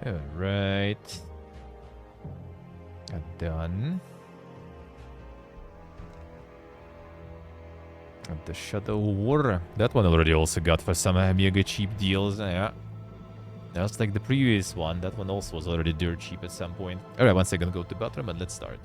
Alright. Done. And the Shadow War. That one already also got for some mega cheap deals. Yeah. Just like the previous one. That one also was already dirt cheap at some point. Alright, one second. Go to the bathroom and let's start.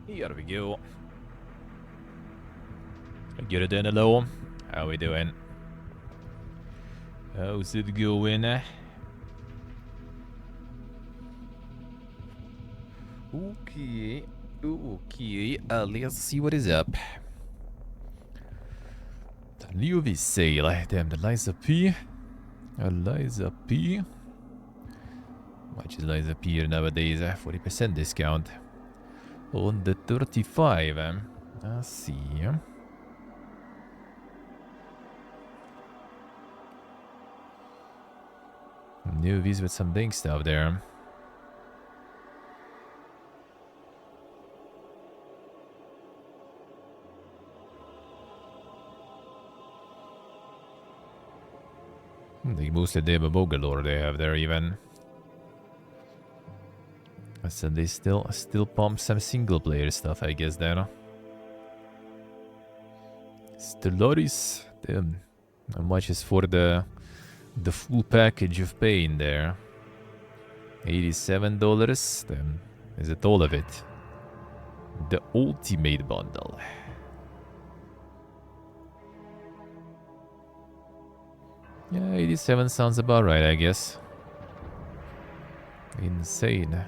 Here we go. Get it in hello. How we doing? How's it going? Okay. Okay. Let's see what is up. The new V sale. Damn, the Liza P. Liza P. Much is Liza P here nowadays? 40% discount. On the 35. I see. New V's with some dink stuff there. They mostly Deva Bogalore they have there even. So they still pump some single player stuff, I guess there. Stellaris. Damn. How much is for the full package of pain there? $87. Then is it all of it? The ultimate bundle. Yeah, 87 sounds about right, I guess. Insane.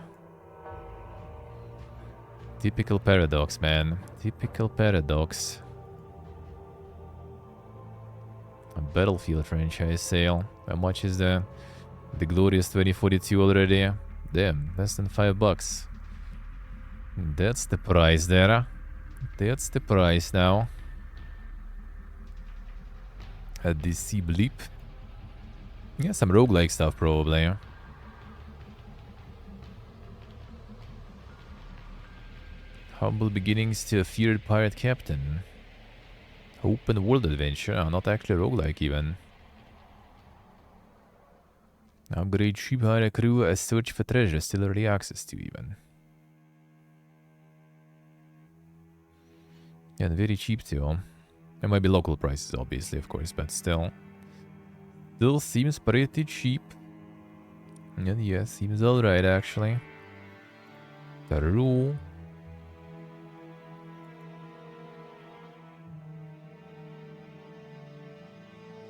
Typical paradox, man. Typical paradox. A Battlefield franchise sale. How much is the glorious 2042 already? Damn, less than $5. That's the price there. That's the price now. A DC Bleep. Yeah, some roguelike stuff probably. Humble beginnings to a feared pirate captain. Open world adventure, not actually roguelike even. Upgrade ship, hire a crew, a search for treasure, still early access to even. And very cheap too. There might be local prices, obviously, of course, but still. Still seems pretty cheap. And yeah, seems alright, actually. Peru.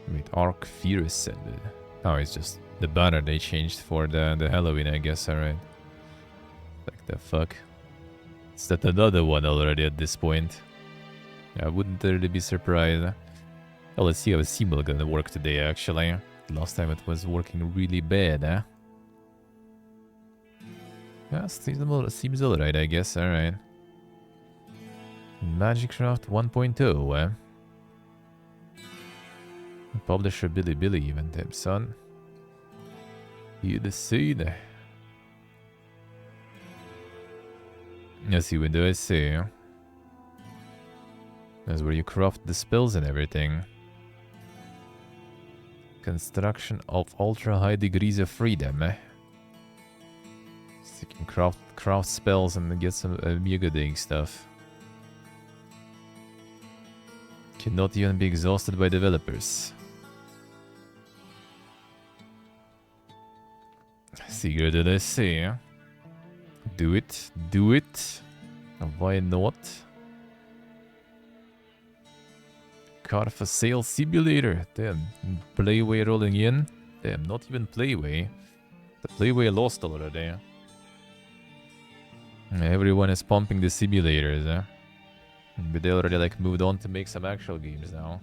Wait, Arc Fear Ascended. Oh, it's just the banner they changed for the Halloween, I guess, alright. Like the fuck. Is that another one already at this point? I wouldn't really be surprised. Oh, let's see how a symbol gonna work today, actually. Last time it was working really bad, eh? Yeah, seems alright, I guess, alright. Magicraft 1.0, eh? Publisher Billy even, damn son. You the seed. Let's see, what do I see? That's where you craft the spells and everything. Construction of ultra high degrees of freedom, eh? So you can craft spells and get some mega doing stuff. Cannot even be exhausted by developers. Secret, did I say? Do it, do it. Why not? Car for sale simulator. Damn, Playway rolling in. Damn, not even Playway. The Playway lost already. Everyone is pumping the simulators, eh? But they already like moved on to make some actual games now.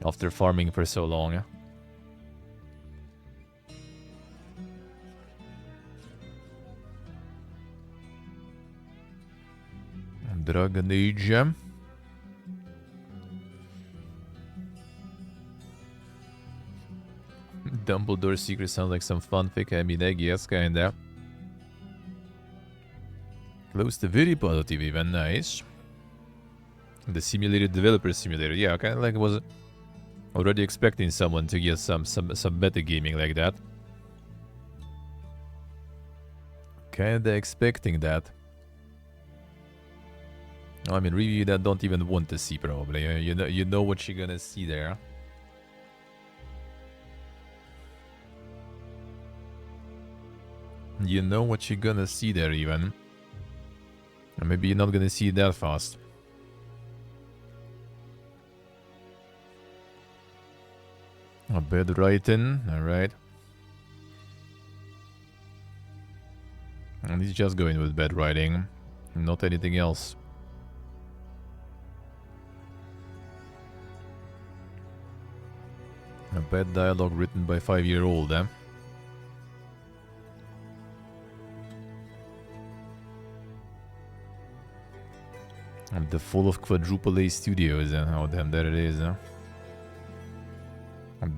After farming for so long, eh? Dragon Age. Dumbledore's secret sounds like some fanfic. I mean, I guess, kinda. Close to very positive, even nice. The simulated developer simulator, yeah, kind of like was already expecting someone to get some meta gaming like that. Kinda expecting that. I mean, review that don't even want to see probably. You know what you're gonna see there. You know what you're gonna see there even. Or maybe you're not gonna see it that fast. A bad writing, alright. And he's just going with bad writing, not anything else. A bad dialogue written by 5-year-old, eh? And the full of quadruple A studios, eh? Oh damn, there it is, eh?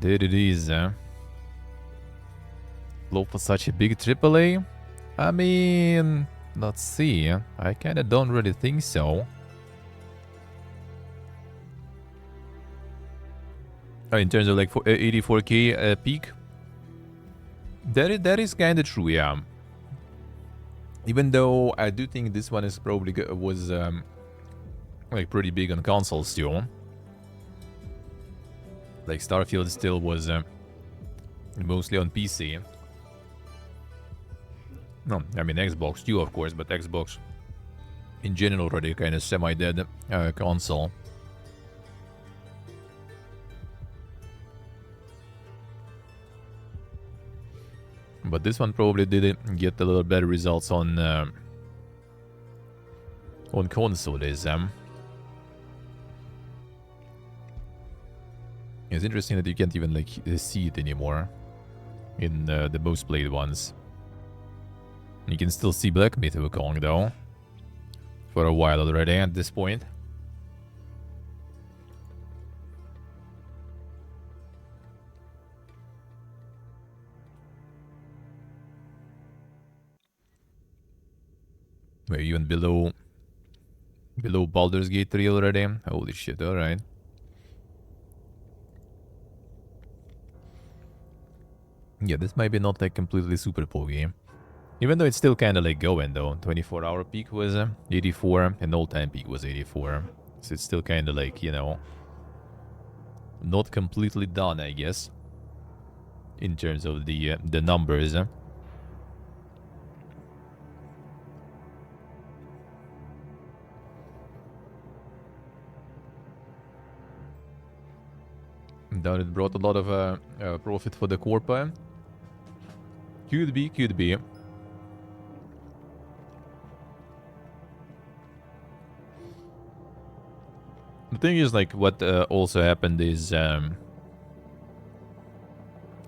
There it is, eh? Low for such a big AAA? I mean, let's see. I kinda don't really think so. In terms of like 84k peak? That is kinda true, yeah. Even though I do think this one is probably was like pretty big on consoles still. Like Starfield still was mostly on PC. No, I mean Xbox too, of course, but Xbox in general already kind of semi-dead console. But this one probably did get a little better results on consoles. It's interesting that you can't even like see it anymore in the most played ones. You can still see Black Myth Wukong though, for a while already at this point. We're even below Baldur's Gate 3 already. Holy shit! All right. Yeah, this might be not like completely super poggy. Even though it's still kind of like going though. 24-hour peak was 84 and all-time peak was 84. So it's still kind of like, you know, not completely done, I guess, in terms of the numbers. That it brought a lot of profit for the Corpa. Could be, could be. The thing is, like, what also happened is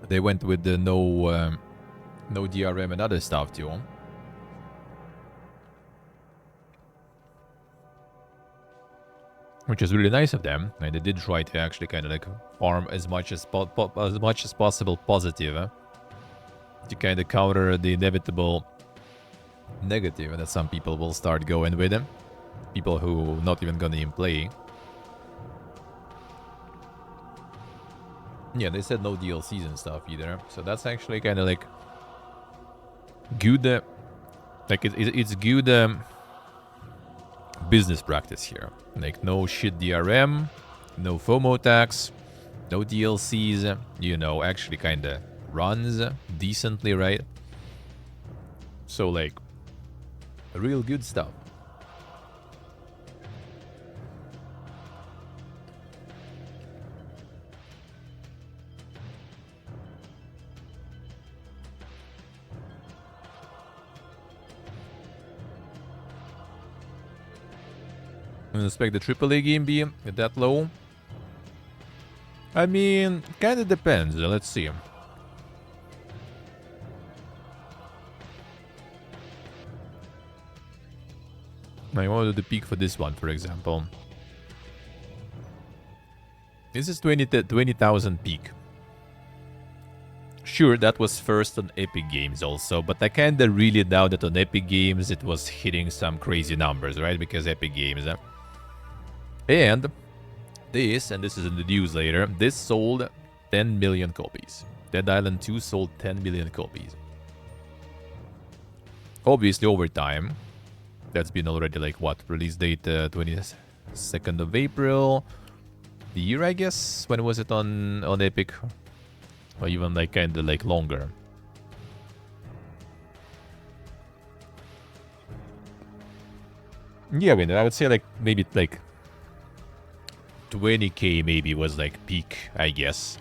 they went with the no DRM and other stuff too. Which is really nice of them. And they did try to actually kind of like farm as much as possible positive to kind of counter the inevitable negative that some people will start going with them. People who not even gonna even play. Yeah, they said no DLCs and stuff either. So that's actually kind of like good. Like it's good business practice here. Like no shit DRM, no FOMO tax, no DLCs. You know, actually kind of runs decently, right? So like real good stuff. I expect the AAA game be that low. I mean, kind of depends. Let's see. I wanted the peak for this one, for example. This is 20,000 peak. Sure, that was first on Epic Games also, but I kinda really doubt that on Epic Games it was hitting some crazy numbers, right? Because Epic Games... And this is in the news later, this sold 10 million copies. Dead Island 2 sold 10 million copies. Obviously, over time, that's been already like what? Release date 22nd of April. The year, I guess? When was it on Epic? Or even like kind of like longer. Yeah, I mean, I would say like maybe like 20k maybe was like peak, I guess.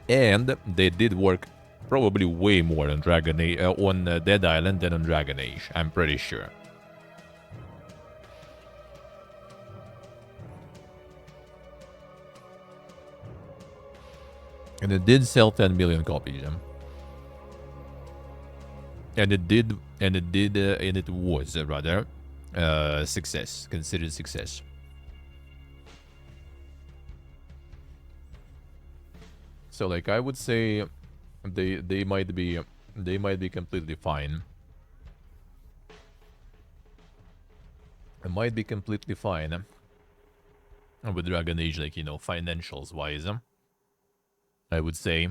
And they did work probably way more on Dead Island than on Dragon Age, I'm pretty sure. And it did sell 10 million copies. And it was rather success, considered success. So like I would say they might be completely fine. It might be completely fine with Dragon Age, like, you know, financials wise. I would say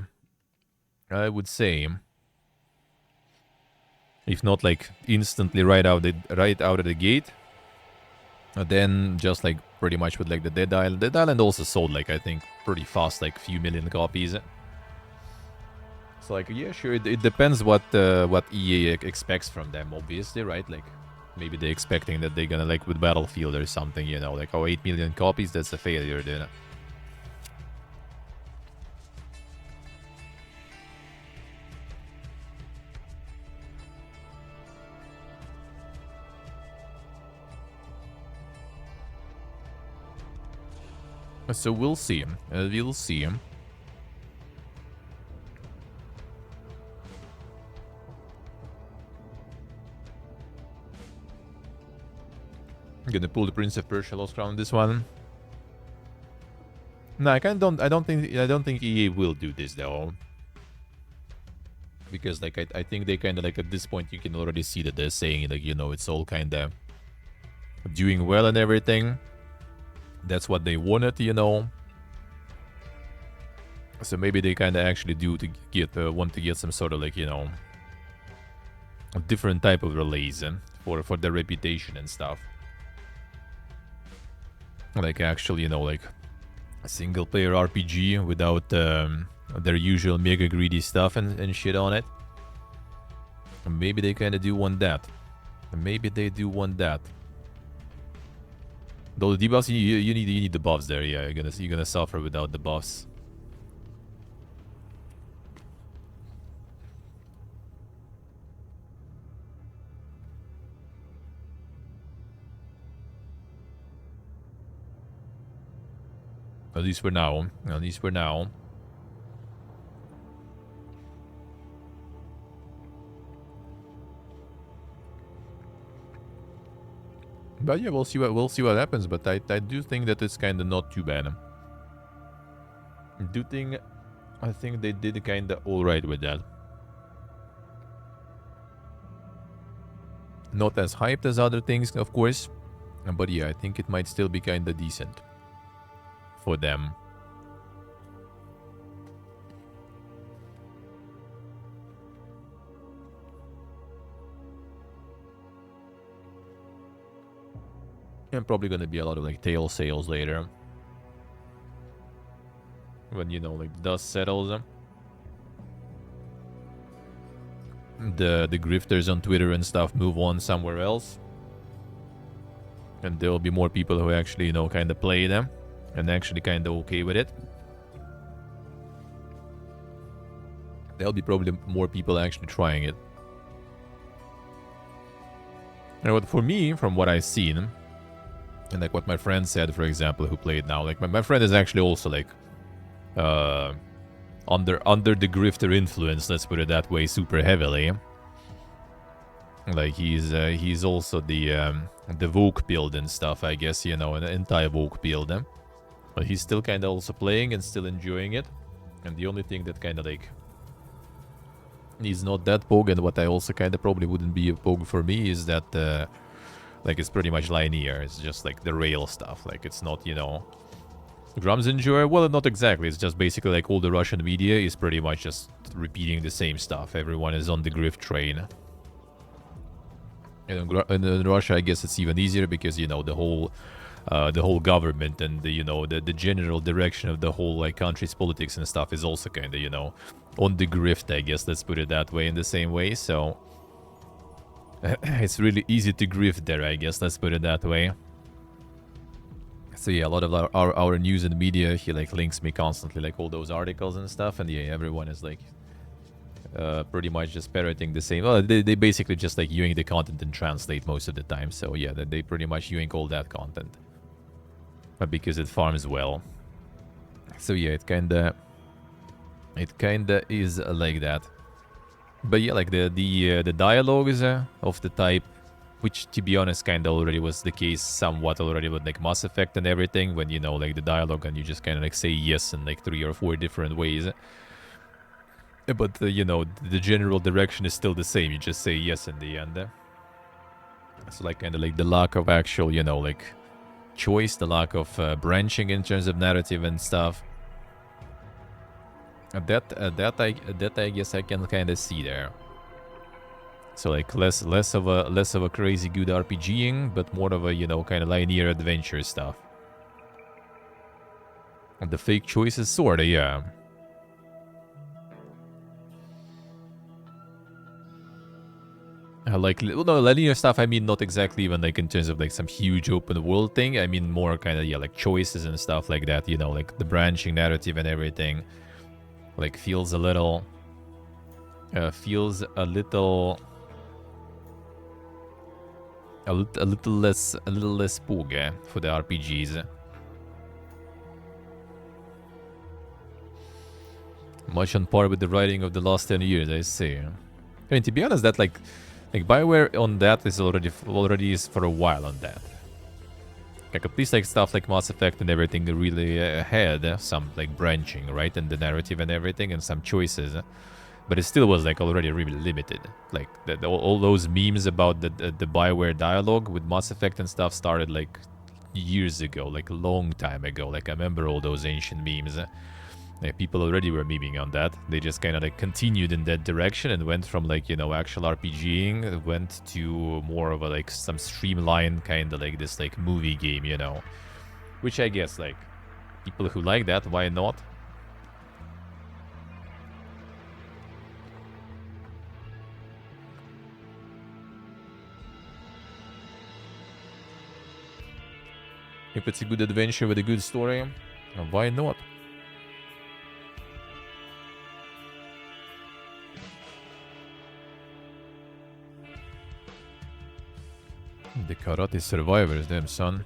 if not like instantly right out of the gate, then just like pretty much with like the Dead Island. Dead Island also sold like I think pretty fast, like few million copies. So like yeah, sure, it depends what EA expects from them, obviously, right? Like maybe they're expecting that they're gonna like with Battlefield or something, you know, like 8 million copies, that's a failure then. So we'll see. We'll see. I'm gonna pull the Prince of Persia Lost Crown this one. No, I don't think EA will do this though. Because like I think they kinda like at this point you can already see that they're saying like, you know, it's all kinda doing well and everything. That's what they wanted, you know. So maybe they kind of actually do to get want to get some sort of like, you know, a different type of release for their reputation and stuff. Like actually, you know, like a single player RPG without their usual mega greedy stuff and shit on it. And maybe they kind of do want that. And maybe they do want that. Though the debuffs, you need the buffs there. Yeah, you're gonna suffer without the buffs. At least for now. At least for now. But yeah, we'll see what happens. But I do think that it's kind of not too bad. I think they did kind of all right with that. Not as hyped as other things, of course. But yeah, I think it might still be kind of decent for them. And probably gonna be a lot of like tail sales later. When, you know, like the dust settles. The grifters on Twitter and stuff move on somewhere else. And there'll be more people who actually, you know, kind of play them. And actually kind of okay with it. There'll be probably more people actually trying it. And what for me, from what I've seen, and like what my friend said, for example, who played now, like my friend is actually also like under the grifter influence, let's put it that way, super heavily. Like he's also the Vogue build and stuff, I guess, you know, an anti-Vogue build. But he's still kind of also playing and still enjoying it. And the only thing that kind of like is not that pogue, and what I also kind of probably wouldn't be a pogue for me, is that like it's pretty much linear. It's just like the rail stuff. Like it's not, you know, drums enjoy. Well, not exactly. It's just basically like all the Russian media is pretty much just repeating the same stuff. Everyone is on the grift train. And in Russia, I guess it's even easier because, you know, the whole government and the, you know, the general direction of the whole like country's politics and stuff is also kind of, you know, on the grift, I guess, let's put it that way, in the same way. So it's really easy to grift there, I guess, let's put it that way. So yeah, a lot of our news and media, he like links me constantly, like all those articles and stuff, and yeah, everyone is like pretty much just parroting the same. Well, they basically just like viewing the content and translate most of the time. So yeah, they pretty much viewing all that content, but because it farms well. So yeah, it kinda is like that. But yeah, like the dialogues of the type, which to be honest kinda already was the case somewhat already with like Mass Effect and everything, when, you know, like the dialogue and you just kind of like say yes in like 3 or 4 different ways. But you know, the general direction is still the same. You just say yes in the end. So like kind of like the lack of actual, you know, like choice, the lack of branching in terms of narrative and stuff. That I guess I can kind of see there. So like less of a crazy good RPGing, but more of a, you know, kind of linear adventure stuff. And the fake choices, sorta, yeah. Like, no, linear stuff, I mean not exactly even like in terms of like some huge open world thing. I mean more kind of, yeah, like choices and stuff like that, you know, like the branching narrative and everything. Like feels a little less poog for the RPGs. Much on par with the writing of the last 10 years, I see. I mean, to be honest, that like BioWare on that is already is for a while on that. Like at least like stuff like Mass Effect and everything really had some like branching, right, and the narrative and everything, and some choices. But it still was like already really limited. Like all those memes about the BioWare dialogue with Mass Effect and stuff started like years ago, like a long time ago. Like I remember all those ancient memes. Like, people already were memeing on that. They just kind of like continued in that direction and went from like, you know, actual RPGing, went to more of a like some streamlined kind of like this like movie game, you know. Which I guess like people who like that, why not? If it's a good adventure with a good story, why not? The Karate Survivors, damn son.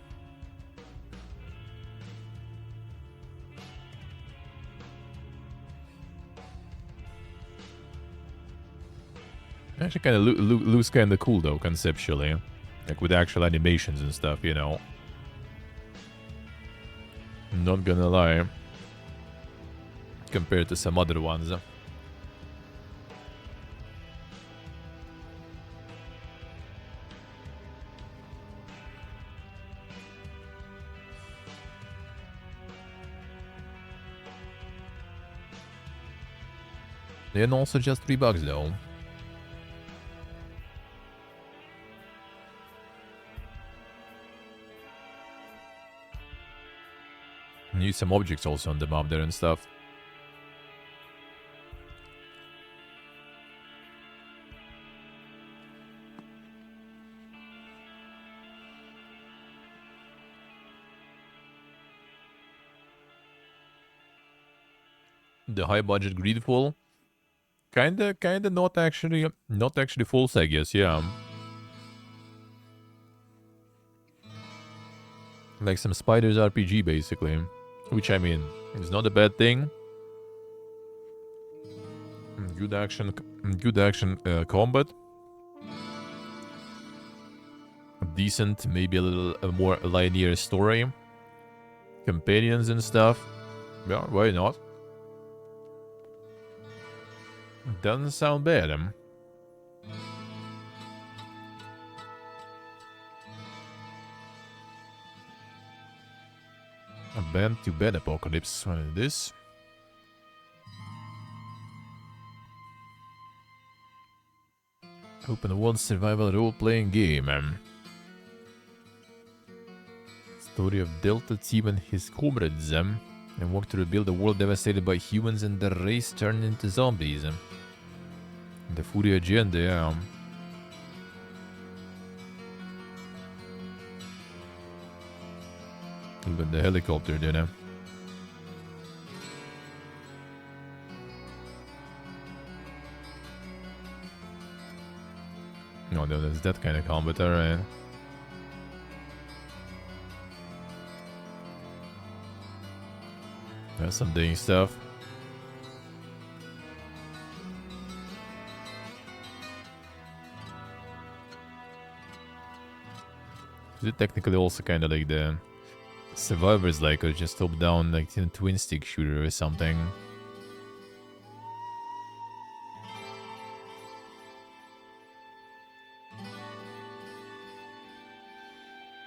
Actually kind of looks kind of cool though, conceptually. Like with actual animations and stuff, you know. Not gonna lie. Compared to some other ones. And also just $3 though. Use some objects also on the map there and stuff. The high budget Greedfall. Kinda not actually false, I guess, yeah. Like some Spiders RPG, basically. Which, I mean, is not a bad thing. Good action combat. Decent, maybe a little more linear story. Companions and stuff. Yeah, why not? Doesn't sound bad, A band to bed apocalypse. What is this? Open world survival role-playing game. Story of Delta Team and his comrades. And work to rebuild a world devastated by humans and the race turned into zombies. The Fury agenda, yeah. Even the helicopter, you know. No, there's that kind of combat, alright. That's some dang stuff. Is it technically also kind of like the Survivors, like, or just top down, like twin stick shooter or something?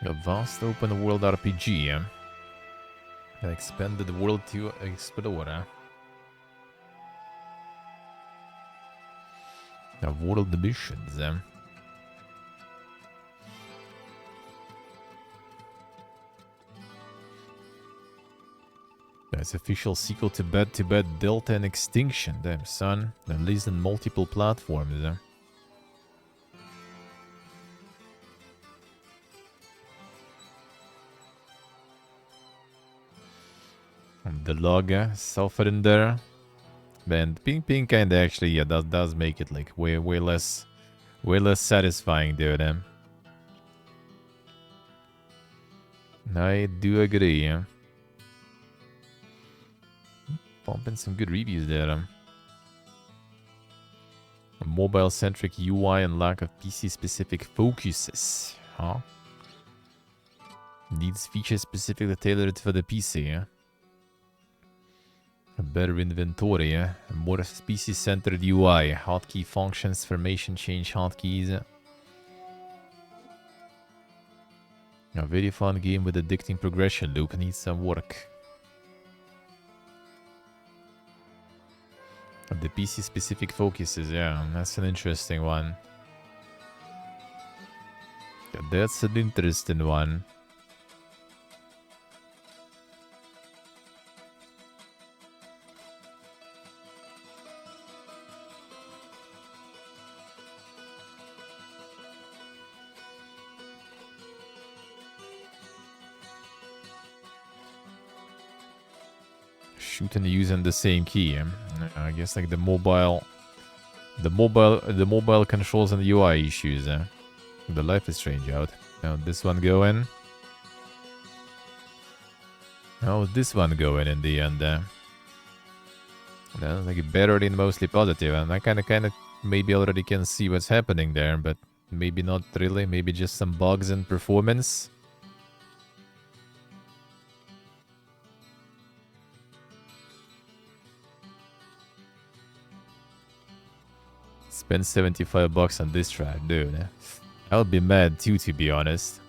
A vast open world RPG, yeah? An expanded world to explore. A world missions, That's official sequel to Bad Delta and Extinction, damn son. Released on multiple platforms, The log, suffering there. And ping kinda actually, yeah, does make it like way less satisfying, dude. I do agree, yeah. Pumping some good reviews there. A mobile-centric UI and lack of PC-specific focuses, huh? Needs features specifically tailored for the PC, yeah? A better inventory, yeah? A more PC-centered UI, hotkey functions, formation change hotkeys. A very fun game with addicting progression loop, needs some work. The PC specific focuses, yeah, that's an interesting one. That's an interesting one. Shooting using the same key. I guess like the mobile controls and the UI issues. The Life is Strange out. Now this one going. How's this one going in the end? Like better than mostly positive, and I kind of maybe already can see what's happening there, but maybe not really. Maybe just some bugs in performance. Spend $75 on this track, dude. I would be mad too, to be honest.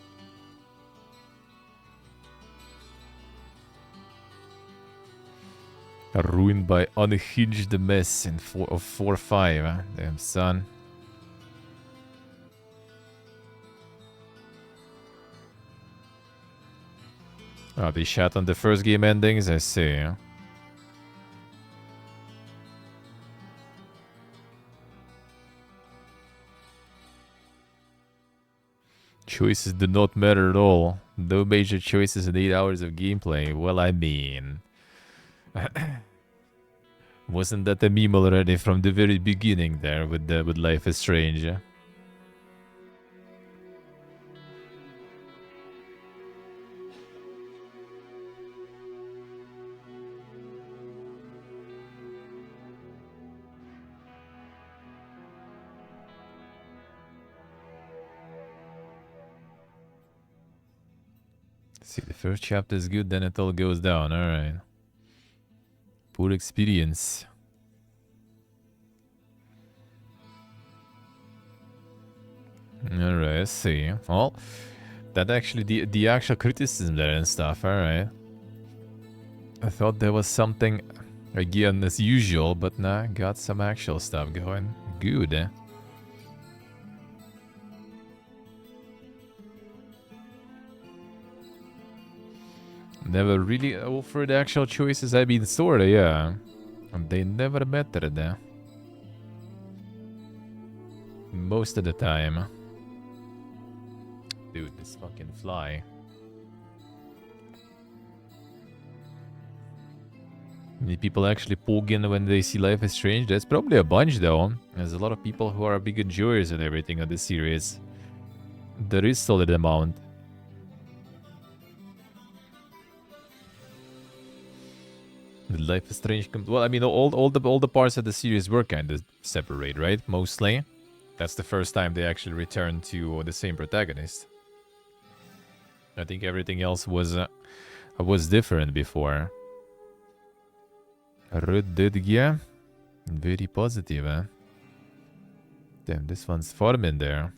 Ruined by unhinged mess in 4-5. Huh? Damn, son. Oh, they shot on the first game endings? I see. Huh? Choices do not matter at all. No major choices in 8 hours of gameplay. Well, I mean... Wasn't that a meme already from the very beginning there with Life is Strange? See, the first chapter is good, then it all goes down. Alright. Poor experience. Alright, I see. Well, that actually, the actual criticism there and stuff, alright. I thought there was something, again, as usual, but nah, got some actual stuff going. Good, eh? Never really offered actual choices. I mean, sorta, yeah. And they never mattered there. Most of the time. Dude, this fucking fly. Many people actually poke in when they see Life is Strange? That's probably a bunch, though. There's a lot of people who are big enjoyers and everything of this series. There is solid amount. Life is Strange. Well, I mean, all the parts of the series were kind of separate, right? Mostly. That's the first time they actually returned to the same protagonist. I think everything else was different before. Red Dead, yeah. Very positive, eh? Damn, this one's farming there.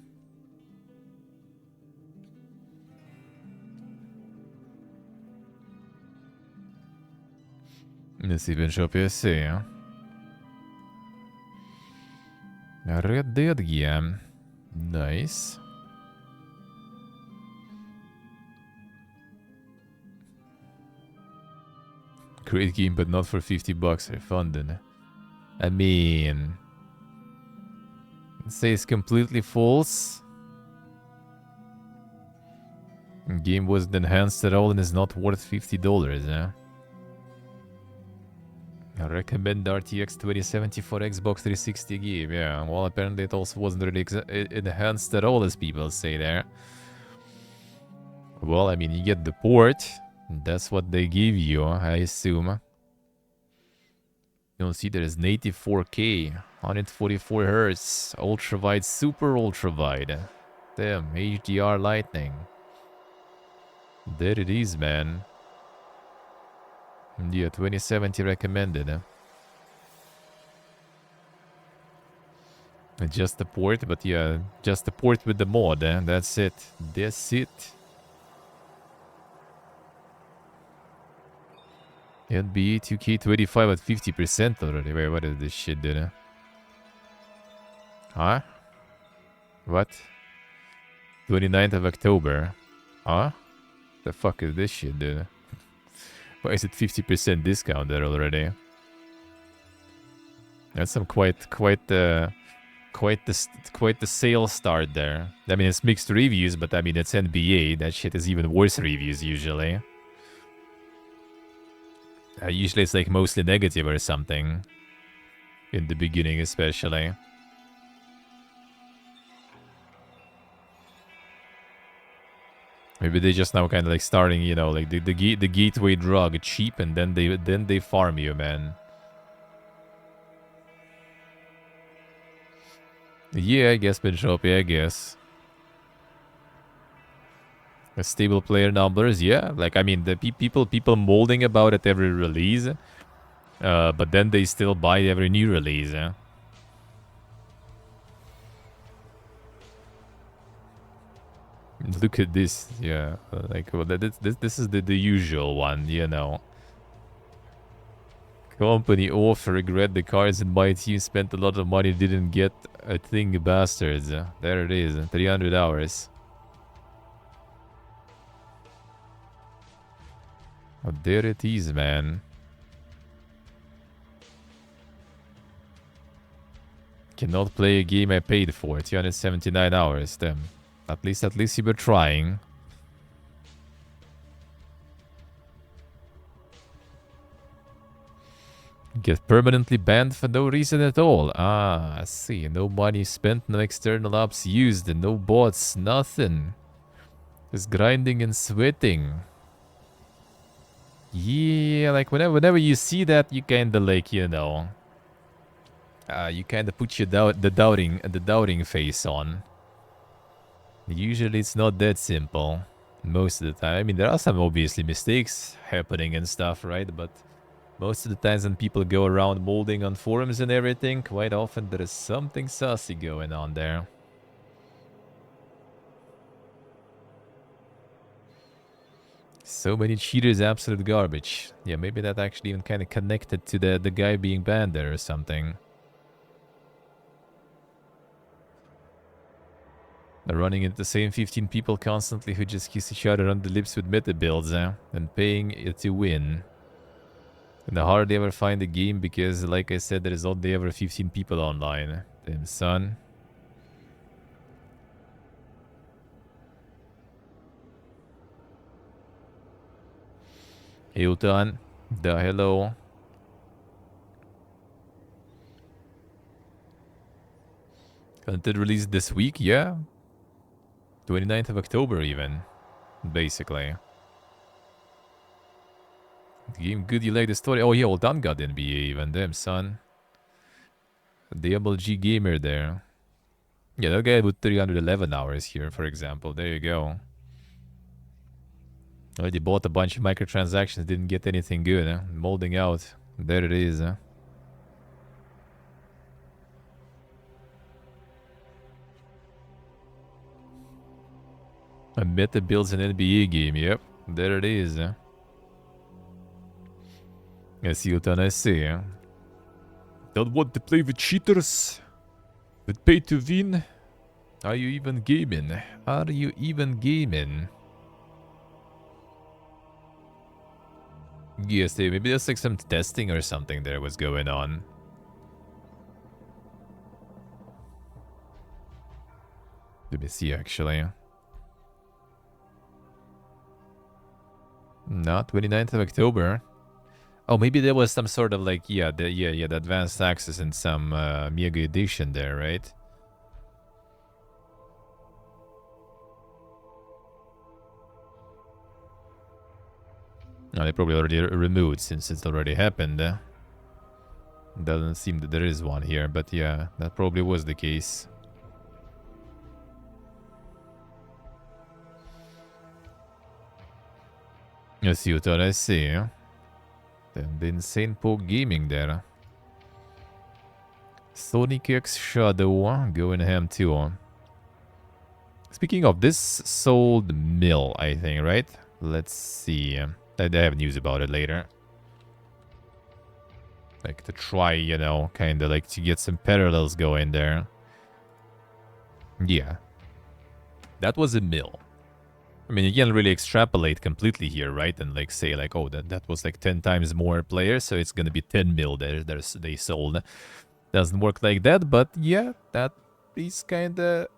Let's even shop see, huh? Red Dead, yeah. Nice. Great game, but not for $50. Refunded. I mean... say it's completely false. Game wasn't enhanced at all and is not worth $50, eh? I recommend RTX 2070 for Xbox 360 game. Yeah, well, apparently it also wasn't really enhanced at all, as people say there. Well, I mean, you get the port. That's what they give you, I assume. You don't see there's native 4K, 144 Hz, ultra wide, super ultra wide. Damn, HDR Lightning. There it is, man. Yeah, 2070 recommended. Just the port, but yeah, just the port with the mod. That's it. That's it. NBA 2K25 at 50% already. Wait, what is this shit, dude? Huh? What? 29th of October. Huh? The fuck is this shit, dude? Why is it 50% discount there already? That's some quite the sale start there. I mean, it's mixed reviews, but I mean, it's NBA. That shit is even worse reviews usually. Usually it's like mostly negative or something. In the beginning, especially. Maybe they just now kind of like starting, you know, like the gateway drug cheap, and then they farm you, man. Yeah, I guess Benchoppy, I guess. Stable player numbers, yeah. Like, I mean, the people molding about it every release. But then they still buy every new release, eh? Look at this, yeah. Like, well, this is the usual one, you know. Company offer, regret the cards and my team spent a lot of money, didn't get a thing, bastards. There it is, 300 hours. Oh, there it is, man. Cannot play a game I paid for. 279 hours. Damn. At least you were trying. Get permanently banned for no reason at all. Ah, I see. No money spent, no external apps used, no bots, nothing. Just grinding and sweating. Yeah, like whenever you see that, you kinda like, you know, you kinda put your the doubting face on. Usually it's not that simple. Most of the time. I mean, there are some obviously mistakes happening and stuff, right? But most of the times when people go around molding on forums and everything, quite often there is something saucy going on there. So many cheaters, absolute garbage. Yeah, maybe that actually even kind of connected to the guy being banned there or something. They're running into the same 15 people constantly who just kiss each other on the lips with meta builds, and paying it to win. And I hardly ever find a game because, like I said, there is only ever 15 people online. Damn, son. Hilton, the hello. Content released this week, yeah. 29th of October even, basically. Game good, you like the story? Oh yeah, well done got NBA even, damn son. The MLG gamer there. Yeah, that guy with 311 hours here, for example. There you go. Already bought a bunch of microtransactions, didn't get anything good, huh? Molding out. There it is, huh? A meta builds an NBA game, yep. There it is, huh? I see what I see, huh? Don't want to play with cheaters? With pay to win? Are you even gaming? Are you even gaming? Yes, maybe there's like some testing or something there was going on. Let me see, actually. No, 29th of October. Oh, maybe there was some sort of like, the advanced access in some Mega Edition there, right? No, they probably already removed since it's already happened. Doesn't seem that there is one here, but yeah, that probably was the case. I see what I see. Then the insane poke gaming there. Sonic X Shadow going ham too. Speaking of, this sold mill, I think, right? Let's see. I have news about it later. Like, to try, you know, kind of like to get some parallels going there. Yeah. That was a mill. I mean, you can't really extrapolate completely here, right? And like say like, oh, that was like 10 times more players, so it's gonna be 10 mil they sold. Doesn't work like that, but yeah, that is kinda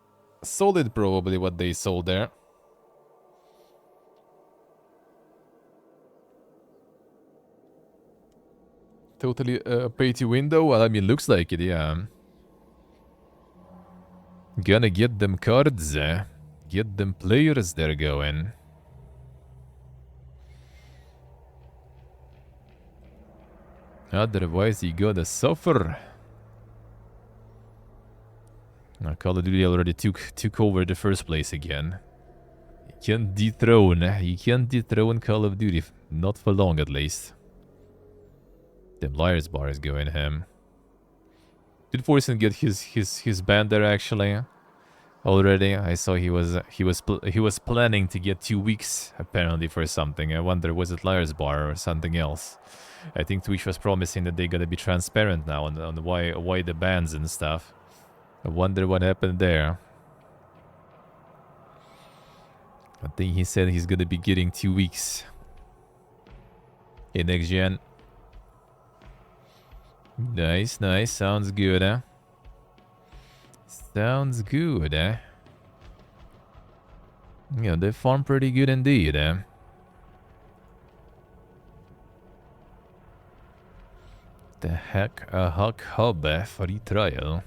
solid probably what they sold there. Totally pay to window? Well, I mean, looks like it, yeah. Gonna get them cards, get them players there going. Otherwise, you gotta suffer. Now, Call of Duty already took over the first place again. You can't dethrone Call of Duty. Not for long, at least. Damn, Liar's Bar is going ham. Did Forsen get his band there actually? Already, I saw he was planning to get 2 weeks apparently for something. I wonder, was it Liar's Bar or something else? I think Twitch was promising that they're gonna be transparent now on why the bans and stuff. I wonder what happened there. I think he said he's gonna be getting 2 weeks in next gen. Nice, nice. Sounds good, eh? Sounds good, eh? Yeah, they farm pretty good indeed, eh? The heck? A Huck Hub, eh? Free trial.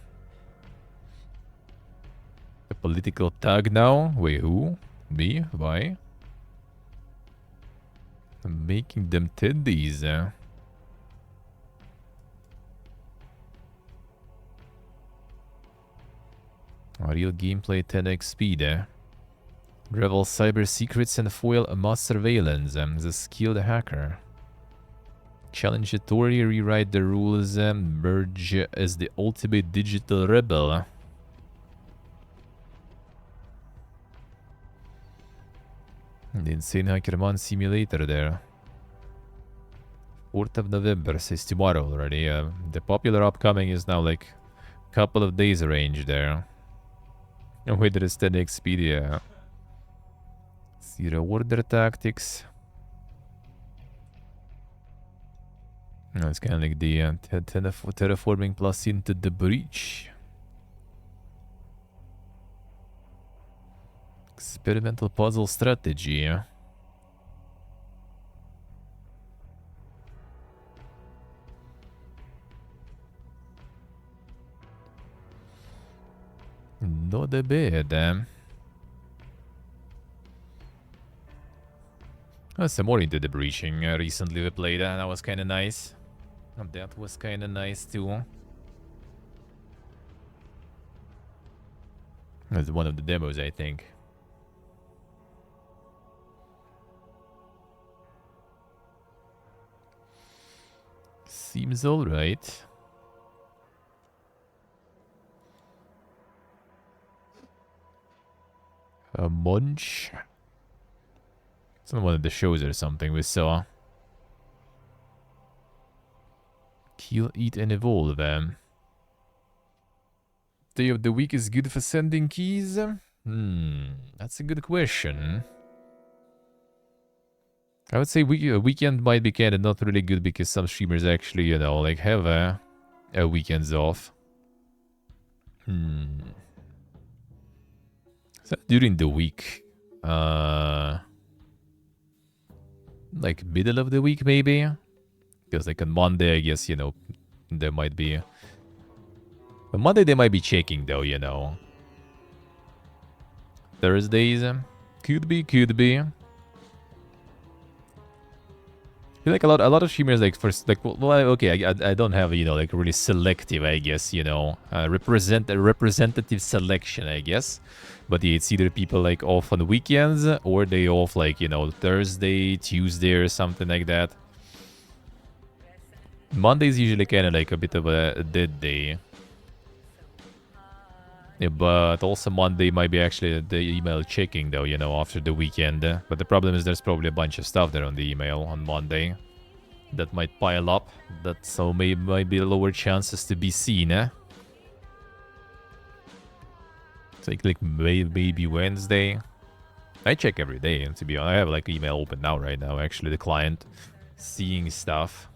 A political tag now? Wait, who? Me? Why? I'm making them teddies, eh? A real gameplay 10x speed, eh? Revel cyber secrets and foil mass surveillance. The skilled hacker. Challenge authority, rewrite the rules, merge as the ultimate digital rebel. The insane Hackerman simulator there. 4th of November says tomorrow already. The popular upcoming is now like a couple of days range there. With the 10x speed, yeah. Zero order tactics. No, it's kind of like the terraforming plus into the breach. Experimental puzzle strategy. Not a bad. Some more into the breaching recently we played, and that was kind of nice. That was kind of nice too. That's one of the demos, I think. Seems alright. A munch. It's on one of the shows or something we saw. Kill, eat, and evolve. Day of the week is good for sending keys? That's a good question. I would say weekend might be kind of not really good because some streamers actually, you know, like have a weekends off. So during the week, like middle of the week maybe, because like on Monday, I guess, you know, there might be. On Monday they might be checking though, you know. Thursdays, could be. I feel like a lot of streamers like first like well okay I don't have, you know, like really selective, I guess, you know, representative selection, I guess, but yeah, it's either people like off on the weekends or they off like, you know, Thursday, Tuesday or something like that. Monday is usually kind of like a bit of a dead day. Yeah, but also Monday might be actually the email checking though, you know, after the weekend. But the problem is there's probably a bunch of stuff there on the email on Monday. that might pile up. That so might be lower chances to be seen, eh? It's like maybe Wednesday. I check every day, and to be honest, I have like email open now right now. Actually, the client seeing stuff.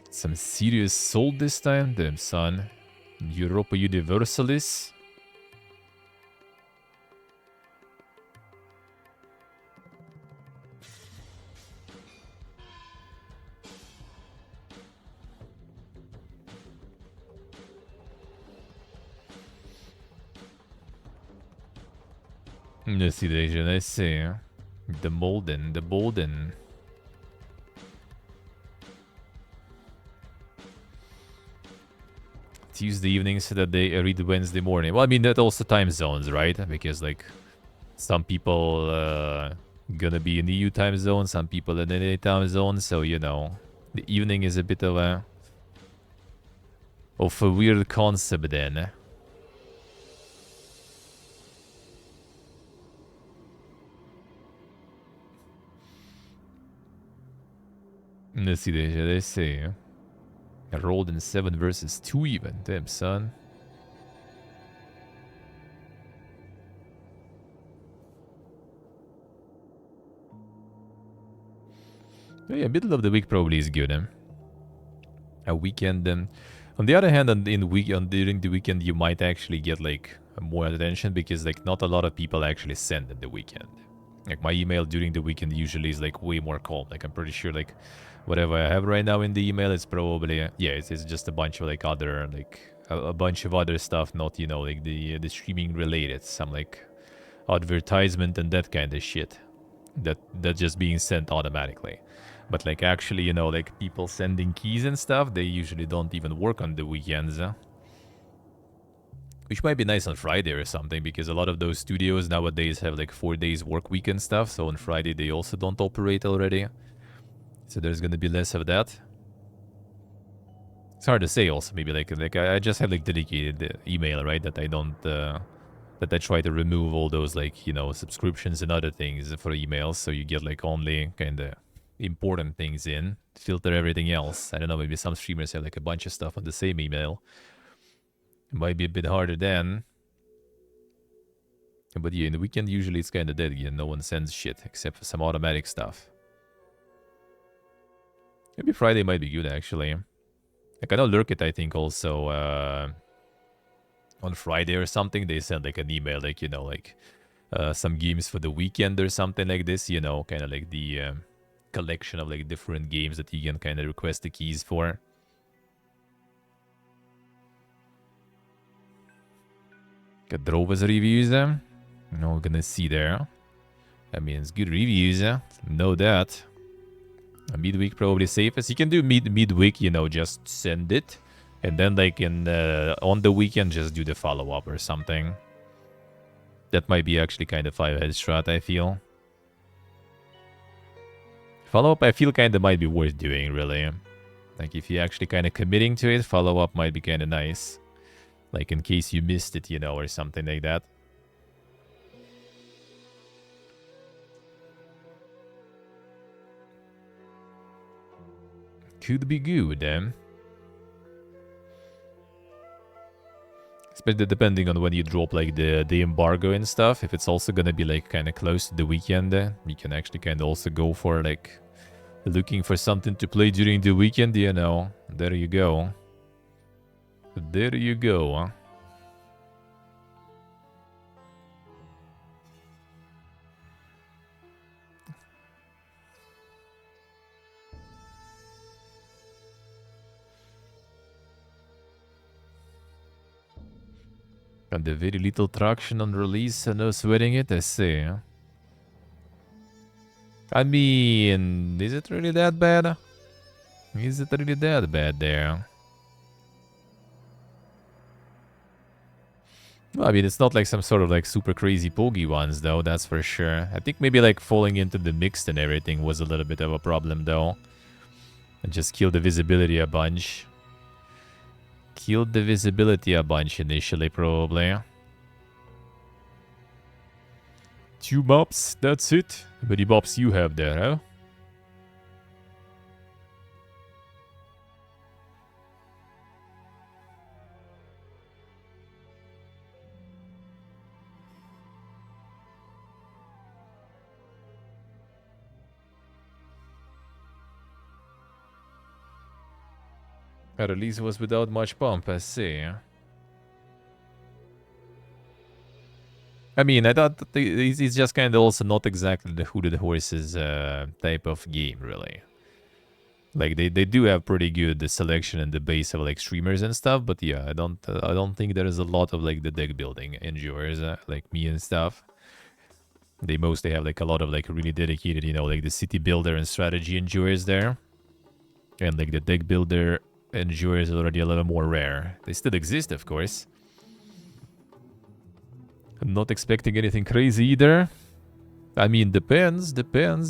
Some serious sold this time, damn son. Europa Universalis. Let's see, let's see. The Molden, the Bolden. Tuesday evening, so that they read Wednesday morning. Well, I mean, that also time zones, right? Because, like, some people gonna be in the EU time zone, some people in the NA time zone, so, you know, the evening is a bit of a weird concept then. Let's see, let's see. I rolled in 7 versus 2 even. Damn, son. Yeah, middle of the week probably is good. A weekend. On the other hand, during the weekend, you might actually get like more attention because like not a lot of people actually send at the weekend. Like my email during the weekend usually is like way more calm. Like I'm pretty sure like whatever I have right now in the email is probably it's just a bunch of like other like a bunch of other stuff, not you know like the streaming related, some like advertisement and that kind of shit that just being sent automatically. But like actually, you know, like people sending keys and stuff, they usually don't even work on the weekends. Which might be nice on Friday or something, because a lot of those studios nowadays have like 4 days work week and stuff, so on Friday they also don't operate already. So there's gonna be less of that. It's hard to say also, maybe like I just have like dedicated email, right, that I don't, that I try to remove all those like, you know, subscriptions and other things for emails, so you get like only kind of important things in, filter everything else. I don't know, maybe some streamers have like a bunch of stuff on the same email. It might be a bit harder then. But yeah, in the weekend usually it's kind of dead again. No one sends shit except for some automatic stuff. Maybe Friday might be good actually. Like I know Lurkit, I think also on Friday or something they send like an email like, you know, like some games for the weekend or something like this, you know, kind of like the collection of like different games that you can kind of request the keys for. Got Drova's reviews. No, we're gonna see there. I mean, it's good reviews. Know that. A midweek probably safest. You can do midweek, you know, just send it, and then like in on the weekend just do the follow up or something. That might be actually kind of 5-head strat, I feel. Follow up, I feel kind of might be worth doing, really. Like if you're actually kind of committing to it, follow up might be kind of nice. Like in case you missed it, you know, or something like that. Could be good, Especially depending on when you drop like the embargo and stuff. If it's also gonna be like kind of close to the weekend, you can actually kind of also go for like looking for something to play during the weekend, you know. There you go. There you go. Got the very little traction on release and no sweating it, I see. I mean, is it really that bad? Is it really that bad there? Well, I mean, it's not like some sort of like super crazy poggy ones, though, that's for sure. I think maybe like falling into the mixed and everything was a little bit of a problem, though. And just kill the visibility a bunch. killed the visibility a bunch initially, probably. 2 mobs, that's it. How many mobs you have there, huh? A release was without much pomp, I see. I mean, I thought that it's just kind of also not exactly the hooded horses type of game, really. Like they do have pretty good selection in the base of like streamers and stuff, but yeah, I don't think there is a lot of like the deck building enjoyers like me and stuff. They mostly have like a lot of like really dedicated, you know, like the city builder and strategy enjoyers there, and like the deck builder enjoyers are already a little more rare. They still exist, of course. I'm not expecting anything crazy either. I mean, depends,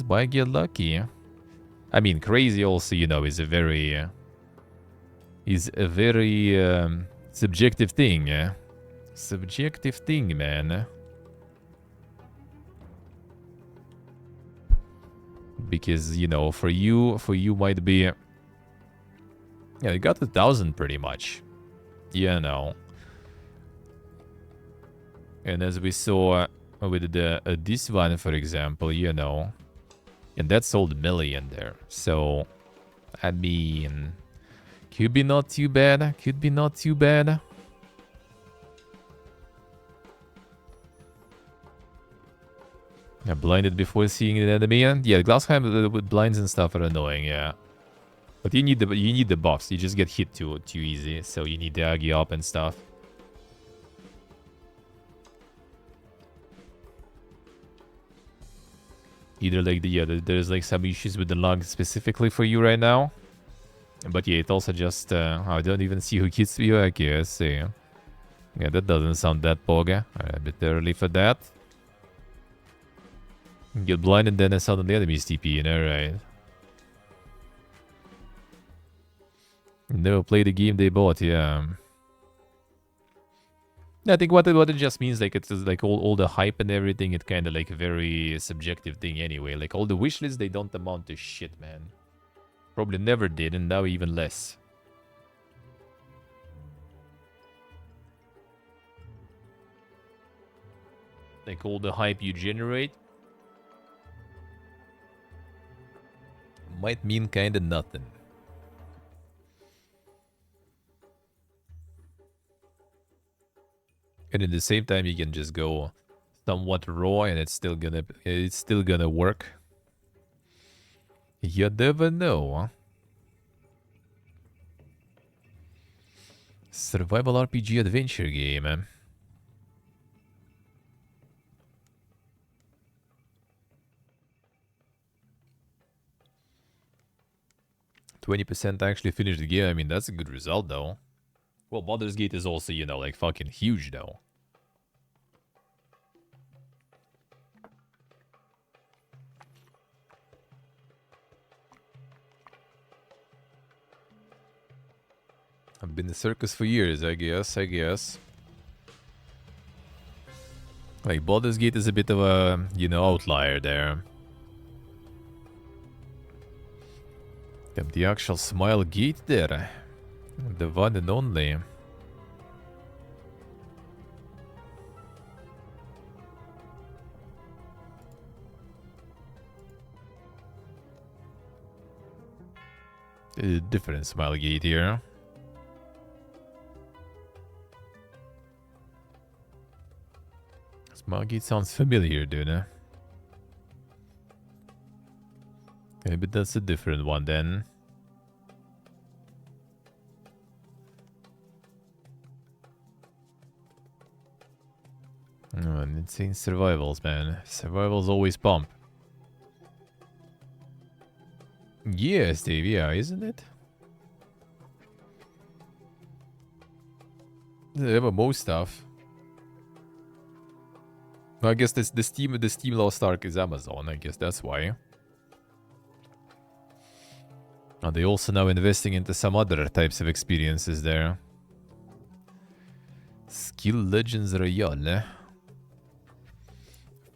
might get lucky. I mean, crazy also, you know, is a very subjective thing. Subjective thing, man. Because, you know, for you might be... Yeah, you got 1,000 pretty much. You know. And as we saw with this one, for example, you know, and that sold a million there. So, I mean, could be not too bad. Could be not too bad. Yeah, blinded before seeing the enemy. Yeah, Glassheim with blinds and stuff are annoying. Yeah, but you need the buffs. You just get hit too easy. So you need the Agi up and stuff. Either like there's like some issues with the log specifically for you right now. But yeah, it also just I don't even see who hits you. I guess. Yeah, that doesn't sound that boggy. A bit early for that. Get blind and then suddenly enemies TP, you know, right? Never play the game they bought, yeah. I think what it just means, like, it's like all the hype and everything, it kind of like a very subjective thing anyway. Like, all the wish lists, they don't amount to shit, man. Probably never did, and now even less. Like, all the hype you generate might mean kind of nothing. And at the same time, you can just go somewhat raw, and it's still gonna work. You never know, huh? Survival RPG adventure game, eh? %20% actually finished the game. I mean, that's a good result, though. Well, Baldur's Gate is also, you know, like fucking huge, though. I've been in the circus for years, I guess. Like, Baldur's Gate is a bit of a, you know, outlier there. Damn, the actual Smile Gate there. The one and only. A different Smile Gate here. Smile Gate sounds familiar, dude. Maybe that's a different one then. Oh, and insane survivals, man. Survivals always pump. Yeah, Steve, yeah, isn't it? The MMO stuff. I guess this the Steam Lost Ark is Amazon. I guess that's why. Are they also now investing into some other types of experiences there? Skill Legends Royale.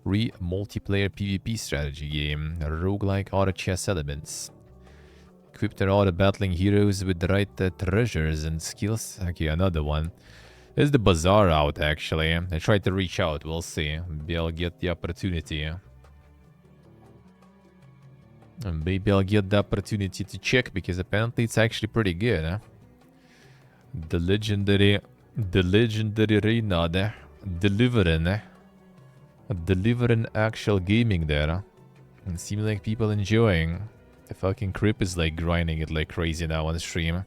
Free multiplayer PvP strategy game. Roguelike auto chess elements. Equip their auto battling heroes with the right treasures and skills. Okay, another one. There's the bazaar out, actually. I tried to reach out. We'll see. Maybe I'll get the opportunity. Maybe I'll get the opportunity to check, because apparently it's actually pretty good, huh? The legendary Reynad delivering actual gaming there, huh? It seems like people enjoying. The fucking Crip is like grinding it like crazy now on the stream.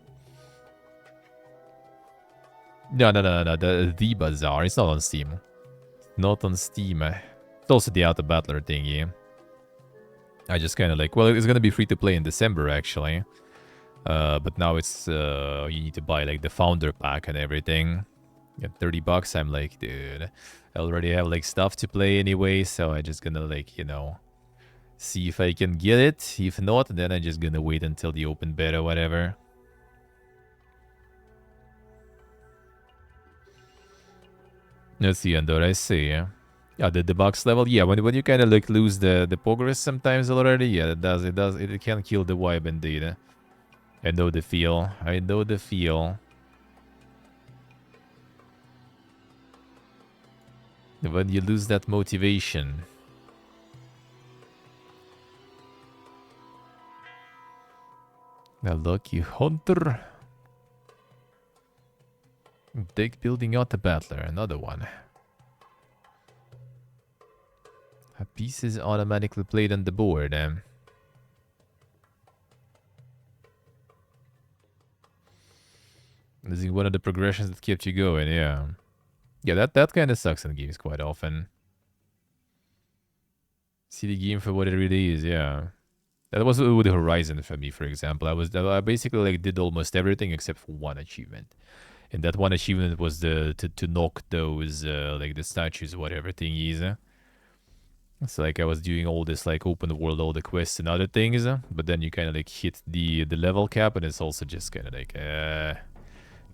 No, the Bazaar. It's not on Steam. Not on Steam. It's also the Auto Battler thingy. I just kind of like... Well, it's gonna be free to play in December, actually. But now it's... you need to buy like the Founder Pack and everything. At 30 bucks, I'm like, dude... I already have like stuff to play anyway, so I'm just gonna like, you know... see if I can get it. If not, then I'm just gonna wait until the open beta or whatever. Let's see, Andor, I see. Yeah, the box level. Yeah, when you kind of like lose the progress sometimes already, yeah, it can kill the vibe indeed. I know the feel. I know the feel. When you lose that motivation. A lucky hunter. Deck building out the battler, another one. A piece is automatically played on the board. This is one of the progressions that kept you going, yeah. Yeah, that kind of sucks in games quite often. See the game for what it really is, yeah. That was with Horizon for me, for example. I basically like did almost everything except for one achievement. And that one achievement was to knock those, like the statues, whatever thingies. It's like I was doing all this, like, open world, all the quests and other things. But then you kind of, like, hit the level cap, and it's also just kind of like,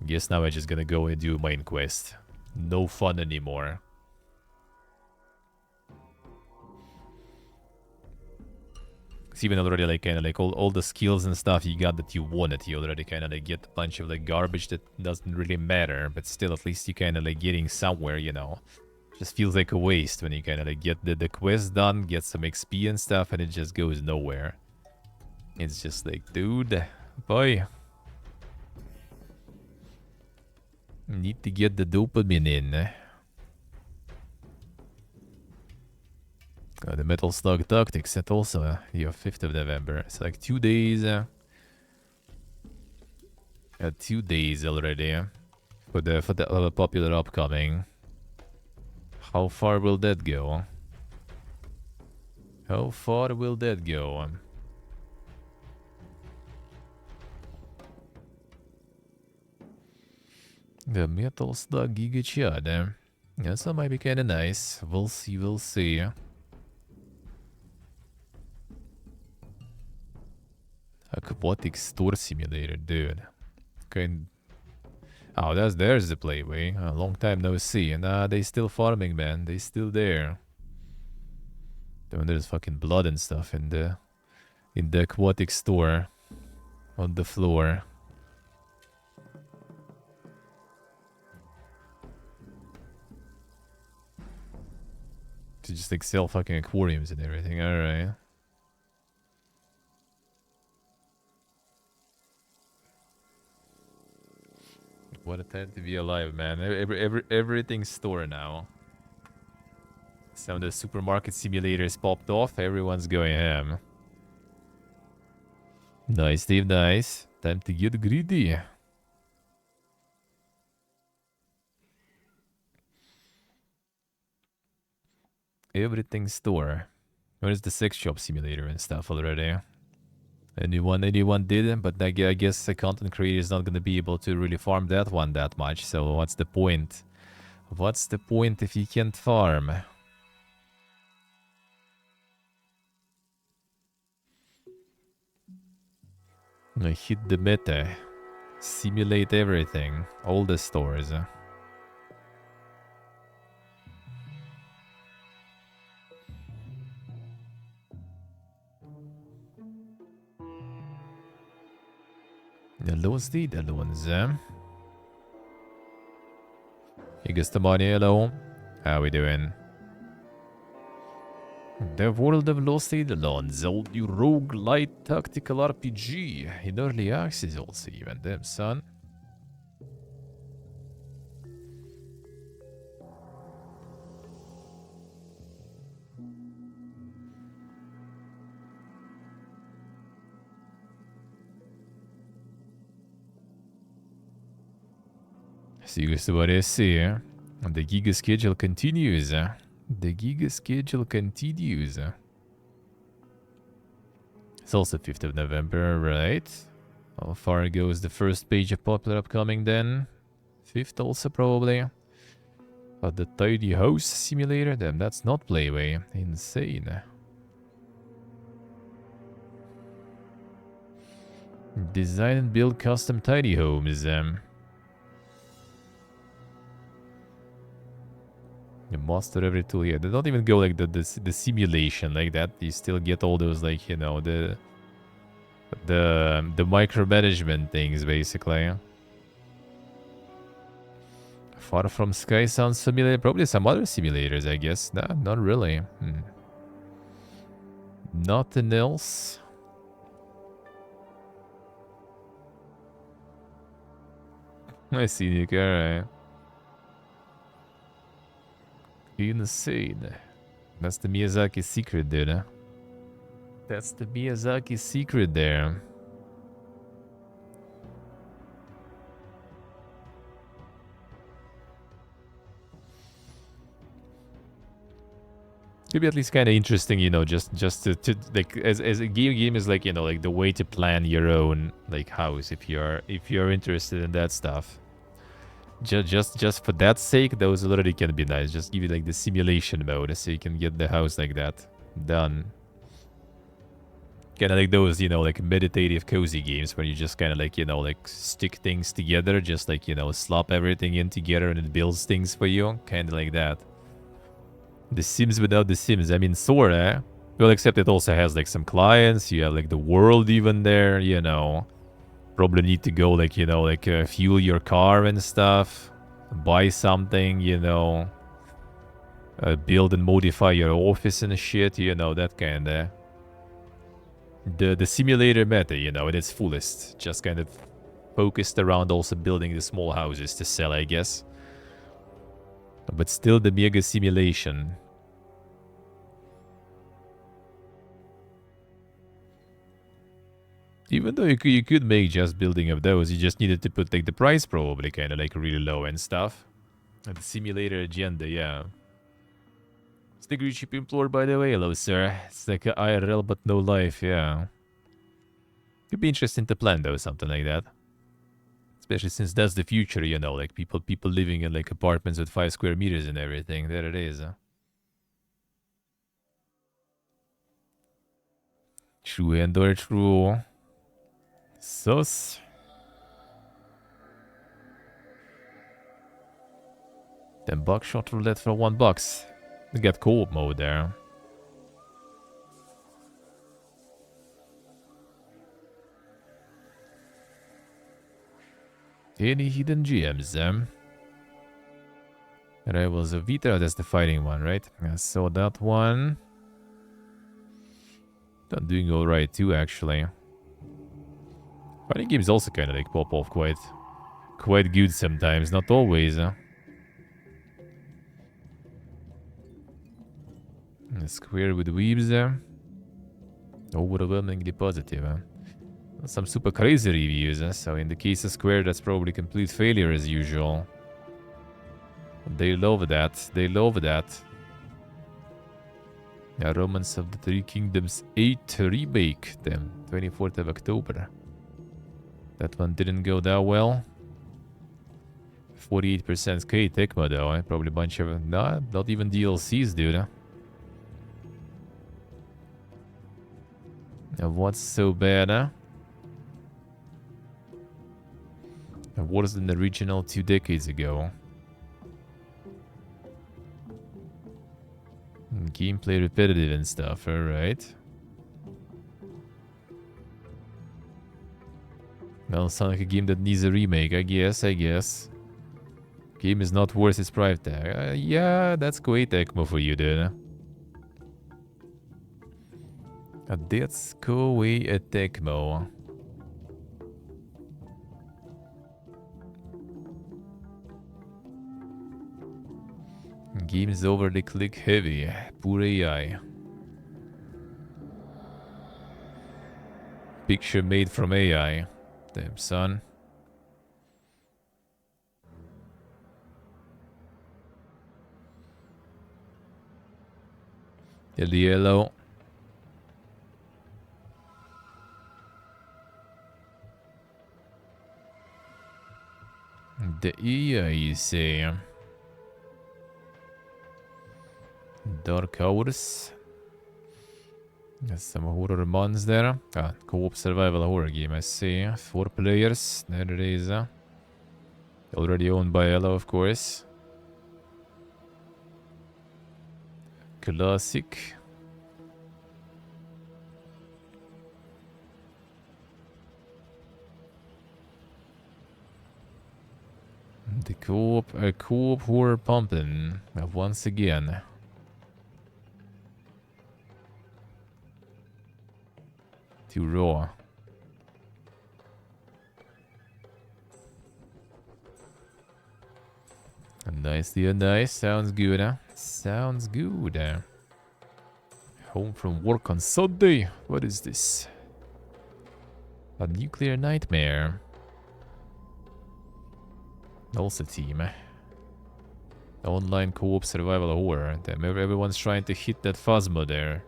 guess now I'm just gonna go and do main quest. No fun anymore. It's even already, like, kind of, like, all the skills and stuff you got that you wanted. You already kind of, like, get a bunch of, like, garbage that doesn't really matter. But still, at least you kind of, like, getting somewhere, you know. Just feels like a waste when you kind of like get the quest done, get some XP and stuff, and it just goes nowhere. It's just like, dude, boy. Need to get the dopamine in. The Metal Slug Tactics set also the 5th of November. It's like 2 days. 2 days already for the popular upcoming. How far will that go? How far will that go? The Metal Slug Giga Chad. Yeah, that might be kinda nice. We'll see, we'll see. Aquatic Store Simulator, dude. Oh, there's the playway. A long time no see. Nah, they still farming, man. They still there. Then there's fucking blood and stuff in the aquatic store on the floor. To just like sell fucking aquariums and everything. All right. What a time to be alive, man. Everything's store now. Some of the supermarket simulators popped off. Everyone's going ham. Nice, Steve, nice. Time to get greedy. Everything store. Where's the sex shop simulator and stuff already? Anyone did, but I guess the content creator is not going to be able to really farm that one that much, so what's the point? What's the point if you can't farm? I hit the meta. Simulate everything. All the stores. Lost the ones. Hey, Gustamani, hello. How we doing? The World of Lost Eidolons, old new roguelite tactical RPG in early access also even, damn son. See what I see. The Giga schedule continues. The Giga schedule continues. It's also 5th of November, right? How far goes the first page of popular upcoming then? 5th also probably. But the Tidy House Simulator, damn, that's not Playway. Insane. Design and build custom tidy homes. You master every tool. Yeah, they don't even go like the simulation like that. You still get all those like, you know, the micromanagement things basically. Far from Sky sounds familiar. Probably some other simulators, I guess. Nah, not really. Nothing else. I see you, alright. Insane. That's the Miyazaki secret, dude. That's the Miyazaki secret there. Could be at least kind of interesting, you know, just to like as a game is like, you know, like the way to plan your own like house if you're interested in that stuff. Just for that sake, those already can be nice. Just give you like the simulation mode so you can get the house like that done. Kind of like those, you know, like meditative cozy games where you just kind of like, you know, like stick things together, just like, you know, slop everything in together and it builds things for you. Kind of like that. The Sims without the Sims. I mean, sorta. Well, except it also has like some clients. You have like the world even there, you know. Probably need to go like, you know, like fuel your car and stuff. Buy something, you know. Build and modify your office and shit, you know, that kind of. The simulator meta, you know, at its fullest. Just kind of focused around also building the small houses to sell, I guess. But still the mega simulation. Even though you could make just building of those, you just needed to put like the price probably kind of like really low and stuff. And the simulator agenda, yeah. It's the green ship implore, by the way. Hello, sir. It's like a IRL but no life, yeah. Could be interesting to plan though, something like that. Especially since that's the future, you know, like people living in like apartments with 5 square meters and everything. There it is. True, Endor, true. Sus. Then buckshot roulette for $1. We got co-op mode there. Any hidden gems, Rivals of Vita, that's the fighting one, right? I saw that one. I'm doing alright too, actually. Fighting games also kind of like pop off quite good sometimes, not always. A square with weaves there. Overwhelmingly positive. Some super crazy reviews, so in the case of Square, that's probably complete failure as usual. They love that. They love that. Yeah, Romance of the Three Kingdoms 8 remake, them 24th of October. That one didn't go that well. 48% K Tecmo though, Probably a bunch of... Nah, not even DLCs, dude. What's so bad, huh? Worse than the original 2 decades ago. Gameplay repetitive and stuff, alright. Well, sounds like a game that needs a remake, I guess. Game is not worth its price tag. Yeah, that's great Tecmo for you, dude. That's Koei at Tecmo. Game is overly click heavy. Poor AI. Picture made from AI. Damn, son. The yellow. The AI, you say. Dark Hours. There's some horror mods there. Ah, co-op survival horror game, I see. 4 players. There it is. Already owned by Ella, of course. Classic. The co-op horror pumping once again. Too raw. Nice, dear, nice. Sounds good, huh? Sounds good. Home from work on Sunday. What is this? A nuclear nightmare. Also team. Online co-op survival horror. Damn, everyone's trying to hit that Phasma there.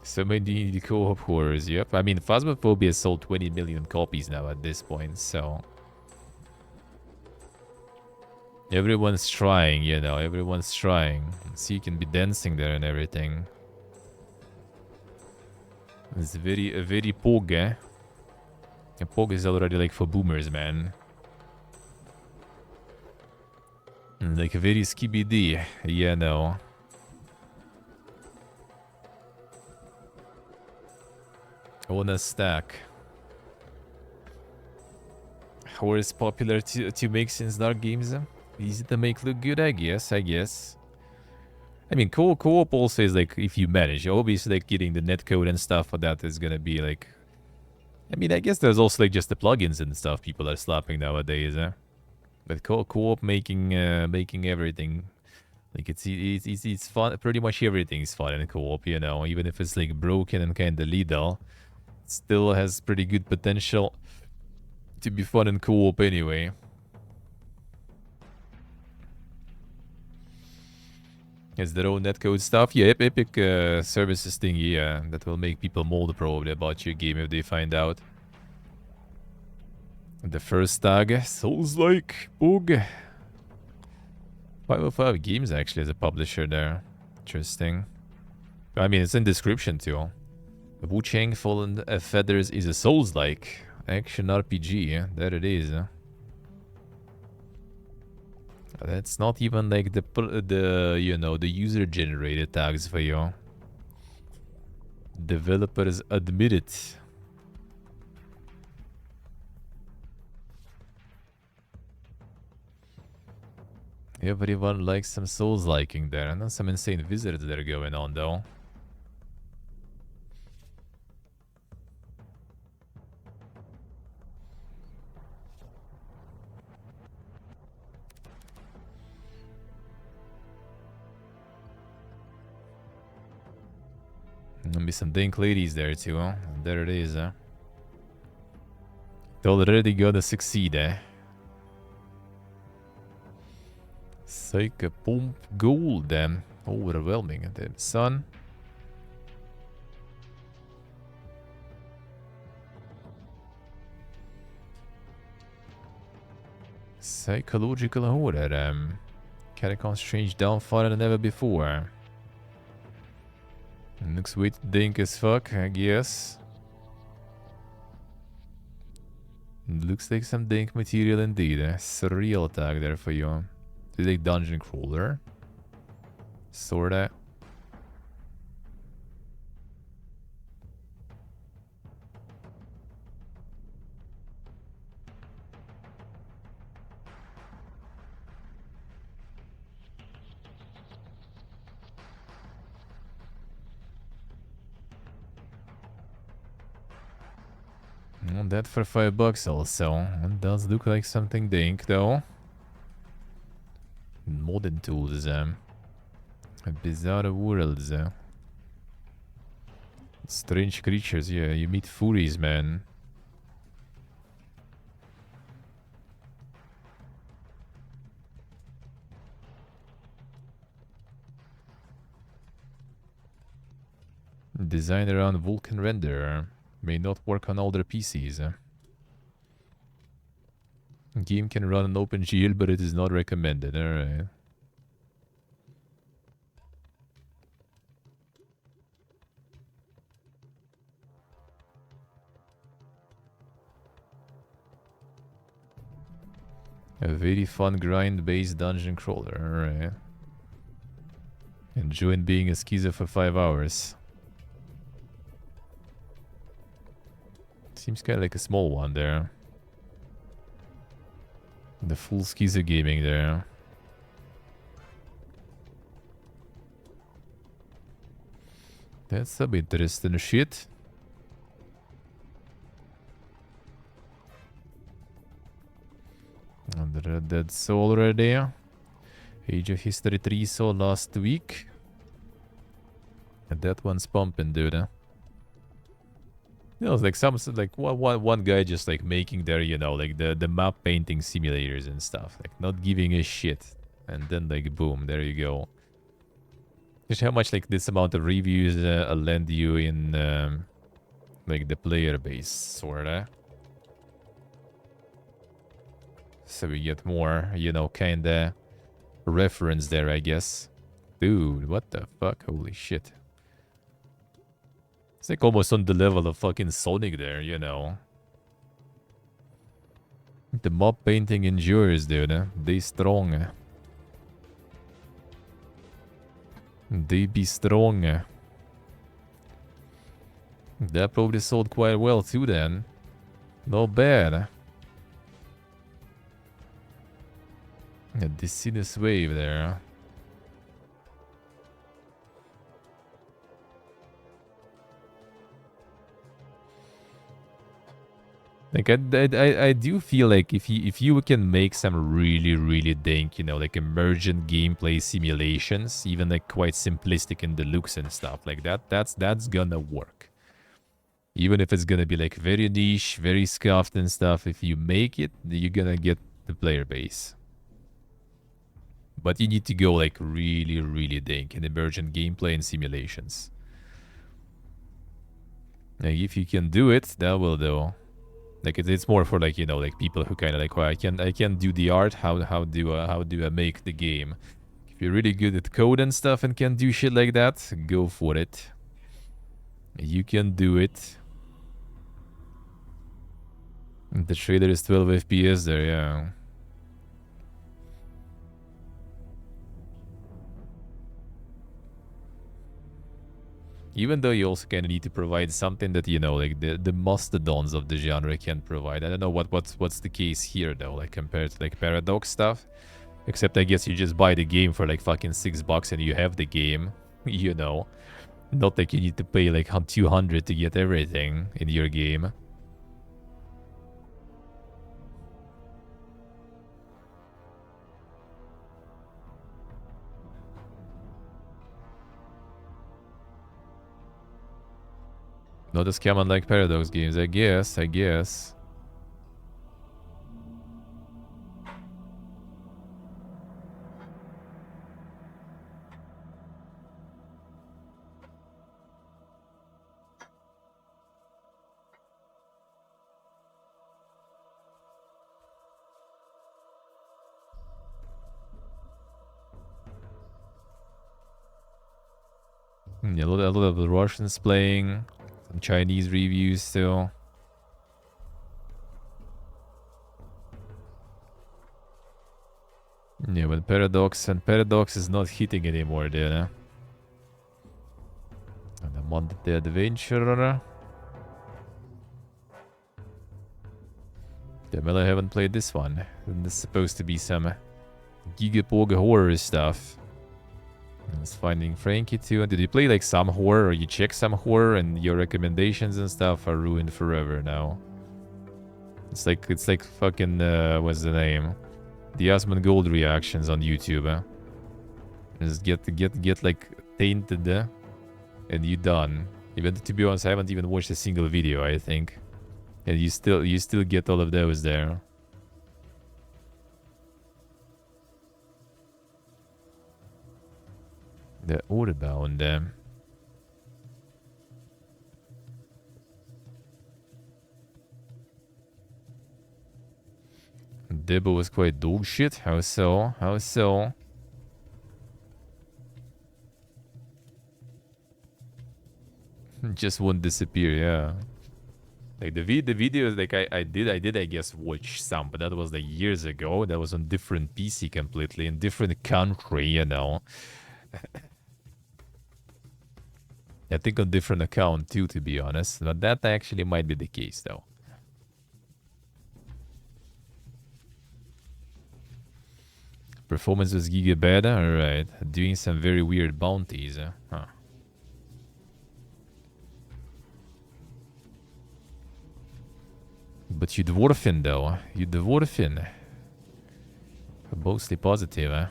So many co-op horrors, yep. I mean, Phasmophobia sold 20 million copies now at this point, so... Everyone's trying, you know, everyone's trying. So you can be dancing there and everything. It's very Pog, eh? And Pog is already like for boomers, man. Like a very skibidi, yeah, no. On a stack. Horror is popular to make since Dark Games. Easy to make look good, I guess. I mean, co-op also is like, if you manage, obviously like getting the netcode and stuff for that is gonna be like... I mean, I guess there's also like just the plugins and stuff people are slapping nowadays, eh? But co-op making everything... Like, it's fun, pretty much everything's fun in co-op, you know? Even if it's like broken and kinda lethal. Still has pretty good potential to be fun in co-op anyway. Has their own netcode stuff. Yeah, Epic services thing, yeah. That will make people mold probably about your game if they find out. The first tag, Souls-like, bug. 505 Games actually as a publisher there. Interesting. I mean, it's in description too. Wu-Chang Fallen Feathers is a Souls-like action RPG. Yeah? There it is. That's not even like the you know, the user-generated tags for you. Developers admit it. Everyone likes some Souls-liking there, and then some insane wizards that are going on though. There'll be some dank ladies there too, huh? There it is, huh? They're already gonna succeed, eh? Psycho Pump Gold, damn. Overwhelming, damn son. Psychological horror, Catacombs strange downfall than ever before. Looks way dank as fuck, I guess. Looks like some dank material indeed. Surreal tag there for you. Is it dungeon crawler? Sorta. Well, that for $5 also. It does look like something dank though. Modern tools, bizarre worlds. Strange creatures, yeah, you meet furies, man. Designed around Vulkan render. May not work on older PCs. Game can run on OpenGL, but it is not recommended. Alright. A very fun grind-based dungeon crawler. Alright. Enjoying being a schizo for 5 hours. Seems kind of like a small one there. The full schizo gaming there. That's some interesting shit. And the Red Dead Soul already. Age of History 3 saw last week. And that one's pumping, dude. You know, it's like one guy just like making their, you know, like the map painting simulators and stuff. Like not giving a shit. And then like boom, there you go. Just how much like this amount of reviews lend you in like the player base, sorta. So we get more, you know, kinda reference there, I guess. Dude, what the fuck? Holy shit. It's like almost on the level of fucking Sonic there, you know. The mob painting endures, dude. They strong. They be strong. That probably sold quite well too then. Not bad. A Deciduous Wave there. Like I do feel like if you can make some really dank, you know, like emergent gameplay simulations, even like quite simplistic in the looks and stuff like that, that's gonna work. Even if it's gonna be like very niche, very scuffed and stuff, if you make it, you're gonna get the player base. But you need to go like really dank in emergent gameplay and simulations. Like if you can do it, that will do. Like it's more for like, you know, like people who kind of like, well, I can do the art. How do I make the game? If you're really good at code and stuff and can do shit like that, go for it. You can do it. The trailer is 12 FPS there, yeah. Even though you also kind of need to provide something that, you know, like the mastodons of the genre can provide. I don't know what's the case here though, like compared to like Paradox stuff. Except I guess you just buy the game for like fucking $6 and you have the game, you know. Not like you need to pay like 200 to get everything in your game. Not as common like Paradox games, I guess. Yeah, a lot of the Russians playing. Some Chinese reviews still. Yeah, but Paradox is not hitting anymore there. And I'm on the adventure. Damn, well, I haven't played this one. And this is supposed to be some Gigapog horror stuff. It's finding Frankie too. Did you play like some horror or you check some horror and your recommendations and stuff are ruined forever now? It's like fucking what's the name? The Asmongold reactions on YouTube. Just get like tainted, and you done. Even to be honest, I haven't even watched a single video, I think, and you still get all of those there. The Orbound. Debo was quite dog shit. How so? How so? Just won't disappear, yeah. Like the videos, like I did I guess watch some, but that was like years ago. That was on different PC completely, in different country, you know. I think on different account too, to be honest. But that actually might be the case though. Performance was giga bad, alright. Doing some very weird bounties, huh. But you dwarfing though, you dwarfing. Mostly positive, huh?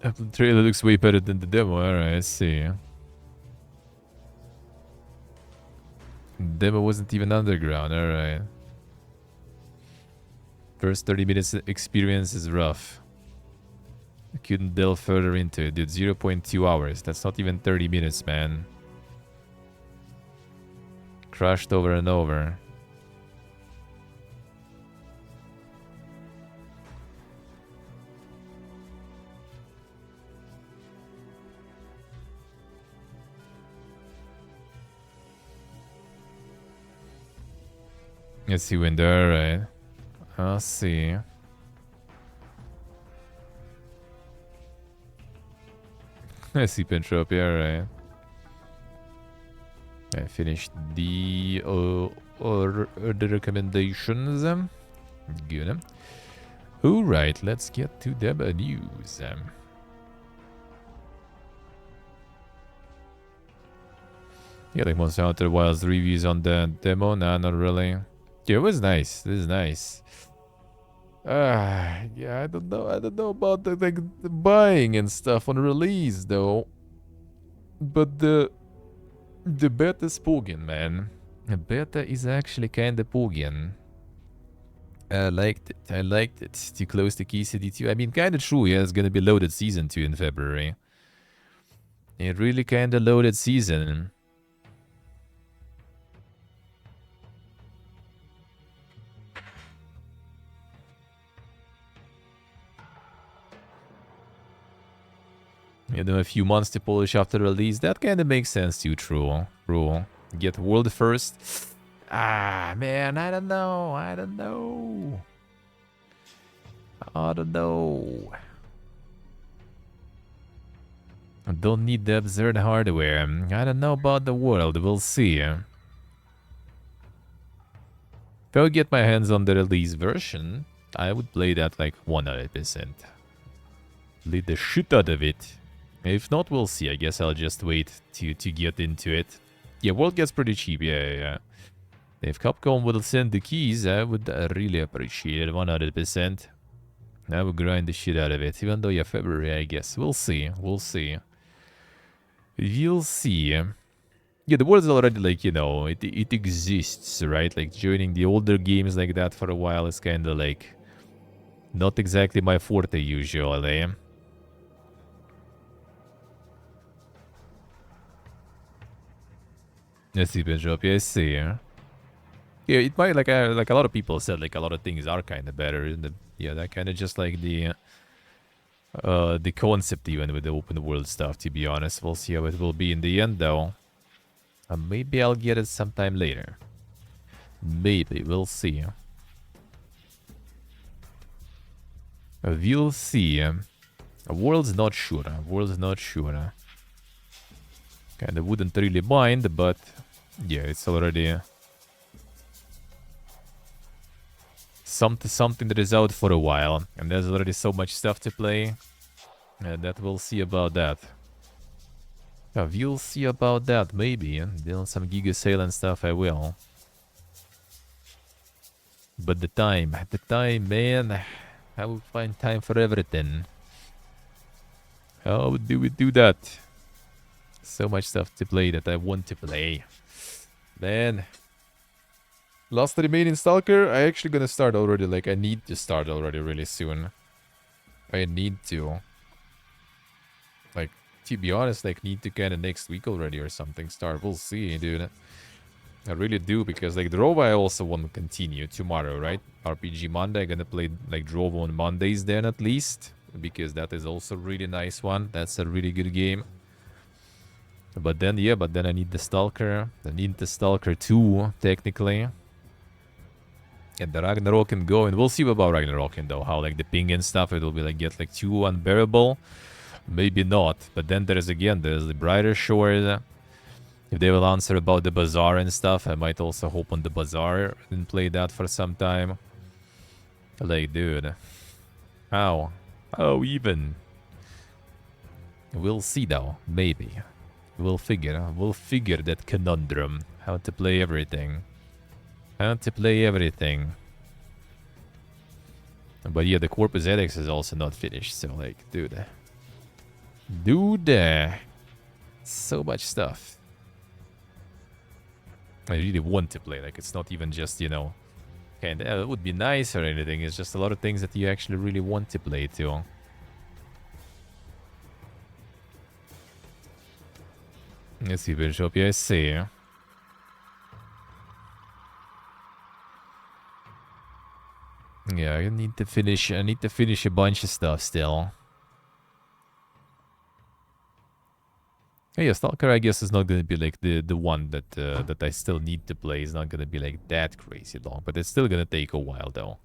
The trailer looks way better than the demo, alright, I see. Demo wasn't even underground, alright. First 30 minutes experience is rough. I couldn't delve further into it, dude. 0.2 hours. That's not even 30 minutes, man. Crashed over and over. Yes, he went there, right? I'll see. I see Pintrop, yeah, right. I finished the the recommendations. Good. Alright, let's get to the news. Yeah, like Monster Hunter Wilds reviews on the demo? Nah, not really. Yeah, it was nice. This is nice. Yeah, I don't know about the buying and stuff on release though. But the beta is poggin, man. The beta is actually kinda poggin. I liked it. I liked it. Too close to Key City 2. I mean, kinda true, yeah, it's gonna be loaded season 2 in February. It really kinda loaded season. You know, a few months to polish after release. That kind of makes sense too, true. True. Get world first. Ah, man, I don't know. I don't know. I don't know. I don't need the absurd hardware. I don't know about the world. We'll see. If I get my hands on the release version, I would play that like 100%. Play the shit out of it. If not, we'll see. I guess I'll just wait to get into it. Yeah, world gets pretty cheap. Yeah. If Capcom will send the keys, I would really appreciate it. 100%. I would grind the shit out of it. Even though, yeah, February, I guess. We'll see. We'll see. We'll see. Yeah, the world is already like, you know, it exists, right? Like joining the older games like that for a while is kind of like not exactly my forte usually. Let's see, Benjop. Yeah, I see. Yeah, it might like a lot of people said like a lot of things are kind of better. Yeah, that kind of just like the concept even with the open world stuff. To be honest, we'll see how it will be in the end though. Maybe I'll get it sometime later. Maybe we'll see. We'll see. World's not sure. World's not sure. Kinda wouldn't really mind, but yeah, it's already something that is out for a while, and there's already so much stuff to play, and that we'll see about that. We'll see about that, maybe. Doing some Giga Sale and stuff, I will. But the time, man. I will find time for everything. How do we do that? So much stuff to play that I want to play. Man. Last remaining Stalker, I actually gonna start already. Like, I need to start already really soon. I need to. Like, to be honest, like, need to kind of next week already or something start. We'll see, dude. I really do, because, like, Drova I also want to continue tomorrow, right? RPG Monday, I'm gonna play, like, Drova on Mondays then at least. Because that is also a really nice one. That's a really good game. But then, yeah, I need the Stalker. I need the Stalker 2, technically. And the Ragnarok can go, and we'll see about Ragnarok, though. How, like, the ping and stuff, it'll be, like, get, like, too unbearable. Maybe not. But then there's the Brighter Shores. If they will answer about the Bazaar and stuff, I might also hope on the Bazaar and play that for some time. Like, dude. How? How even? We'll see, though. Maybe. We'll figure that conundrum. How to play everything. But yeah, the Corpus Edix is also not finished, so like, dude. So much stuff. I really want to play, like, it's not even just, you know, and it would be nice or anything, it's just a lot of things that you actually really want to play too. Let's see, Bishop, yeah, I see. Yeah, I need to finish a bunch of stuff still. Yeah, Stalker, I guess, is not gonna be like the one that that I still need to play. It's not gonna be like that crazy long, but it's still gonna take a while though.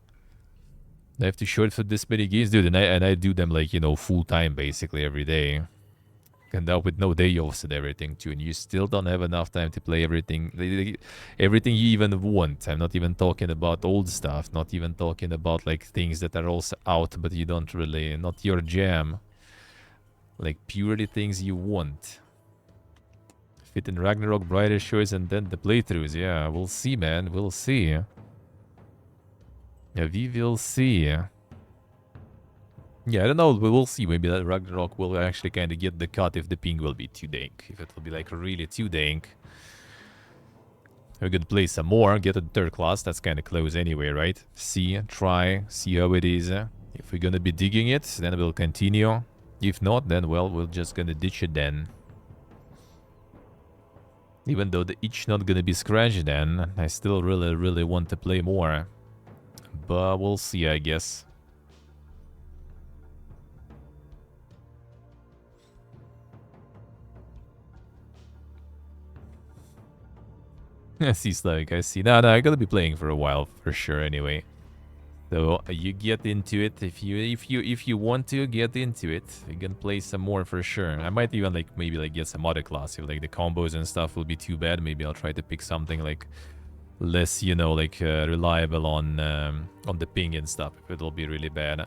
I have to short for this many games, dude, and I do them like, you know, full time basically every day. And now with no day offs and everything too, and you still don't have enough time to play everything, everything you even want. I'm not even talking about old stuff, not even talking about like things that are also out, but you don't really, not your jam. Like purely things you want. Fit in Ragnarok, Brighter Shores, and then the playthroughs. Yeah, we'll see, man. We'll see. Yeah, we will see. Yeah, I don't know. We will see. Maybe that Ragnarok will actually kind of get the cut if the ping will be too dank. If it will be like really too dank. We're gonna play some more. Get a third class. That's kind of close anyway, right? See, try, see how it is. If we're gonna be digging it, then we'll continue. If not, then, well, we're just gonna ditch it then. Even though the itch not gonna be scratched then, I still really want to play more. But we'll see, I guess. I see, Slavik, I see. No, I gotta be playing for a while, for sure, anyway. So, you get into it. If you want to, get into it. You can play some more, for sure. I might even, like, maybe, like, get some other class. If, like, the combos and stuff will be too bad, maybe I'll try to pick something, like, less, you know, like, reliable on the ping and stuff, if it'll be really bad.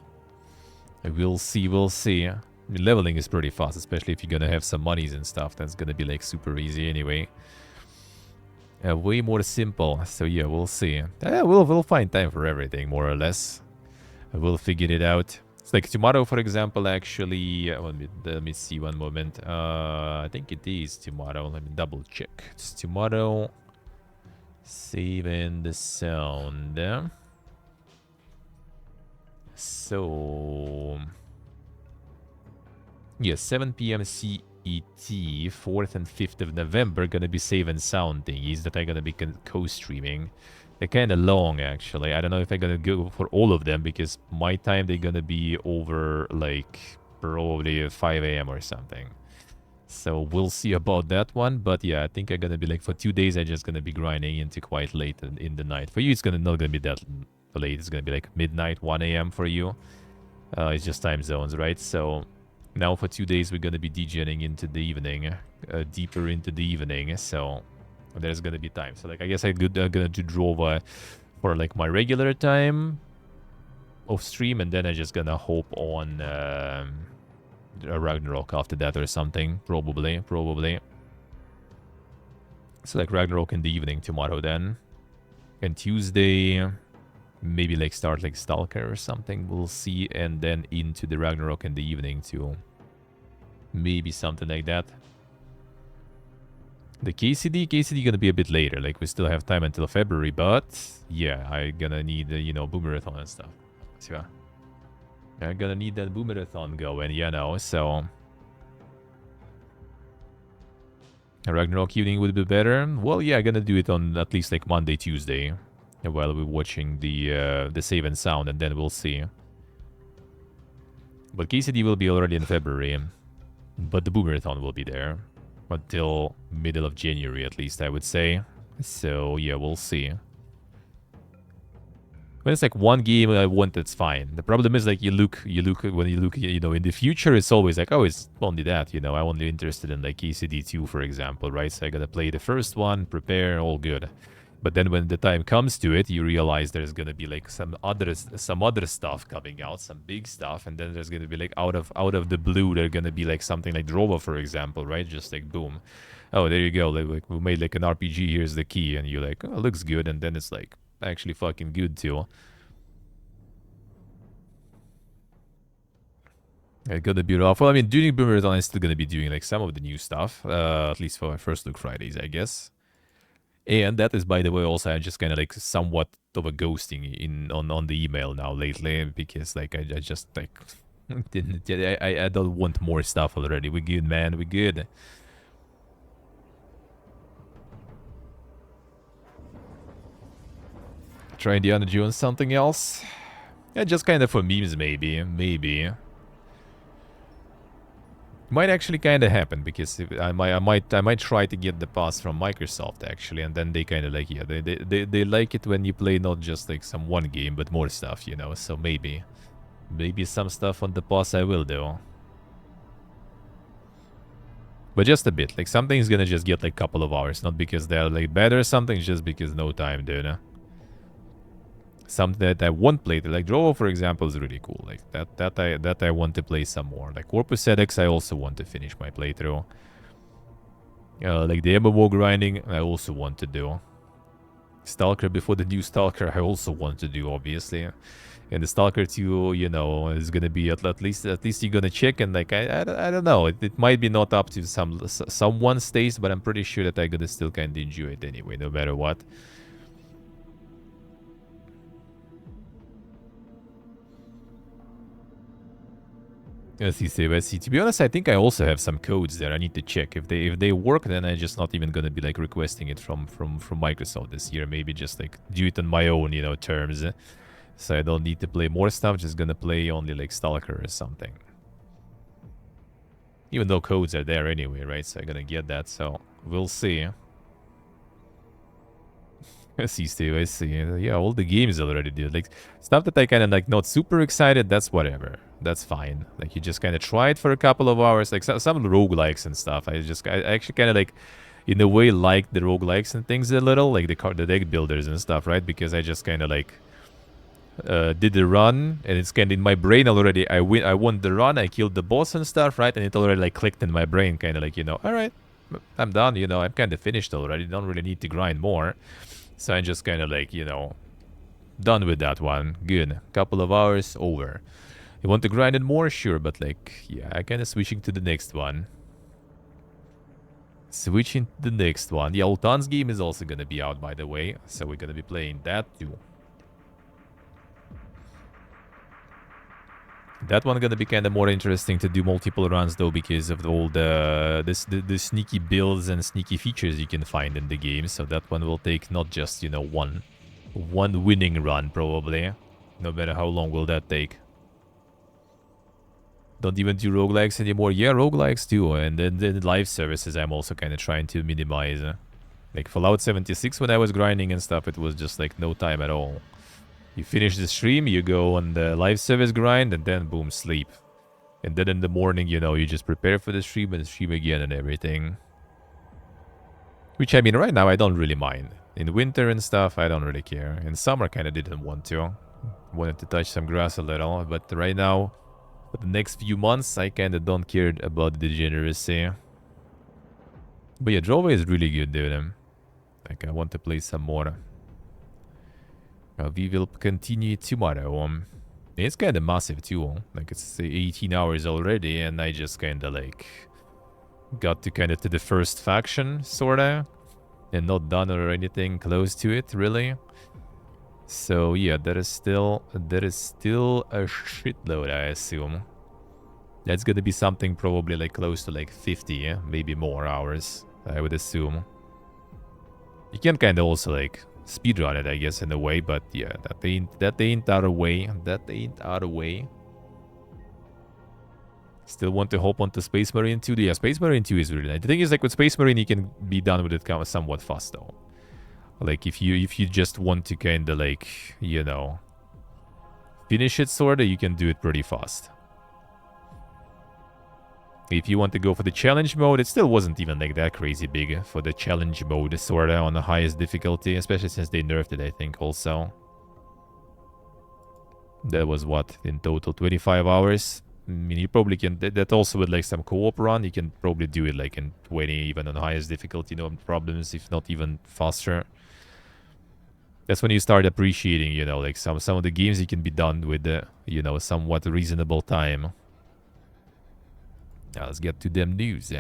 We'll see, we'll see. I mean, leveling is pretty fast, especially if you're gonna have some monies and stuff. That's gonna be, like, super easy anyway. Way more simple, so yeah, we'll see. We'll find time for everything, more or less. We'll figure it out. It's like tomorrow, for example, actually... let me see one moment. I think it is tomorrow. Let me double check. It's tomorrow. Saving the sound. So... yeah, 7 p.m. CET, 4th and 5th of November, gonna be save and sound thingies that I'm gonna be co-streaming. They're kind of long, actually. I don't know if I'm gonna go for all of them, because my time they're gonna be over, like, probably 5 a.m. or something. So we'll see about that one. But yeah, I think I'm gonna be, like, for 2 days, I'm just gonna be grinding into quite late in the night. For you, it's not gonna be that late. It's gonna be, like, midnight, 1 a.m. for you. It's just time zones, right? So... now for 2 days we're gonna be degenerating into the evening, deeper into the evening, so there's gonna be time. So like I guess I'm gonna do Drova for like my regular time of stream, and then I'm just gonna hope on a Ragnarok after that or something. Probably. So like Ragnarok in the evening tomorrow then. And Tuesday, maybe like start like Stalker or something. We'll see. And then into the Ragnarok in the evening too. Maybe something like that. The KCD gonna be a bit later. Like we still have time until February. But yeah, I gonna need, you know, Boomerathon and stuff. So I'm gonna need that Boomerathon going, you know, so... Ragnarok evening would be better. Well, yeah, I'm gonna do it on at least like Monday, Tuesday. While we're watching the Save and Sound, and then we'll see. But KCD will be already in February. But the Boomerathon will be there. Until middle of January, at least, I would say. So, yeah, we'll see. When it's like one game I want, that's fine. The problem is like when you look, you know, in the future, it's always like, oh, it's only that, you know. I'm only interested in like KCD 2, for example, right? So I gotta play the first one, prepare, all good. But then when the time comes to it, you realize there's gonna be like some other stuff coming out, some big stuff, and then there's gonna be like out of the blue, there's gonna be like something like Drova, for example, right? Just like boom. Oh, there you go. Like we made like an RPG, here's the key, and you're like, oh, it looks good, and then it's like actually fucking good too. It's gonna be rough. Well, I mean, during Boomerang, I'm still gonna be doing like some of the new stuff, at least for my first look Fridays, I guess. And that is, by the way, also I'm just kind of like somewhat of a ghosting on the email now lately, because like I just like I don't want more stuff already. We good, man. We good. Try Indiana Jones something else. Yeah, just kind of for memes, maybe. Might actually kind of happen, because I might try to get the pass from Microsoft actually, and then they kind of like, yeah, they like it when you play not just like some one game but more stuff, you know. So maybe some stuff on the pass I will do, but just a bit. Like something's gonna just get like a couple of hours, not because they're like bad or something, just because no time, dude. Something that I won't play, like Drovo, for example, is really cool. Like that I want to play some more. Like Corpus Edx, I also want to finish my playthrough. Like the MMO grinding, I also want to do. Stalker before the new Stalker, I also want to do, obviously. And the Stalker 2, you know, is gonna be at least you're gonna check, and like I don't know. It might be not up to someone's taste, but I'm pretty sure that I'm gonna still kind of enjoy it anyway, no matter what. Let's see. To be honest, I think I also have some codes there. I need to check if they work. Then I'm just not even gonna be like requesting it from Microsoft this year. Maybe just like do it on my own, you know, terms. So I don't need to play more stuff. Just gonna play only like Stalker or something. Even though codes are there anyway, right? So I'm gonna get that. So we'll see. I see, Steve. I see. Yeah, all the games already did. Like, stuff that I kind of, like, not super excited, that's whatever. That's fine. Like, you just kind of try it for a couple of hours. Like, some roguelikes and stuff. I actually kind of, like, in a way, like the roguelikes and things a little. Like, the deck builders and stuff, right? Because I just kind of, like, did the run. And it's kind of in my brain already. I won the run. I killed the boss and stuff, right? And it already, like, clicked in my brain. Kind of like, you know, all right, I'm done. You know, I'm kind of finished already. Don't really need to grind more. So I'm just kind of like, you know, done with that one. Good. Couple of hours, over. You want to grind it more? Sure, but like, yeah, I kind of switching to the next one. Switching to the next one. The Altan's game is also going to be out, by the way. So we're going to be playing that too. That one gonna be kind of more interesting to do multiple runs though, because of all the sneaky builds and sneaky features you can find in the game. So that one will take not just, you know, one winning run probably, no matter how long will that take. Don't even do roguelikes anymore. Yeah, roguelikes too, and then the live services I'm also kind of trying to minimize. Like Fallout 76 when I was grinding and stuff, it was just like no time at all. You finish the stream, you go on the live service grind, and then boom, sleep. And then in the morning, you know, you just prepare for the stream and stream again and everything. Which, I mean, right now, I don't really mind. In winter and stuff, I don't really care. In summer, kind of didn't want to. Wanted to touch some grass a little, but right now, For the next few months, I kinda don't care about the degeneracy. But yeah, Drova is really good, dude. Like, I want to play some more. We will continue tomorrow. It's kinda massive too. Like, it's 18 hours already, and I just kinda like got to kinda to the first faction, sorta, and not done or anything close to it, really. So yeah, there is still a shitload, I assume. That's gonna be something probably like close to like 50, yeah? Maybe more hours, I would assume. You can kind of also like speedrun it, I guess, in a way, but yeah, that ain't out of way. That ain't out of way. Still want to hop onto Space Marine 2? Yeah, Space Marine 2 is really nice. The thing is, like, with Space Marine, you can be done with it kind of somewhat fast, though. Like, if you just want to kind of, like, you know, finish it, sort of, you can do it pretty fast. If you want to go for the challenge mode, it still wasn't even, like, that crazy big for the challenge mode, sort of, on the highest difficulty, especially since they nerfed it, I think, also. That was, what, in total, 25 hours? I mean, you probably can, that also with like some co-op run, you can probably do it like in 20, even on the highest difficulty, no problems, if not even faster. That's when you start appreciating, you know, like some of the games you can be done with, you know, somewhat reasonable time. Now let's get to them news,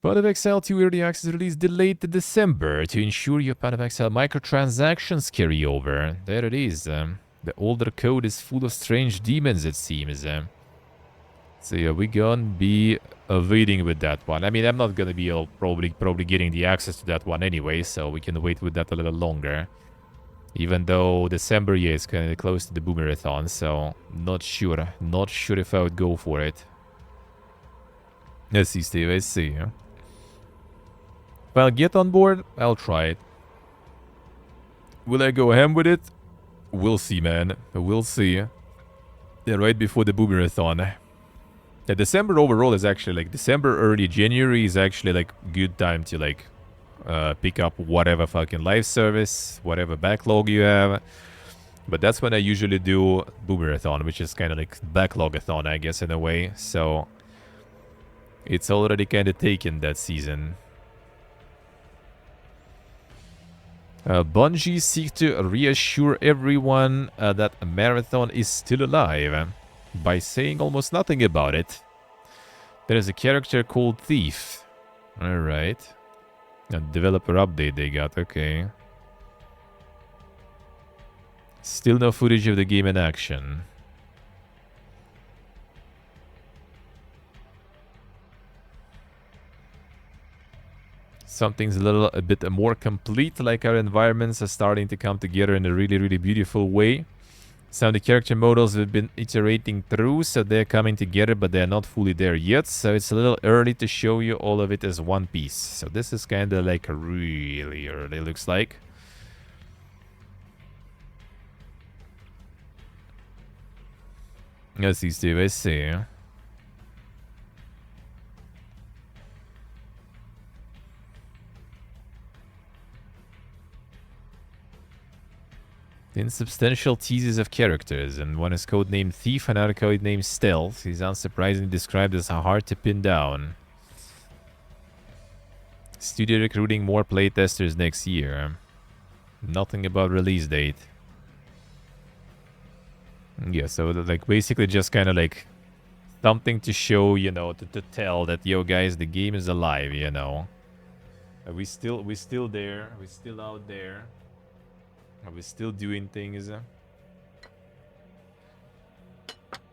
Path of Exile 2 Early Access release delayed to December to ensure your Path of Exile microtransactions carry over. There it is. The older code is full of strange demons, it seems. So yeah, we're gonna be waiting with that one. I mean, I'm not gonna be probably getting the access to that one anyway, so we can wait with that a little longer. Even though December, yeah, is kind of close to the Boomerathon, so not sure. Not sure if I would go for it. Let's see, Steve, let's see. If I'll get on board, I'll try it. Will I go ham with it? We'll see, man. We'll see. Yeah, right before the Boomerathon. Yeah, December overall is actually like December, early January is actually like good time to like pick up whatever fucking live service, whatever backlog you have. But that's when I usually do Boomerathon, which is kind of like backlog-a-thon, I guess, in a way. So it's already kind of taken that season. Bungie seek to reassure everyone that a marathon is still alive by saying almost nothing about it. There is a character called Thief. Alright. A developer update they got, okay. Still no footage of the game in action. Something's a bit more complete, like our environments are starting to come together in a really beautiful way. Some of the character models have been iterating through, so they're coming together, but they're not fully there yet, so it's a little early to show you all of it as one piece. So this is kind of like really early, looks like. Let's see, Steve, let's see. Insubstantial teases of characters, and one is codenamed Thief, another codenamed Stealth. He's unsurprisingly described as hard to pin down. Studio recruiting more playtesters next year. Nothing about release date. Yeah, so like basically just kind of like something to show, you know, to tell that, yo guys, the game is alive, you know. We still there. We're still out there. Are we still doing things?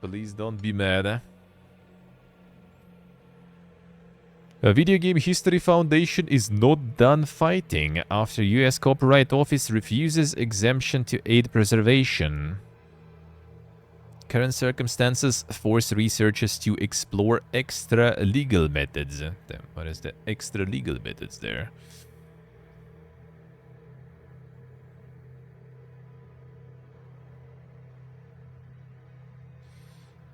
Please don't be mad. A Video Game History Foundation is not done fighting after US Copyright Office refuses exemption to aid preservation. Current circumstances force researchers to explore extra legal methods. Damn, what is the extra legal methods there?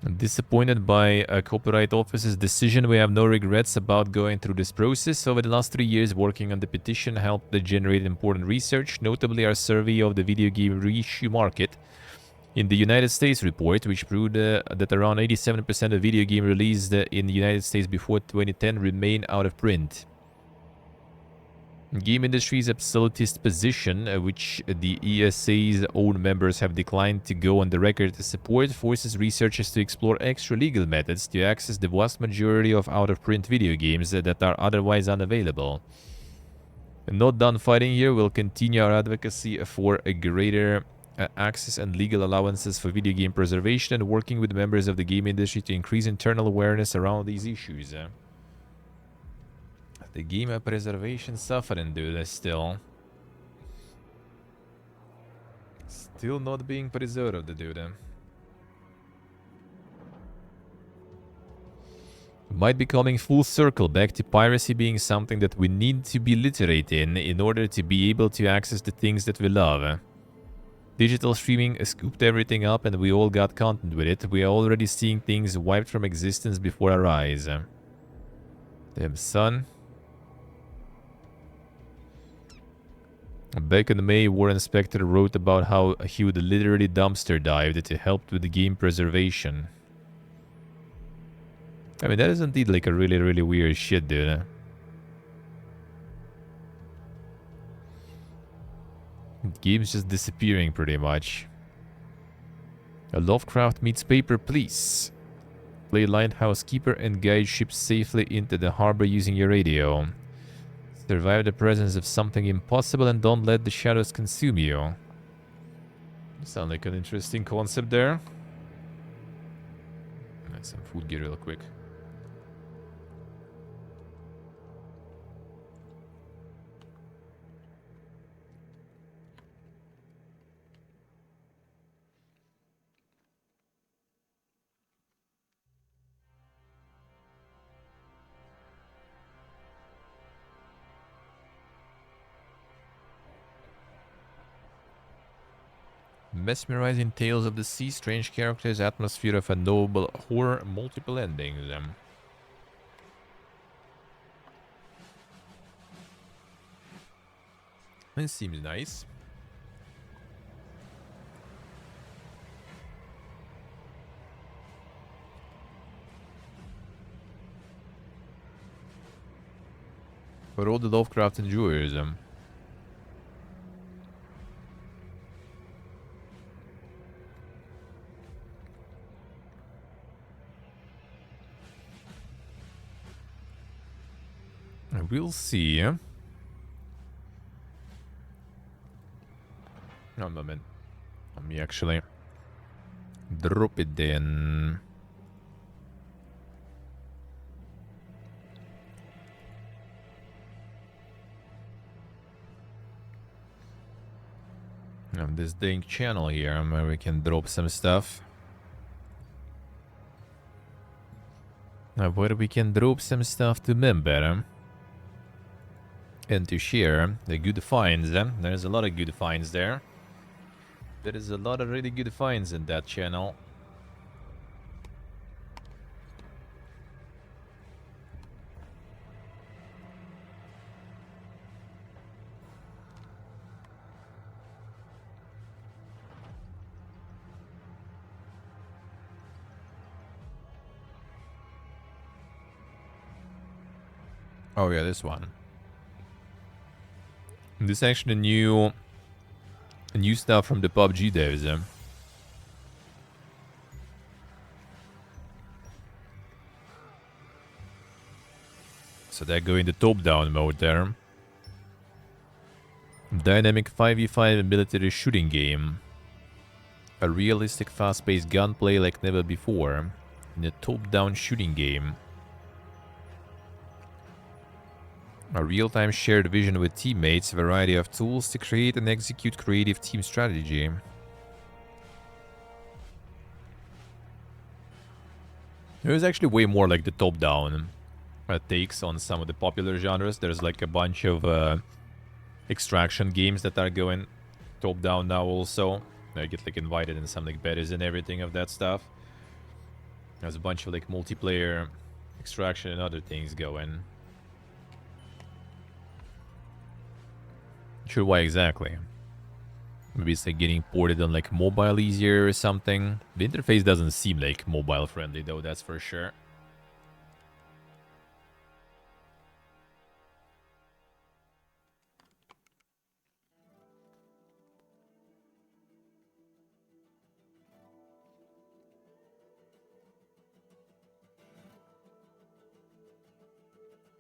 Disappointed by a Copyright Office's decision. We have no regrets about going through this process. Over the last 3 years, working on the petition helped generate important research, notably our survey of the video game reissue market in the United States report, which proved that around 87% of video game released in the United States before 2010 remain out of print. Game industry's absolutist position, which the ESA's own members have declined to go on the record to support, forces researchers to explore extra-legal methods to access the vast majority of out-of-print video games that are otherwise unavailable. Not done fighting here, we'll continue our advocacy for a greater access and legal allowances for video game preservation and working with members of the game industry to increase internal awareness around these issues. The game preservation suffering, dude, still. Still not being preserved, dude. Might be coming full circle back to piracy being something that we need to be literate in order to be able to access the things that we love. Digital streaming scooped everything up and we all got content with it. We are already seeing things wiped from existence before our eyes. Damn, son. Back in May, Warren Spector wrote about how he would literally dumpster dive to help with the game preservation. I mean, that is indeed like a really, really weird shit, dude. Game's just disappearing pretty much. A Lovecraft meets paper, please. Play Lighthouse Keeper and guide ships safely into the harbor using your radio. Survive the presence of something impossible and don't let the shadows consume you. Sound like an interesting concept there. Get some food gear real quick. Mesmerizing tales of the sea, strange characters, atmosphere of a noble horror, multiple endings. It seems nice. For all the Lovecraft enjoyers. We'll see. No moment. Let me actually drop it in. On this dang channel here where we can drop some stuff. Where we can drop some stuff to member. And to share the good finds. There's a lot of good finds there. There is a lot of really good finds in that channel. Oh yeah, this one. This is actually new stuff from the PUBG devs. So they go in the top-down mode there. Dynamic 5v5 military shooting game. A realistic fast-paced gunplay like never before. In a top-down shooting game. A real-time shared vision with teammates, a variety of tools to create and execute creative team strategy. There's actually way more like the top-down takes on some of the popular genres. There's like a bunch of extraction games that are going top-down now also. I get like invited in some like betas and everything of that stuff. There's a bunch of like multiplayer extraction and other things going. Not sure why exactly. Maybe it's like getting ported on like mobile easier or something. The interface doesn't seem like mobile friendly though, that's for sure.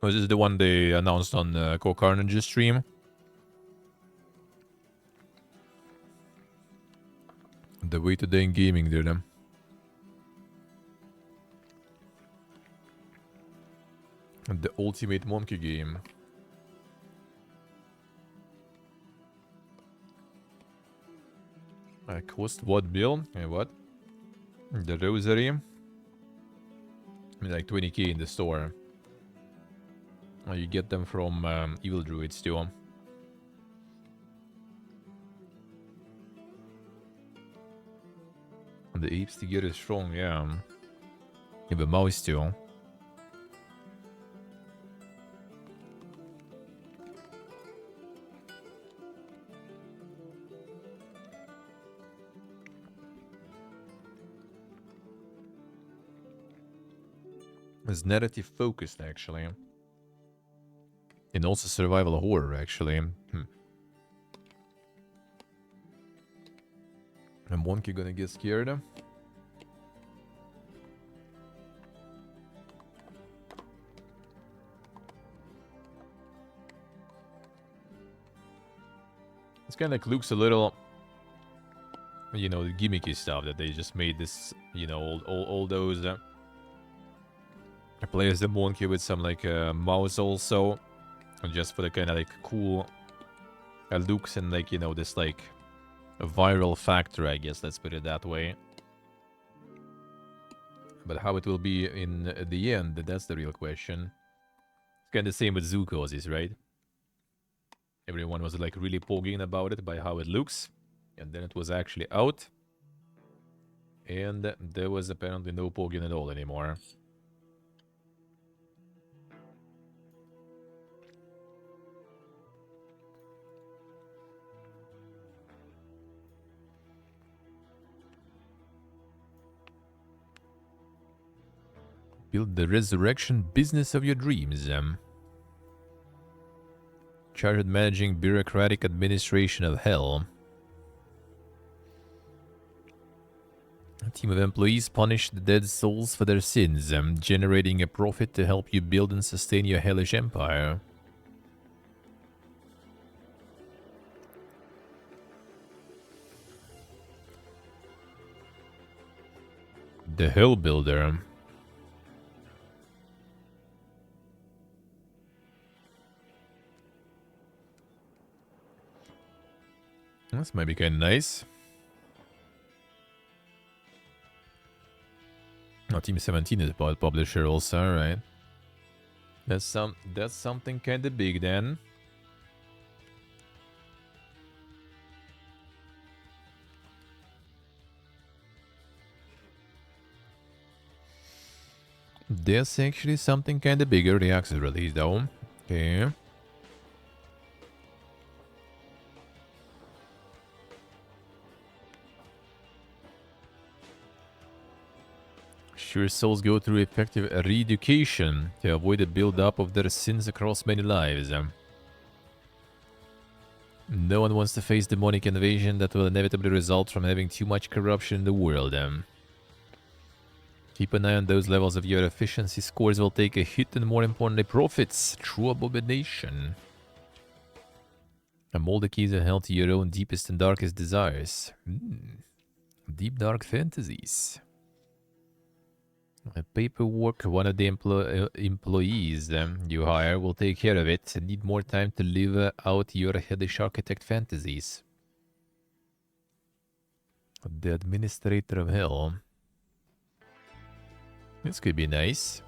Was this the one they announced on Core Carnage's stream? The way today in gaming, dude. The ultimate monkey game. Cost what bill? What? The rosary? I mean, like 20k in the store. You get them from Evil Druids too. The apes together is strong, yeah. You have a mouse too. It's narrative focused actually. And also survival horror actually. And monkey gonna get scared. It's kind of like looks a little, you know, the gimmicky stuff that they just made this, you know, all those players the monkey with some like mouse also, and just for the kind of like cool looks and like, you know, this like a viral factor, I guess, let's put it that way. But how it will be in the end, that's the real question. It's kind of the same with Zookoses, right? Everyone was like really pogging about it by how it looks, and then it was actually out, and there was apparently no pogging at all anymore. Build the resurrection business of your dreams. Chartered managing bureaucratic administration of hell. A team of employees punish the dead souls for their sins, generating a profit to help you build and sustain your hellish empire. The Hell Builder. This might be kind of nice. Oh, Team 17 is a publisher also, right? That's something kind of big then. There's actually something kind of bigger. The access release though. Okay. Sure, souls go through effective re-education to avoid the build-up of their sins across many lives. No one wants to face demonic invasion that will inevitably result from having too much corruption in the world. Keep an eye on those levels of your efficiency scores will take a hit and more importantly profits. True abomination. And mold the keys of hell to your own deepest and darkest desires. Deep dark fantasies. Paperwork, one of the employees you hire will take care of it. Need more time to live out your hellish architect fantasies. The administrator of hell. This could be nice.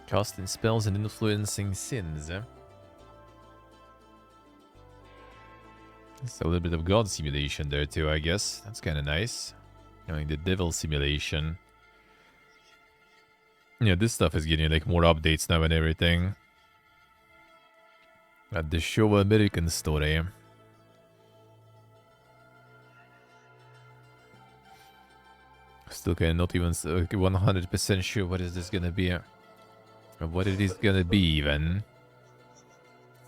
Casting spells and influencing sins. It's a little bit of God simulation there too, I guess. That's kind of nice. Knowing the devil simulation. Yeah, this stuff is getting like more updates now and everything. At the show American story. Still kind of not even 100% sure what is this gonna be. Or what it is gonna be even.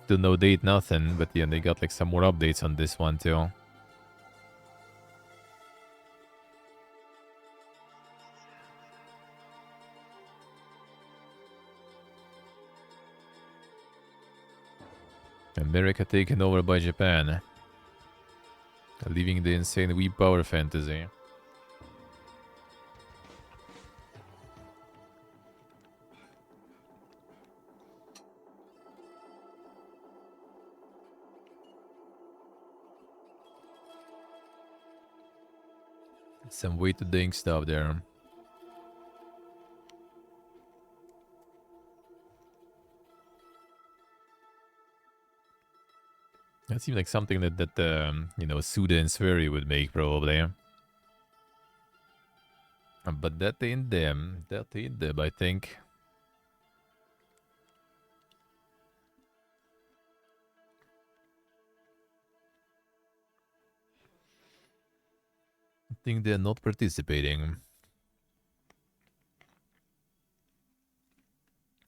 Still no date, nothing. But yeah, they got like some more updates on this one too. America taken over by Japan. Leaving the insane Wii Power fantasy. Some way to ding stuff there. That seems like something that you know, Suda and Swery would make probably. But that ain't them. That ain't them, I think. I think they're not participating.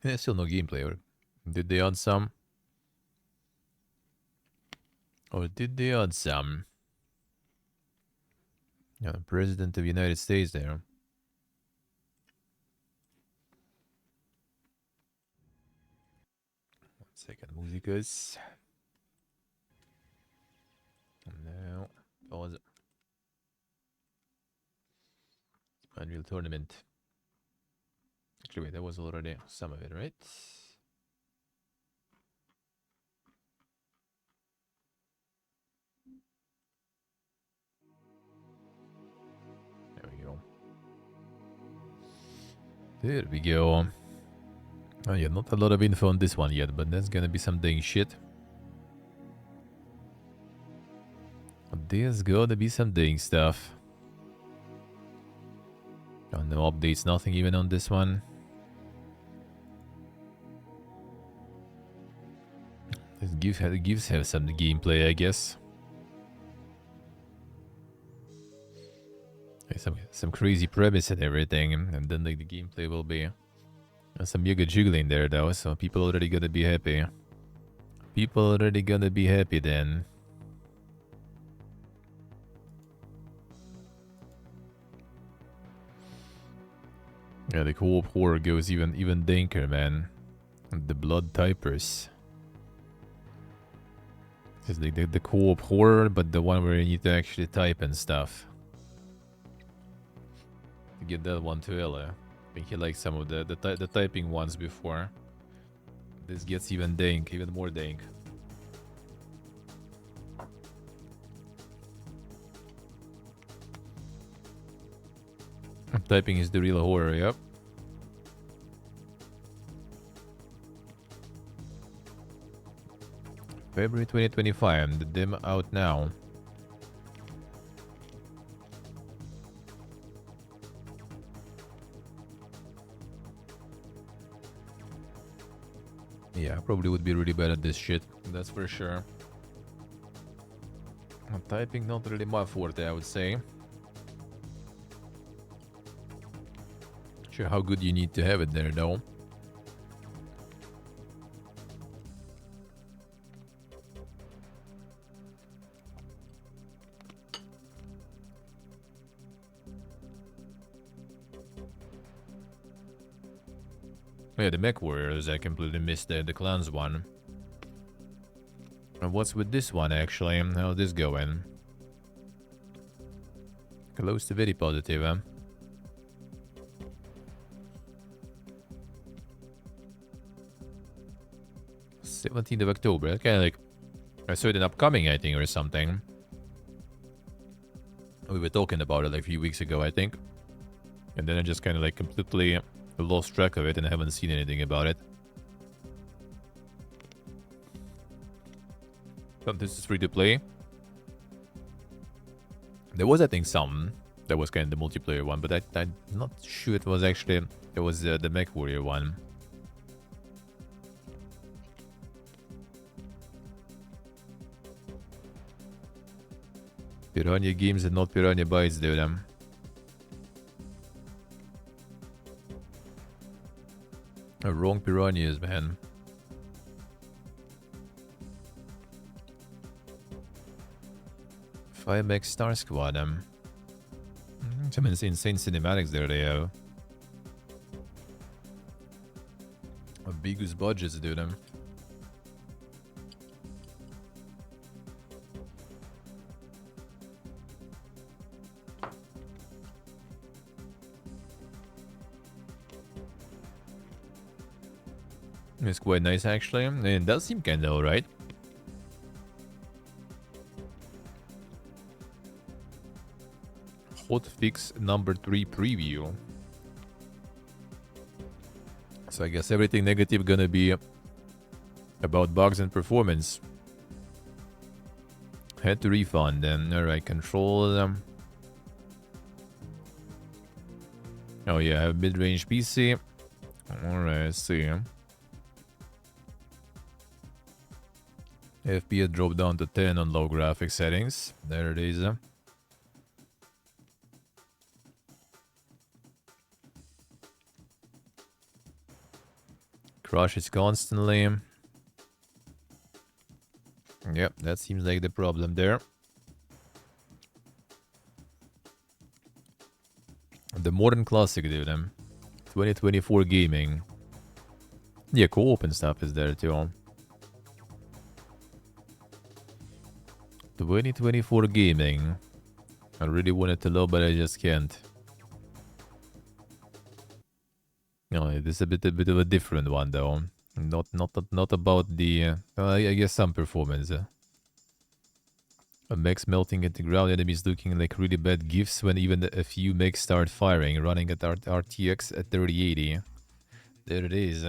There's still no gameplay. Or did they add some? Or did they add some? Yeah, President of the United States there. 1 second, músicas. No, pause. Unreal Tournament. Actually, wait, that was already some of it, right? There we go. There we go. Oh yeah, not a lot of info on this one yet, but there's gonna be some dang shit. There's gonna be some dang stuff. Oh, no updates, nothing even on this one. It gives have some gameplay, I guess. Some crazy premise and everything, and then like the gameplay will be some yoga jiggling there though, so people already gonna be happy. People already gonna be happy then. Yeah, the co-op horror goes even danker, man. The blood typers. It's like the co-op horror, but the one where you need to actually type and stuff. To get that one to Ella. I think he liked some of the typing ones before. This gets even dank, even more dank. Typing is the real horror, yep. February 2025, the demo out now. Yeah, I probably would be really bad at this shit, that's for sure. Typing not really my forte, I would say. Sure how good you need to have it there though. Yeah, the Mech Warriors, I completely missed the Clans one. And what's with this one actually? How's this going? Close to very positive, huh? 17th of October. Kind of like I saw it in upcoming, I think, or something. We were talking about it like a few weeks ago, I think. And then I just kind of like completely lost track of it and I haven't seen anything about it. But this is free to play. There was, I think, some that was kind of the multiplayer one, but I'm not sure it was actually, it was the Mech Warrior one. Piranha Games and not Piranha Bytes, dude. Wrong Piranhas, man. Five Mech Star Squad, some insane cinematics there they have. A biggest budgets, dude. It's quite nice, actually. And it does seem kinda alright. Hotfix number 3 preview. So I guess everything negative gonna be about bugs and performance. Had to refund them. Alright, control them. Oh yeah, I have mid-range PC. Alright, let's see. FPS dropped down to 10 on low graphic settings. There it is. Crashes constantly. Yep, that seems like the problem there. The modern classic, dude. 2024 gaming. Yeah, co-op and stuff is there too. 2024 gaming. I really wanted to know, but I just can't. No, this is a bit of a different one though. Not about the. I guess some performance. A mechs melting at the ground, enemies looking like really bad gifs when even a few mechs start firing, running at RTX at 3080. There it is.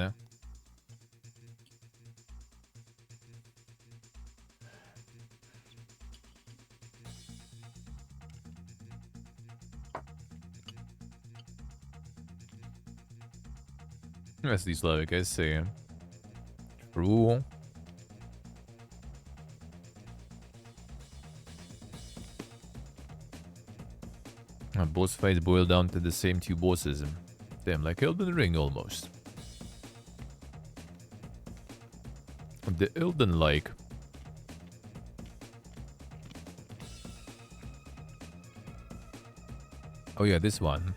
That's the Slavic, I see. True. Boss fights boil down to the same two bosses. Damn, like Elden Ring almost. The Elden-like. Oh yeah, this one.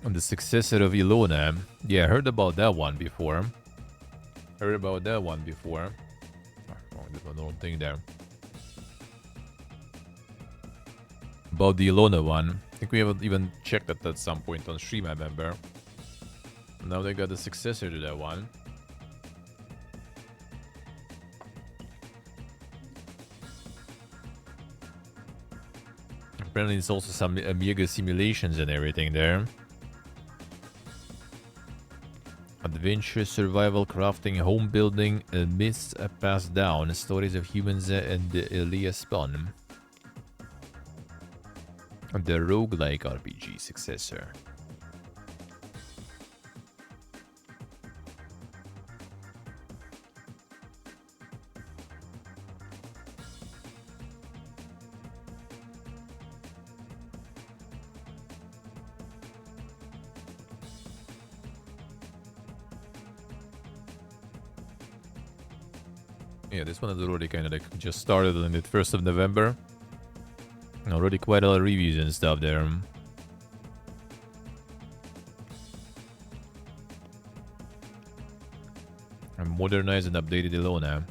And the successor of Ilona. Yeah, I heard about that one before. Oh, there's one wrong thing there. About the Ilona one. I think we haven't even checked that at some point on stream, I remember. Now they got the successor to that one. Apparently there's also some Amiga simulations and everything there. Adventure, survival, crafting, home building, myths passed down, stories of humans and the Elias spawn. The roguelike RPG successor. Yeah, this one is already kind of like just started on the 1st of November. Already quite a lot of reviews and stuff there. And modernized and updated Ilona.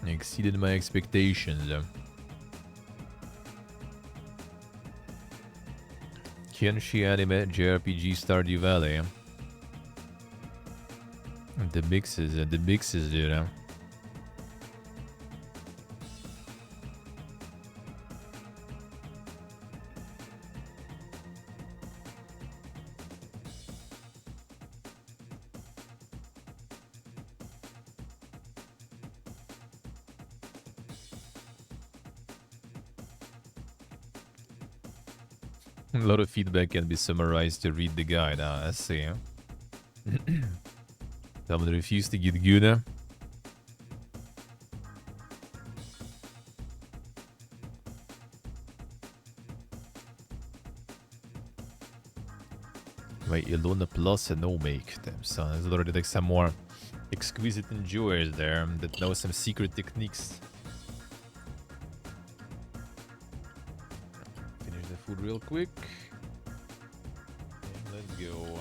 Exceeded my expectations. Kenshi Anime JRPG Stardew Valley. The mixes, dude. A lot of feedback can be summarized to read the guide. I see. Someone refused to get good. Wait, Ilona Plus and no make. Damn son, there's already like some more exquisite enjoyers there that know some secret techniques. Finish the food real quick. And let's go.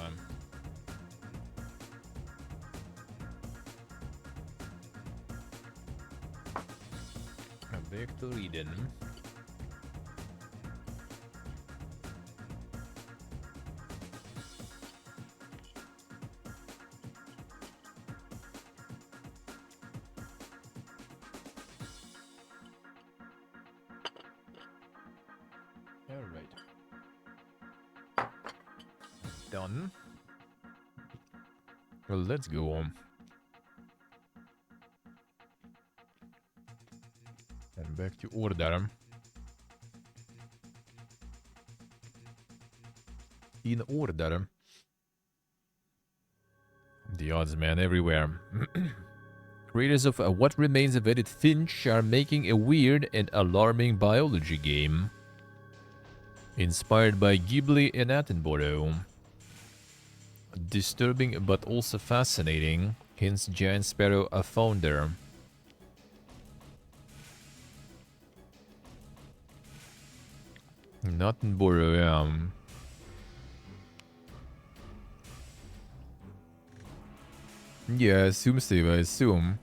Back to reading. Alright. Done. Well, let's go on. And back to order. In order. The odds, man, everywhere. Creators of What Remains of Edith Finch are making a weird and alarming biology game. Inspired by Ghibli and Attenborough. Disturbing but also fascinating, hence Giant Sparrow a founder. Attenborough, yeah, I assume, Steve, I assume.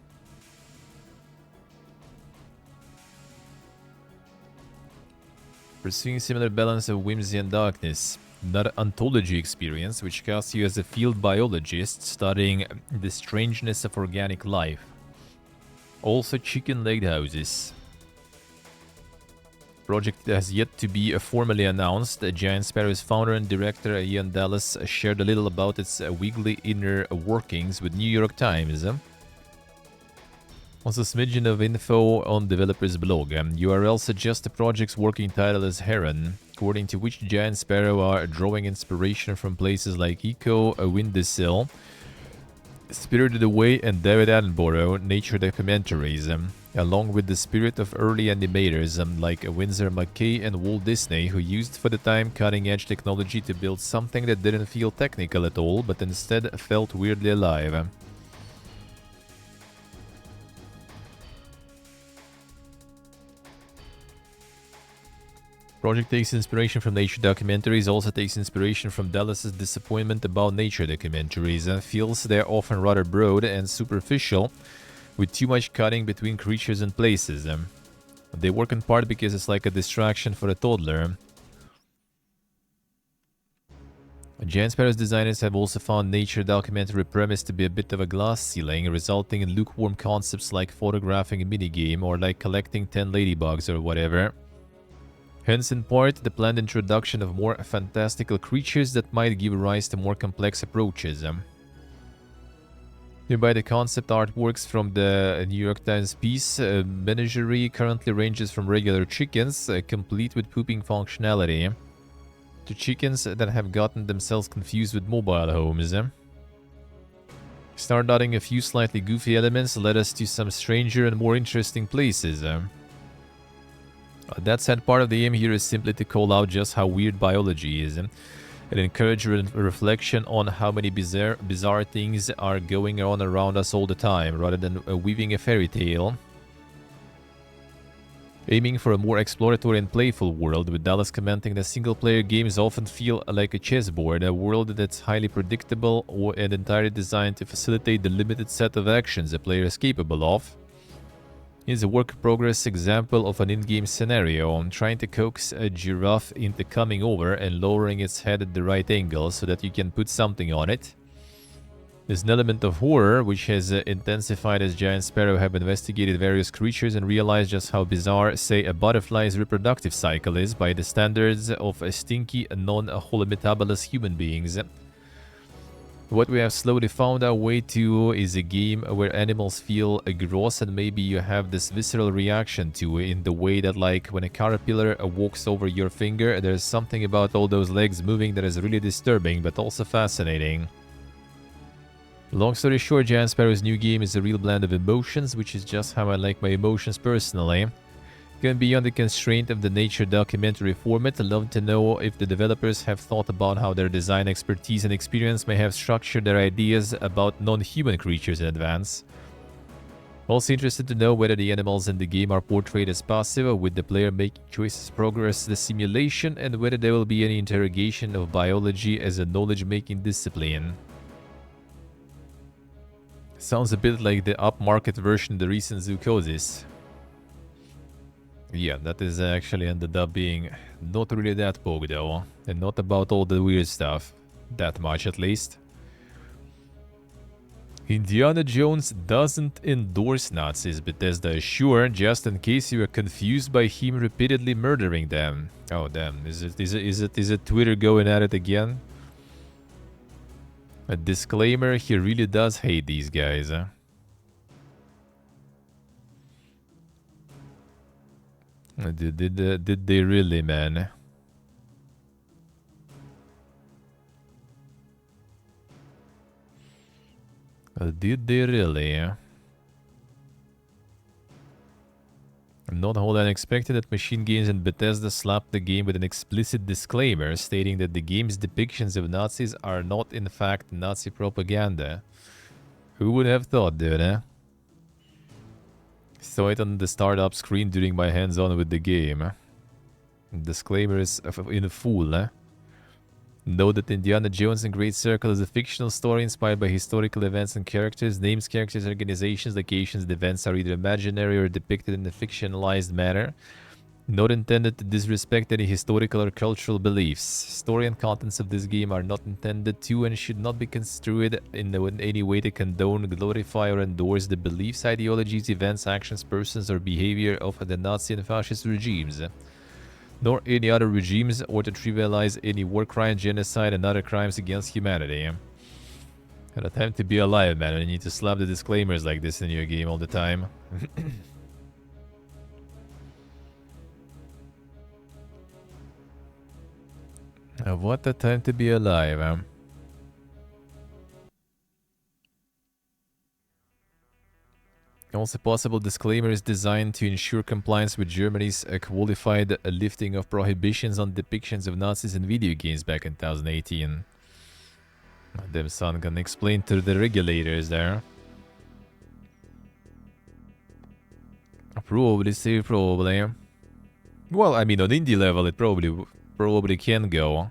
Pursuing similar balance of whimsy and darkness. Not ontology experience, which casts you as a field biologist studying the strangeness of organic life. Also chicken-legged houses. Project has yet to be formally announced. Giant Sparrow's founder and director Ian Dallas shared a little about its wiggly inner workings with New York Times. Also, a smidgen of info on developer's blog. URL suggests the project's working title as Heron, according to which Giant Sparrow are drawing inspiration from places like Eco, A Windowsill, Spirited Away, and David Attenborough nature documentaries, along with the spirit of early animators like Winsor McKay and Walt Disney, who used for the time cutting-edge technology to build something that didn't feel technical at all, but instead felt weirdly alive. Project takes inspiration from nature documentaries, also takes inspiration from Dallas's disappointment about nature documentaries, and feels they're often rather broad and superficial, with too much cutting between creatures and places. They work in part because it's like a distraction for a toddler. Giant Sparrow's designers have also found nature documentary premise to be a bit of a glass ceiling, resulting in lukewarm concepts like photographing a minigame or like collecting 10 ladybugs or whatever. Hence, in part, the planned introduction of more fantastical creatures that might give rise to more complex approaches. Nearby, the concept artworks from the New York Times piece, menagerie currently ranges from regular chickens, complete with pooping functionality, to chickens that have gotten themselves confused with mobile homes. Start dotting a few slightly goofy elements led us to some stranger and more interesting places. That said, part of the aim here is simply to call out just how weird biology is, and encourage reflection on how many bizarre things are going on around us all the time, rather than weaving a fairy tale. Aiming for a more exploratory and playful world, with Dallas commenting that single-player games often feel like a chessboard, a world that's highly predictable and entirely designed to facilitate the limited set of actions a player is capable of. Is a work-in-progress example of an in-game scenario, trying to coax a giraffe into coming over and lowering its head at the right angle so that you can put something on it. There's an element of horror, which has intensified as Giant Sparrow have investigated various creatures and realized just how bizarre, say, a butterfly's reproductive cycle is by the standards of stinky, non-holometabolous human beings. What we have slowly found our way to is a game where animals feel gross and maybe you have this visceral reaction to it in the way that, like, when a caterpillar walks over your finger, there's something about all those legs moving that is really disturbing but also fascinating. Long story short, Giant Sparrow's new game is a real blend of emotions, which is just how I like my emotions personally. Going beyond the constraint of the nature documentary format, I'd love to know if the developers have thought about how their design expertise and experience may have structured their ideas about non-human creatures in advance. Also interested to know whether the animals in the game are portrayed as passive, with the player making choices progress the simulation, and whether there will be any interrogation of biology as a knowledge-making discipline. Sounds a bit like the upmarket version of the recent Zoocosis. Yeah, that is actually ended up being not really that poke though, and not about all the weird stuff. That much at least. Indiana Jones doesn't endorse Nazis, Bethesda is sure, just in case you are confused by him repeatedly murdering them. Oh damn, is it Twitter going at it again? A disclaimer, he really does hate these guys, huh? Did they really, man? Did they really? Not all unexpected that Machine Games and Bethesda slapped the game with an explicit disclaimer stating that the game's depictions of Nazis are not in fact Nazi propaganda. Who would have thought, dude, eh? Saw it on the startup screen during my hands-on with the game. Disclaimer is in full, eh? Note that Indiana Jones and Great Circle is a fictional story inspired by historical events and characters. Names, characters, organizations, locations, and events are either imaginary or depicted in a fictionalized manner. Not intended to disrespect any historical or cultural beliefs. Story and contents of this game are not intended to and should not be construed in any way to condone, glorify, or endorse the beliefs, ideologies, events, actions, persons, or behavior of the Nazi and fascist regimes, nor any other regimes, or to trivialize any war crime, genocide, and other crimes against humanity. Had a time to be alive, man. I need to slap the disclaimers like this in your game all the time. What a time to be alive, huh? Also, possible disclaimer is designed to ensure compliance with Germany's qualified lifting of prohibitions on depictions of Nazis in video games back in 2018. Them son can explain to the regulators there. Probably, say probably. Well, I mean, on indie level, it probably can go.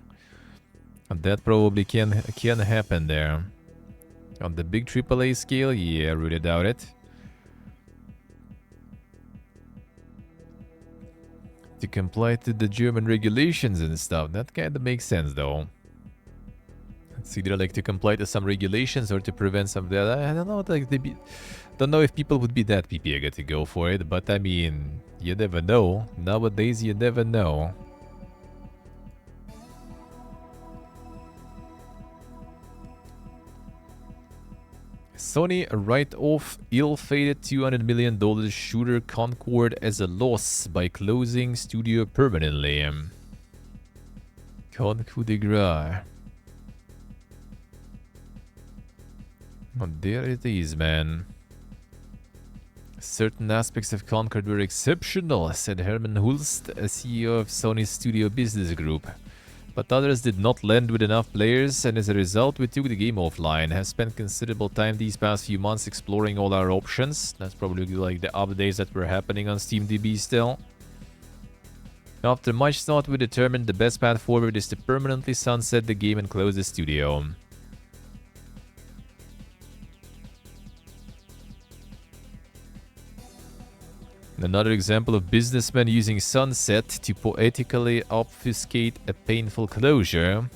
And that probably can happen there. On the big AAA scale, yeah, I really doubt it. To comply to the German regulations and stuff, that kind of makes sense though. It's either like to comply to some regulations or to prevent some of that. I don't know, like don't know if people would be that eager to go for it, but I mean, you never know. Nowadays, you never know. Sony write off ill-fated $200 million shooter Concord as a loss by closing studio permanently. Con coup de grace. Oh, there it is, man. Certain aspects of Concord were exceptional, said Herman Hulst, CEO of Sony's Studio Business Group. But others did not lend with enough players, and as a result we took the game offline. Have spent considerable time these past few months exploring all our options. That's probably like the updates that were happening on SteamDB still. After much thought, we determined the best path forward is to permanently sunset the game and close the studio. Another example of businessmen using sunset to poetically obfuscate a painful closure.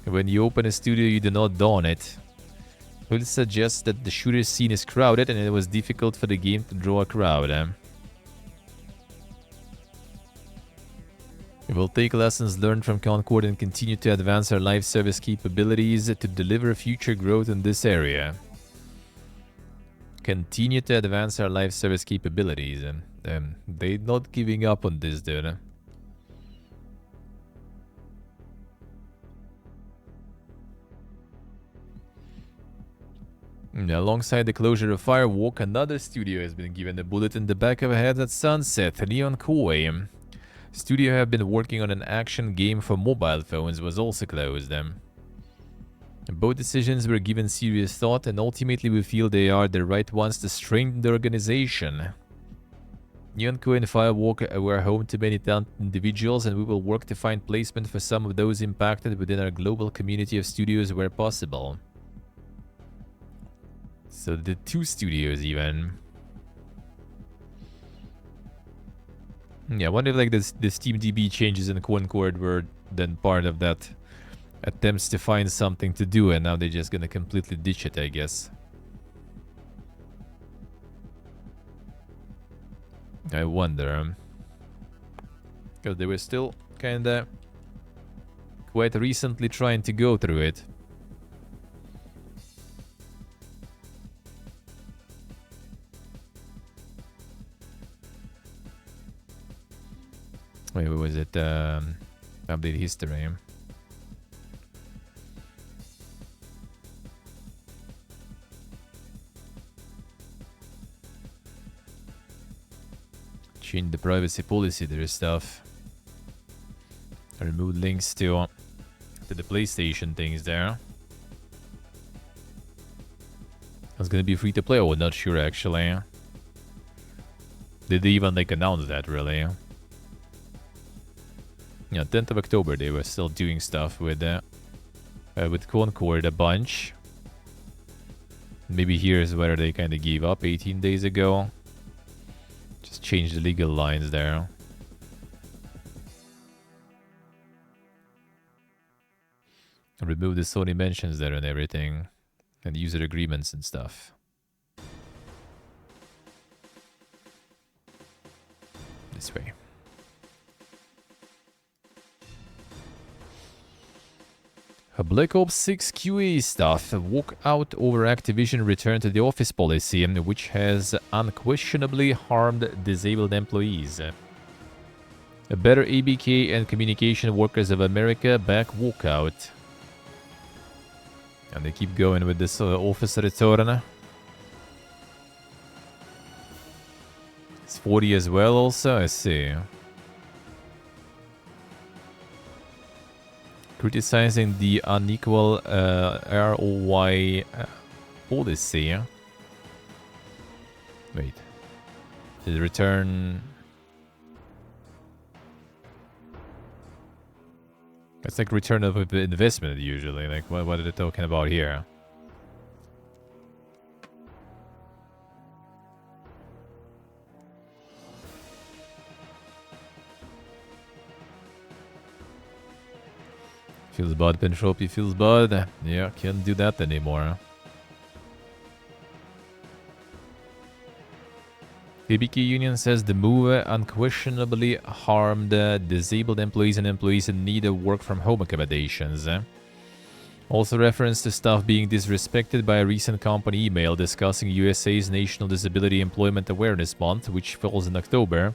When you open a studio, you do not dawn it. Will suggest that the shooter scene is crowded and it was difficult for the game to draw a crowd. We will take lessons learned from Concord and continue to advance our live service capabilities to deliver future growth in this area. Continue to advance our live service capabilities, and they're not giving up on this, dude. Alongside the closure of Firewalk, another studio has been given a bullet in the back of the head at Sunset. Leon Koei, studio have been working on an action game for mobile phones, was also closed. Both decisions were given serious thought, and ultimately we feel they are the right ones to strengthen the organization. Leon Koei and Firewalk were home to many talented individuals, and we will work to find placement for some of those impacted within our global community of studios where possible. So the 2 studios even. Yeah, I wonder if like the SteamDB changes in Concord were then part of that attempts to find something to do, and now they're just gonna completely ditch it, I guess. I wonder. Because they were still kinda quite recently trying to go through it. Wait, what was it? Update history. Change the privacy policy, there is stuff. Remove links to the PlayStation things there. It's gonna be free to play. Oh, not sure actually. Did they even like announce that really? Yeah, 10th of October they were still doing stuff with Concord a bunch. Maybe here's where they kind of gave up 18 days ago. Just change the legal lines there. Remove the Sony mentions there and everything. And user agreements and stuff. This way. Black Ops 6 QA stuff. Walk out over Activision return to the office policy, which has unquestionably harmed disabled employees. A better ABK and Communication Workers of America back walkout. And they keep going with this office return. It's 40 as well also, I see. Criticizing the unequal ROI policy. Wait. The return... That's like return of investment usually. Like, what are they talking about here? Feels bad, Pentropy feels bad. Yeah, can't do that anymore. ABK Union says the move unquestionably harmed disabled employees and employees in need of work-from-home accommodations. Also reference to staff being disrespected by a recent company email discussing USA's National Disability Employment Awareness Month, which falls in October.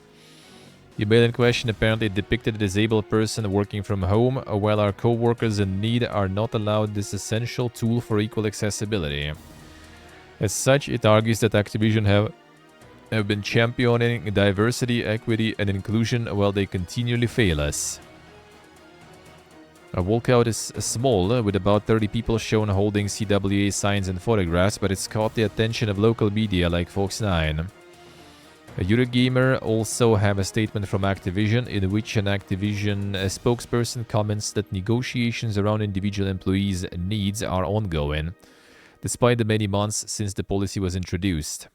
The email in question apparently depicted a disabled person working from home, while our co-workers in need are not allowed this essential tool for equal accessibility. As such, it argues that Activision have been championing diversity, equity, and inclusion while they continually fail us. Our walkout is small, with about 30 people shown holding CWA signs and photographs, but it's caught the attention of local media like Fox 9. A Eurogamer also have a statement from Activision in which an Activision spokesperson comments that negotiations around individual employees' needs are ongoing, despite the many months since the policy was introduced.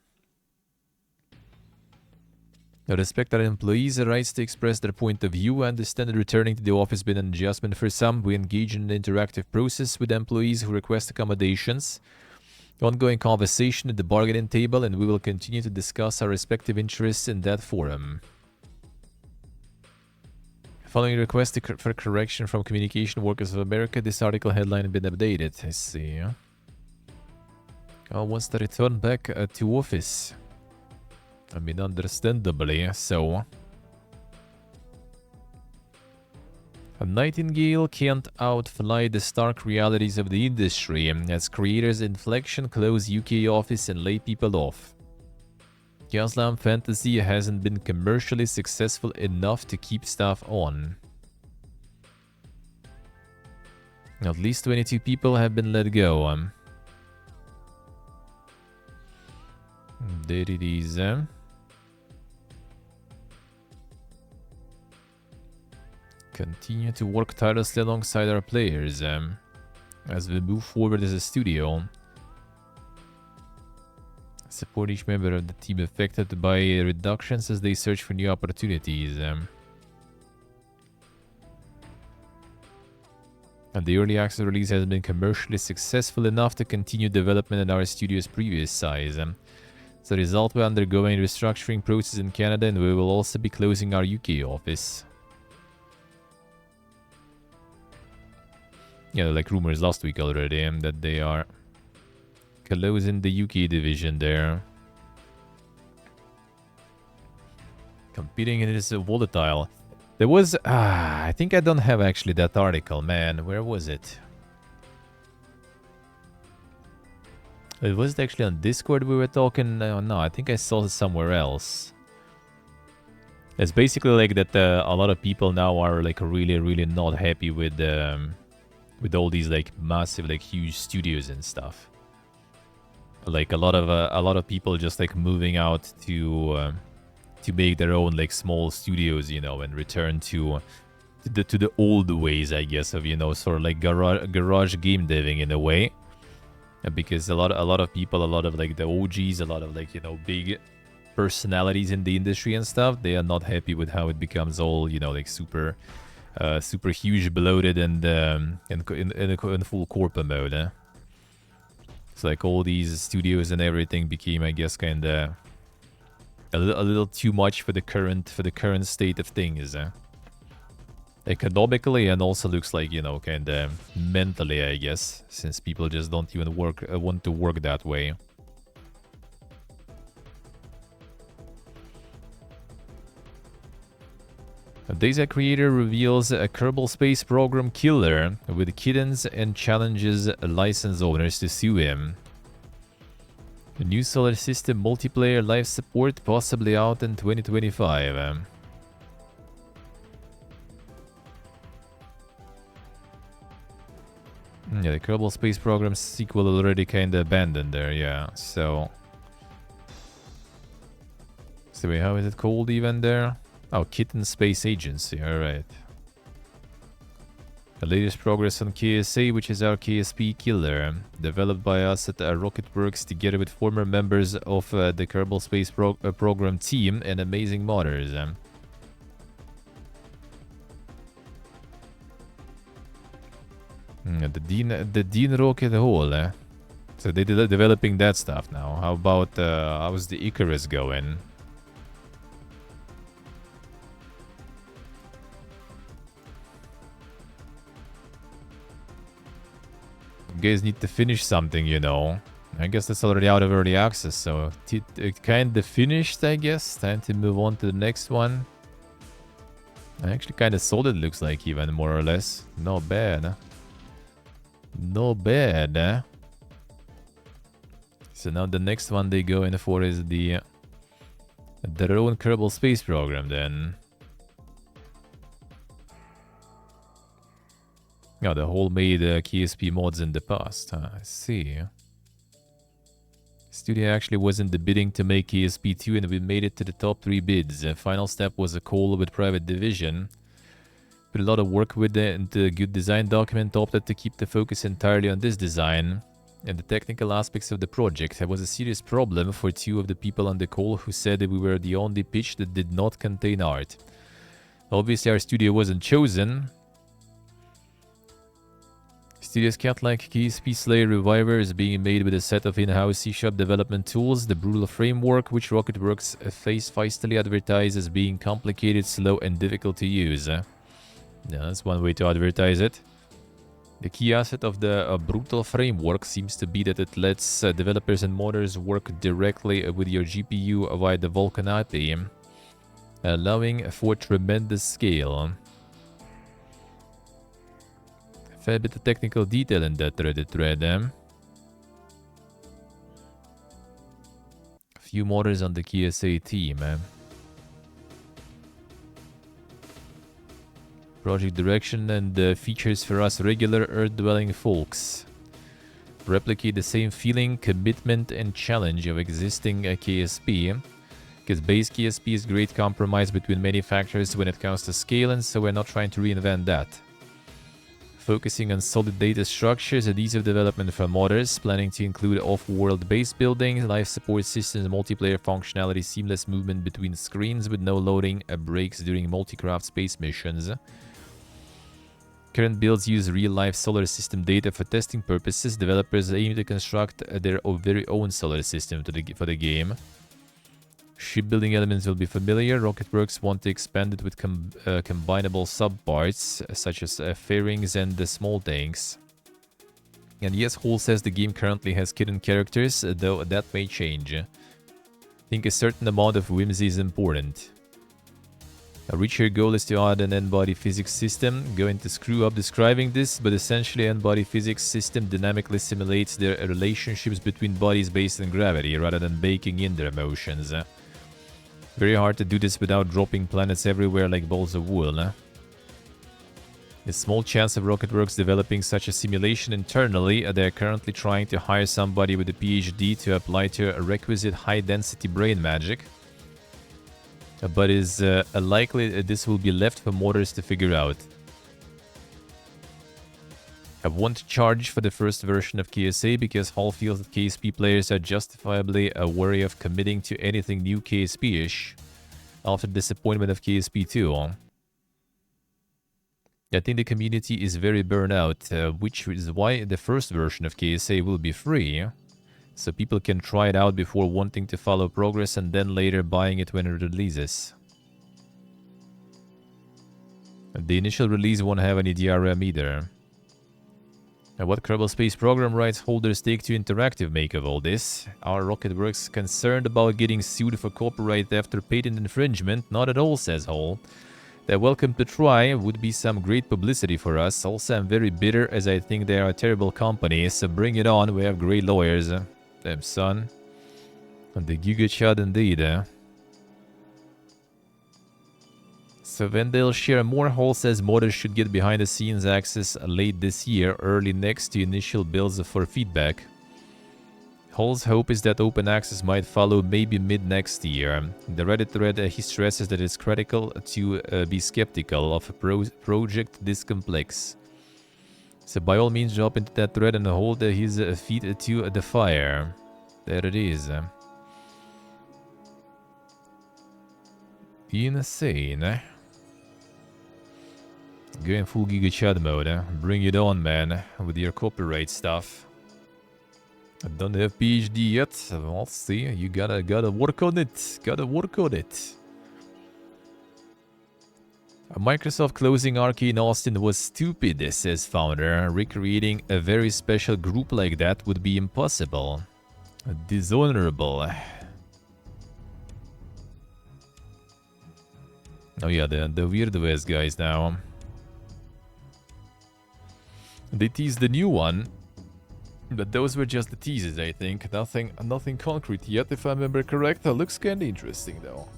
I respect our employees' rights to express their point of view. I understand that returning to the office has been an adjustment for some. We engage in an interactive process with employees who request accommodations. Ongoing conversation at the bargaining table, and we will continue to discuss our respective interests in that forum. Following request for correction from Communication Workers of America, this article headline has been updated. I see. Wants to return back to office. I mean, understandably, so... A Nightingale can't outfly the stark realities of the industry as creators Inflection close UK office and lay people off. Gaslam Fantasy hasn't been commercially successful enough to keep staff on. At least 22 people have been let go. There it is. Continue to work tirelessly alongside our players as we move forward as a studio. Support each member of the team affected by reductions as they search for new opportunities. And the early access release has been commercially successful enough to continue development at our studio's previous size. As a result, we're undergoing a restructuring process in Canada and we will also be closing our UK office. Yeah, like rumors last week already, that they are closing the UK division there. Competing in is volatile. There was... I think I don't have actually that article, man. Where was it? It was actually on Discord we were talking... no, I think I saw it somewhere else. It's basically like that a lot of people now are like really not happy with all these like massive like huge studios and stuff. Like a lot of people just like moving out to make their own like small studios, you know, and return to the old ways, I guess, of, you know, sort of like garage game deving in a way. Because a lot of people, a lot of like the OGs, a lot of like, you know, big personalities in the industry and stuff, they are not happy with how it becomes all, you know, like super huge, bloated, and in full corpo mode. It's like all these studios and everything became, I guess, kind of a little too much for the current state of things. Economically, and also looks like, you know, kind of mentally, I guess, since people just don't even want to work that way. A DayZ creator reveals a Kerbal Space Program killer with kittens and challenges license owners to sue him. A new solar system multiplayer live support possibly out in 2025. Yeah, the Kerbal Space Program sequel already kind of abandoned there, yeah, so... So wait, how is it called even there? Oh, Kitten Space Agency, alright. The latest progress on KSA, which is our KSP killer, developed by us at Rocketworks together with former members of the Kerbal Space Program team and amazing modders. The Dean Rocket Hole. So they're developing that stuff now. How about how's the Icarus going? You guys need to finish something, you know. I guess that's already out of early access, so it kind of finished, I guess. Time to move on to the next one. Actually kind of solid, looks like, even more or less. Not bad. Not bad. So now the next one they go in for is their own Kerbal Space Program then. Yeah, the whole made KSP mods in the past. I see. Studio actually was in the bidding to make KSP 2 and we made it to the top 3 bids. The final step was a call with Private Division. Put a lot of work with it and the good design document opted to keep the focus entirely on this design and the technical aspects of the project. There was a serious problem for 2 of the people on the call who said that we were the only pitch that did not contain art. Obviously our studio wasn't chosen. Studios Cat like KSP Slayer Reviver is being made with a set of in-house C# development tools, the brutal framework which Rocketworks face feistily advertised as being complicated, slow and difficult to use. Yeah, that's one way to advertise it. The key asset of the brutal framework seems to be that it lets developers and modders work directly with your GPU via the Vulkan API, allowing for tremendous scale. Fair bit of technical detail in that Reddit thread. A few modders on the KSA team. Project direction and features for us regular Earth-dwelling folks. Replicate the same feeling, commitment, and challenge of existing KSP. Because base KSP is great compromise between many factors when it comes to scale, and so we're not trying to reinvent that. Focusing on solid data structures, and ease of development for modders, planning to include off-world base building, life support systems, multiplayer functionality, seamless movement between screens with no loading breaks during multi-craft space missions. Current builds use real-life solar system data for testing purposes. Developers aim to construct their very own solar system for the game. Shipbuilding elements will be familiar. Rocketworks want to expand it with combinable subparts, such as fairings and the small tanks. And yes, Hall says the game currently has hidden characters, though that may change. I think a certain amount of whimsy is important. A richer goal is to add an n-body physics system. Going to screw up describing this, but essentially n-body physics system dynamically simulates their relationships between bodies based on gravity, rather than baking in their motions. Very hard to do this without dropping planets everywhere like balls of wool. A small chance of Rocketworks developing such a simulation internally. They are currently trying to hire somebody with a PhD to apply to a requisite high-density brain magic. But is likely this will be left for modders to figure out. I won't charge for the first version of KSA because Hall feels that KSP players are justifiably wary of committing to anything new KSP-ish after the disappointment of KSP 2. I think the community is very burnt out, which is why the first version of KSA will be free. So people can try it out before wanting to follow progress and then later buying it when it releases. And the initial release won't have any DRM either. And what Kerbal Space program rights holders take to Interactive make of all this? Are Rocketworks concerned about getting sued for copyright theft or patent infringement? Not at all, says Hall. They're welcome to try, would be some great publicity for us. Also, I'm very bitter as I think they are a terrible company, so bring it on, we have great lawyers. Damn son. And the Giga Chad indeed, So when they'll share more, Hall says modders should get behind the scenes access late this year, early next to initial builds for feedback. Hall's hope is that open access might follow maybe mid next year. In the Reddit thread, he stresses that it's critical to be skeptical of a project this complex. So by all means drop into that thread and hold his feet to the fire. There it is. Insane. Going full Giga Chad mode. Bring it on, man, with your copyright stuff. I don't have PhD yet. We'll see. You gotta work on it. Gotta work on it. Microsoft closing Arcane Austin was stupid, says founder. Recreating a very special group like that would be impossible. Dishonorable. Oh yeah, the Weird West guys now. They teased the new one. But those were just the teases, I think. Nothing concrete yet, if I remember correct. That looks kinda interesting though.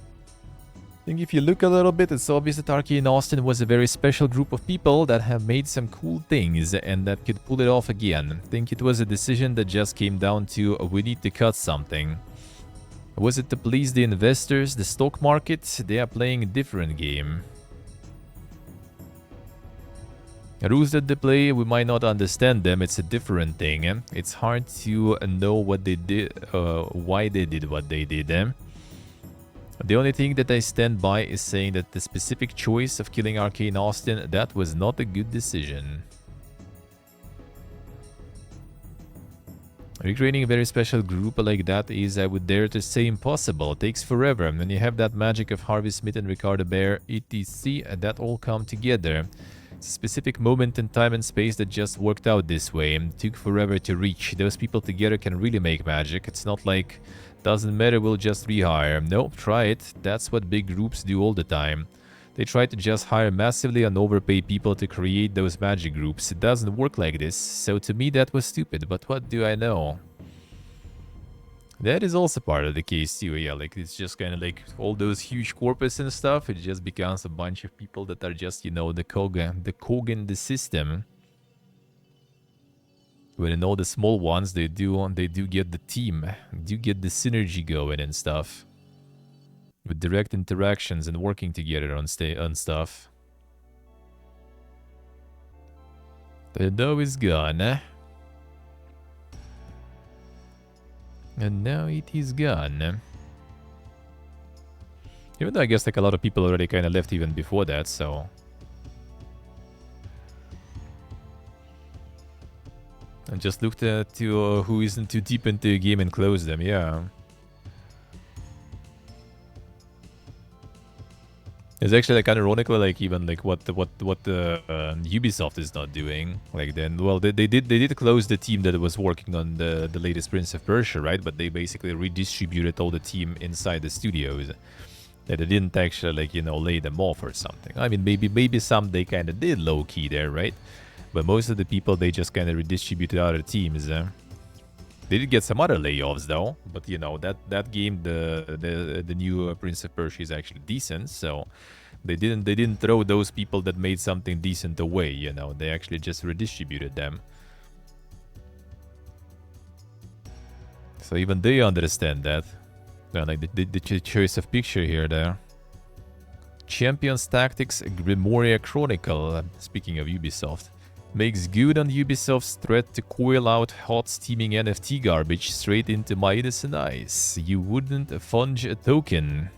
I think if you look a little bit, it's obvious that Arcane Austin was a very special group of people that have made some cool things and that could pull it off again. I think it was a decision that just came down to we need to cut something. Was it to please the investors, the stock market? They are playing a different game. Rules that they play, we might not understand them, it's a different thing. It's hard to know what they did, why they did what they did. The only thing that I stand by is saying that the specific choice of killing Arcane Austin, that was not a good decision. Recreating a very special group like that is, I would dare to say, impossible. It takes forever. And you have that magic of Harvey Smith and Ricardo Bear, etc. And that all come together. It's a specific moment in time and space that just worked out this way. It took forever to reach. Those people together can really make magic. It's not like, doesn't matter, we'll just rehire. Nope, try it. That's what big groups do all the time. They try to just hire massively and overpay people to create those magic groups. It doesn't work like this, so to me that was stupid, but what do I know? That is also part of the case too, yeah, like it's just kind of like all those huge corpus and stuff, it just becomes a bunch of people that are just, you know, the cog in the system. When in all the small ones, they do get the team, do get the synergy going and stuff. With direct interactions and working together on stuff. The dough is gone, eh? And now it is gone. Even though I guess like a lot of people already kind of left even before that, so... And just looked at who isn't too deep into the game and closed them, yeah. It's actually like ironically like even like what Ubisoft is not doing. Like then, well, they did close the team that was working on the latest Prince of Persia, right? But they basically redistributed all the team inside the studios. That they didn't actually like, you know, lay them off or something. I mean, maybe some they kind of did low key there, right? But most of the people they just kind of redistributed other teams. They did get some other layoffs though, but you know that game, the new Prince of Persia is actually decent. So they didn't throw those people that made something decent away. You know, they actually just redistributed them. So even they understand that. Like the choice of picture here there. Champions Tactics Grimoria Chronicle. Speaking of Ubisoft. Makes good on Ubisoft's threat to coil out hot steaming NFT garbage straight into my innocent eyes. You wouldn't funge a token.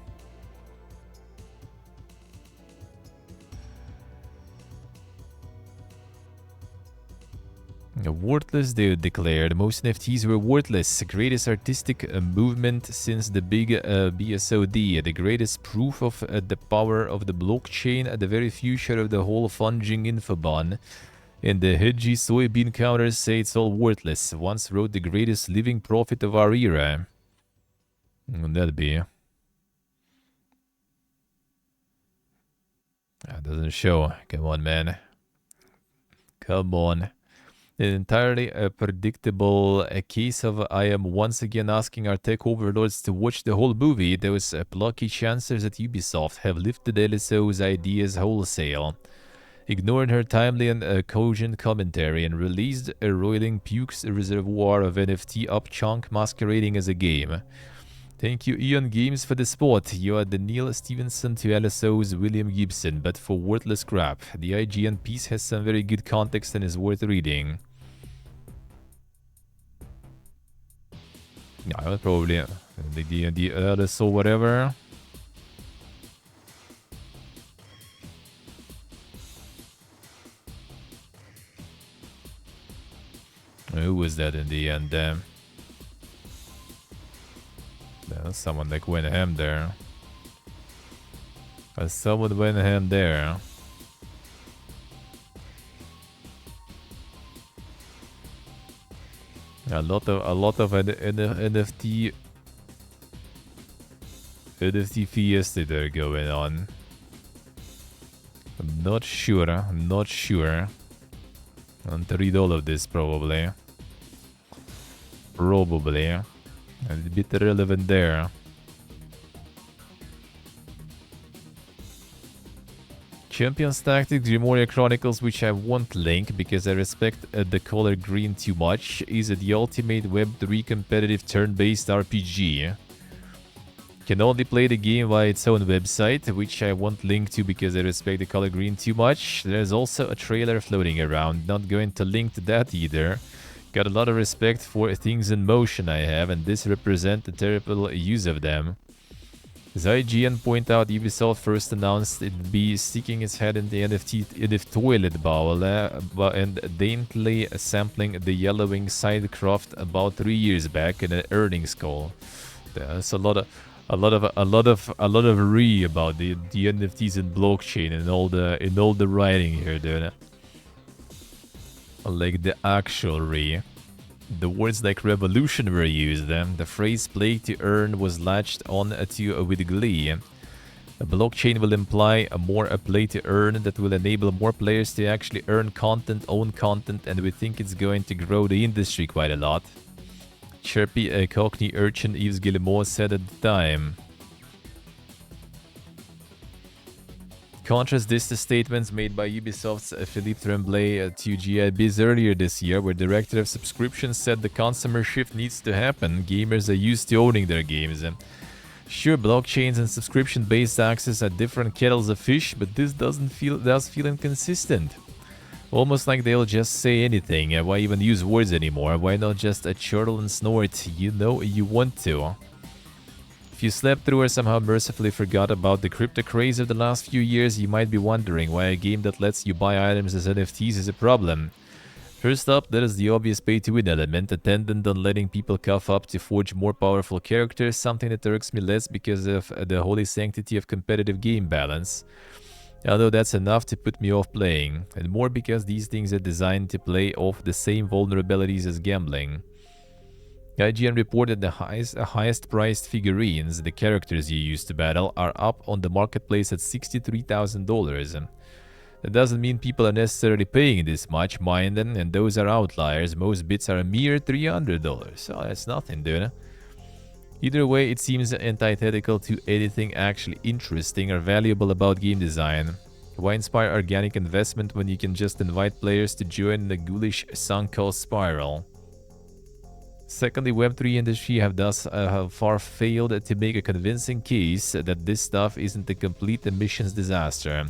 Worthless, they declared. Most NFTs were worthless. Greatest artistic movement since the big BSOD. The greatest proof of the power of the blockchain. The very future of the whole funging infobon. And the hedgy soybean counters say it's all worthless. Once wrote the greatest living prophet of our era. Wouldn't that be? That doesn't show. Come on, man. Come on. An entirely predictable case of I am once again asking our tech overlords to watch the whole movie. Those plucky chancers at Ubisoft have lifted LSO's ideas wholesale. Ignored her timely and cogent commentary and released a roiling pukes reservoir of NFT upchunk masquerading as a game. Thank you Eon Games for the spot. You are the Neil Stevenson to LSO's William Gibson, but for worthless crap. The IGN piece has some very good context and is worth reading. Yeah, probably the LSO whatever. Who was that in the end? Someone like went ham there. Someone went ham there. A lot of NFT fiesta there going on. I'm not sure. I want to read all of this probably. A bit irrelevant there. Champions Tactics Grimoria Chronicles, which I won't link because I respect the color green too much, is the ultimate Web3 competitive turn-based RPG. Can only play the game via its own website, which I won't link to because I respect the color green too much. There's also a trailer floating around, not going to link to that either. Got a lot of respect for things in motion I have, and this represents a terrible use of them. As IGN point out, Ubisoft first announced it'd be sticking its head in the NFT toilet bowl and daintily sampling the yellowing sidecraft about 3 years back in an earnings call. There's a lot of about the NFTs and blockchain and all the writing here, dude. Like the actual The words like revolution were used. The phrase play to earn was latched on to with glee. A blockchain will imply a play to earn that will enable more players to actually earn content, own content, and we think it's going to grow the industry quite a lot. Chirpy Cockney urchin Yves Guillemot said at the time. Contrast this to statements made by Ubisoft's Philippe Tremblay to GIBiz earlier this year, where Director of Subscriptions said the consumer shift needs to happen. Gamers are used to owning their games. Sure, blockchains and subscription-based access are different kettles of fish, but this does feel inconsistent. Almost like they'll just say anything. Why even use words anymore? Why not just chortle and snort? You know you want to. If you slept through or somehow mercifully forgot about the crypto craze of the last few years, you might be wondering why a game that lets you buy items as NFTs is a problem. First up, there is the obvious pay-to-win element, attendant on letting people cough up to forge more powerful characters, something that irks me less because of the holy sanctity of competitive game balance. Although that's enough to put me off playing, and more because these things are designed to play off the same vulnerabilities as gambling. IGN reported the highest priced figurines, the characters you use to battle, are up on the marketplace at $63,000. That doesn't mean people are necessarily paying this much, mind them, and those are outliers. Most bits are a mere $300. So that's nothing, dude. Either way, it seems antithetical to anything actually interesting or valuable about game design. Why inspire organic investment when you can just invite players to join the ghoulish sunk cost spiral? Secondly, Web3 industry have thus far failed to make a convincing case that this stuff isn't a complete emissions disaster.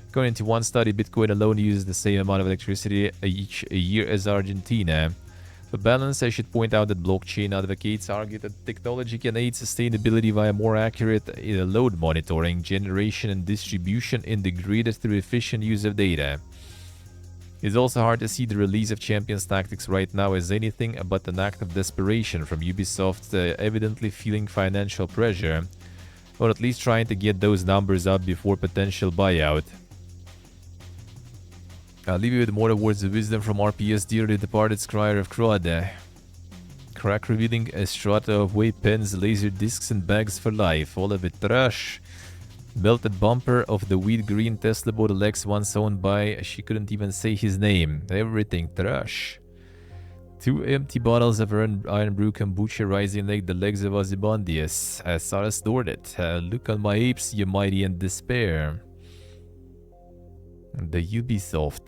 According to one study, Bitcoin alone uses the same amount of electricity each year as Argentina. For balance, I should point out that blockchain advocates argue that technology can aid sustainability via more accurate load monitoring, generation and distribution in the grid through efficient use of data. It's also hard to see the release of Champions Tactics right now as anything but an act of desperation from Ubisoft, evidently feeling financial pressure, or at least trying to get those numbers up before potential buyout. I'll leave you with more words of wisdom from RPS dearly departed Scryer of Crowd. Crack revealing a strata of vape pens, laser discs and bags for life, all of it trash. Belted bumper of the weed green Tesla Model X once owned by, she couldn't even say his name. Everything trash. 2 empty bottles of Iron Brew kombucha rising like the legs of Ozymandias. Sarah stored it. Look on my apes, you mighty in despair. The Ubisoft.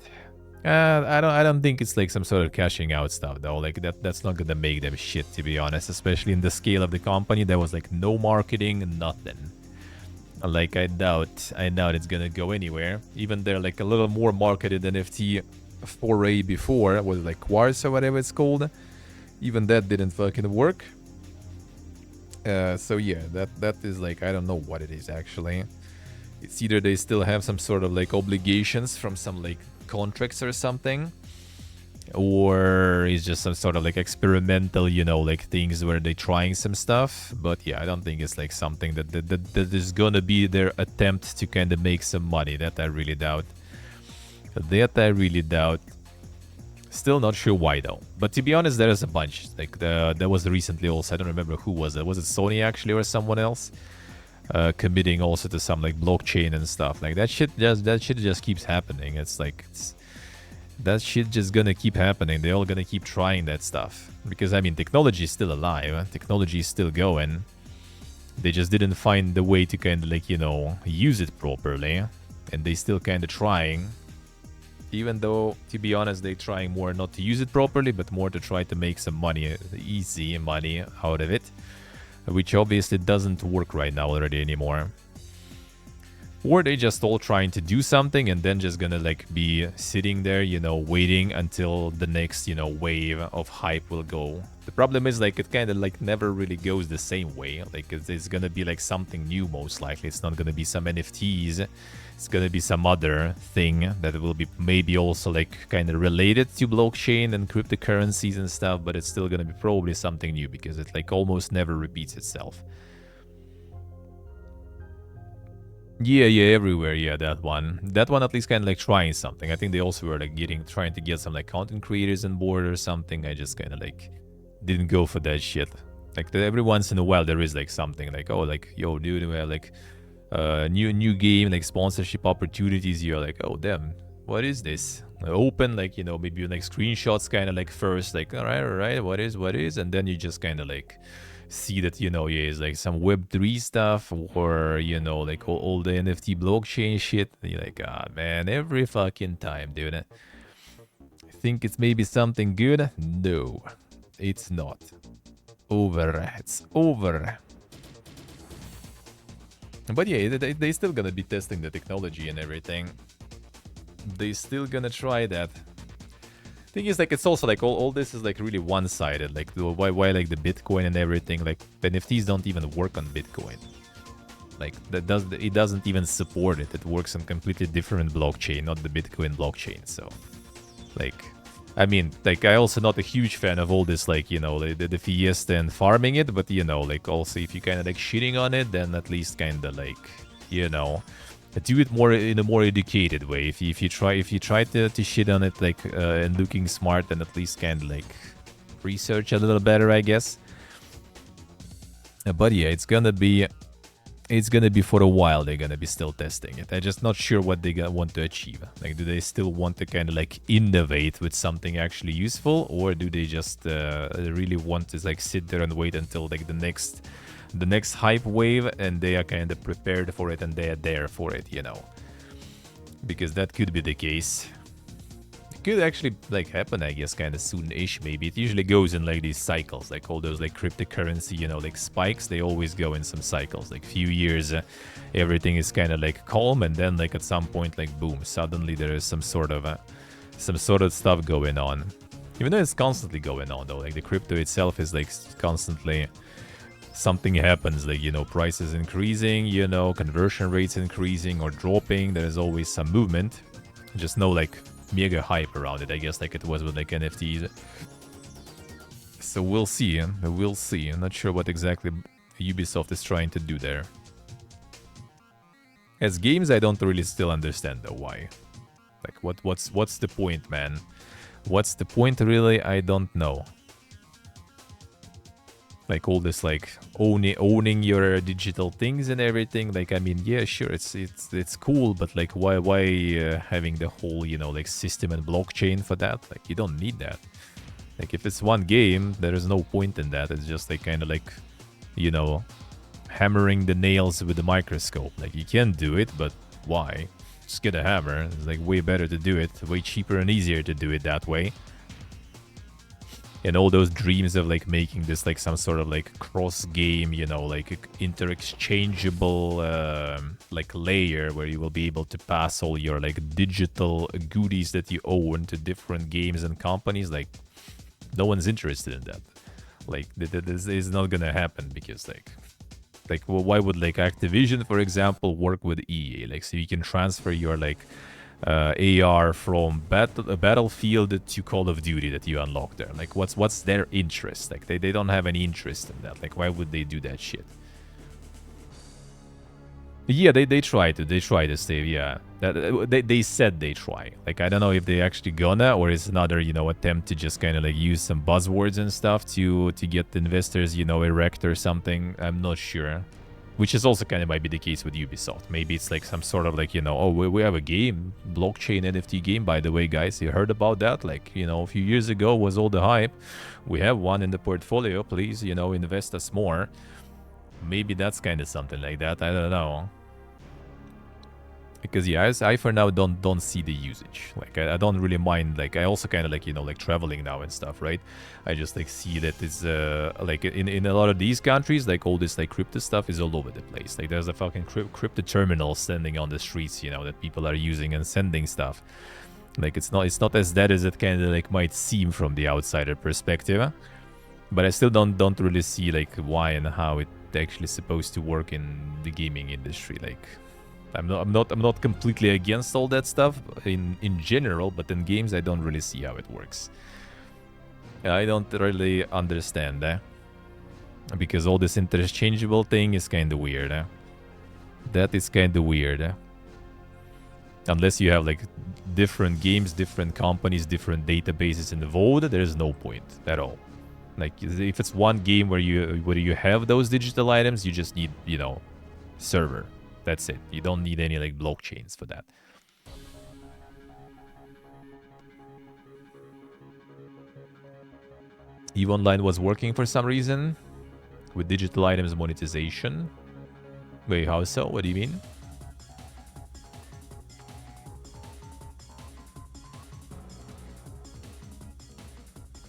I don't think it's like some sort of cashing out stuff though. Like that's not gonna make them shit, to be honest. Especially in the scale of the company, there was like no marketing, nothing. Like I doubt it's gonna go anywhere. Even their like a little more marketed NFT foray before was like Quartz or whatever it's called. Even that didn't fucking work. So yeah, that is like, I don't know what it is actually. It's either they still have some sort of like obligations from some like contracts or something, or it's just some sort of like experimental, you know, like things where they're trying some stuff. But yeah, I don't think it's like something that is gonna be their attempt to kind of make some money. That I really doubt. Still not sure why though. But to be honest, there is a bunch. Like there was recently also, I don't remember who was it. Was it Sony actually or someone else? Committing also to some like blockchain and stuff. Like that shit just keeps happening. It's like that shit just gonna keep happening. They're all gonna keep trying that stuff. Because I mean, technology is still alive. Technology is still going. They just didn't find the way to kind of like, you know, use it properly. And they still kind of trying. Even though, to be honest, they're trying more not to use it properly, but more to try to make some money, easy money out of it. Which obviously doesn't work right now already anymore. Or they just all trying to do something and then just gonna like be sitting there, you know, waiting until the next, you know, wave of hype will go. The problem is like it kind of like never really goes the same way. Like it's gonna be like something new most likely. It's not gonna be some NFTs. It's gonna be some other thing that will be maybe also like kind of related to blockchain and cryptocurrencies and stuff, but it's still gonna be probably something new because it like almost never repeats itself. Yeah, everywhere. Yeah, that one. That one at least kind of like trying something. I think they also were like trying to get some like content creators on board or something. I just kind of like didn't go for that shit. Like every once in a while there is like something like, oh, like, yo, dude, we have like new game, like sponsorship opportunities. You're like, oh, damn, what is this? Open, like, you know, maybe like screenshots kind of like first, like, all right, what is? And then you just kind of like see that, you know, yeah, it's like some Web3 stuff or, you know, like all the NFT blockchain shit. And you're like, God, man, every fucking time, dude. I think it's maybe something good? No, it's not. Over. It's over. But yeah, they still gonna be testing the technology and everything. They still gonna try that. Thing is, like, it's also like all this is like really one-sided. Like why like the Bitcoin and everything, like NFTs don't even work on Bitcoin. Like it doesn't even support it. It works on completely different blockchain, not the Bitcoin blockchain. So like, I mean, like, I also not a huge fan of all this, like, you know, the fiesta and farming it, but, you know, like, also if you kind of like shitting on it, then at least kind of like, you know, do it more in a more educated way. If you try to shit on it, like, and looking smart, then at least kind of like research a little better, I guess. But yeah, it's gonna be for a while. They're gonna be still testing it. I'm just not sure what they want to achieve. Like, do they still want to kind of like innovate with something actually useful, or do they just really want to like sit there and wait until like the next hype wave and they are kind of prepared for it and they are there for it, you know? Because that could be the case. It could actually like happen, I guess, kind of soon-ish maybe. It usually goes in like these cycles, like all those like cryptocurrency, you know, like spikes. They always go in some cycles, like few years everything is kind of like calm, and then like at some point, like boom, suddenly there is some sort of stuff going on. Even though it's constantly going on though, like the crypto itself is like constantly something happens, like, you know, prices increasing, you know, conversion rates increasing or dropping. There's always some movement. Just no like mega hype around it, I guess, like it was with like NFTs. So we'll see. We'll see. I'm not sure what exactly Ubisoft is trying to do there. As games, I don't really still understand though why. Like what's the point, man? What's the point really? I don't know. Like all this like owning your digital things and everything. Like, I mean, yeah, sure, it's cool, but like why having the whole, you know, like system and blockchain for that? Like, you don't need that. Like, if it's one game, there is no point in that. It's just like kind of like, you know, hammering the nails with a microscope. Like, you can do it, but why? Just get a hammer. It's like way better to do it, way cheaper and easier to do it that way. And all those dreams of like making this like some sort of like cross game, you know, like inter-exchangeable like layer where you will be able to pass all your like digital goodies that you own to different games and companies. Like, no one's interested in that. Like, this is not gonna happen because like well, why would like Activision, for example, work with EA? Like, so you can transfer your like AR from Battlefield to Call of Duty that you unlock there. Like, what's their interest? Like, they don't have any interest in that. Like, why would they do that shit? Yeah, they try to save. Yeah, they said they try. Like, I don't know if they actually gonna, or it's another, you know, attempt to just kind of like use some buzzwords and stuff to get the investors, you know, erect or something. I'm not sure. Which is also kind of might be the case with Ubisoft. Maybe it's like some sort of like, you know, oh, we have a game, blockchain NFT game, by the way, guys. You heard about that? Like, you know, a few years ago was all the hype. We have one in the portfolio. Please, you know, invest us more. Maybe that's kind of something like that. I don't know. Because yeah, I for now don't see the usage. Like I don't really mind. Like I also kind of like like traveling now and stuff, right? I just like see that it's like in a lot of these countries, like all this like crypto stuff is all over the place. Like there's a fucking crypto terminal standing on the streets, that people are using and sending stuff. Like it's not as dead as it kind of like might seem from the outsider perspective. But I still don't really see like why and how it actually supposed to work in the gaming industry. Like I'm not completely against all that stuff in general, but in games I don't really see how it works. I don't really understand because all this interchangeable thing is kind of weird. That is kind of weird. Unless you have like different games, different companies, different databases in the VOD, there's no point at all. Like if it's one game where you have those digital items, you just need server. That's it. You don't need any like blockchains for that. EVE Online was working for some reason with digital items monetization. Wait, how so? What do you mean?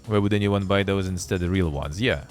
Why would anyone buy those instead of real ones? Yeah.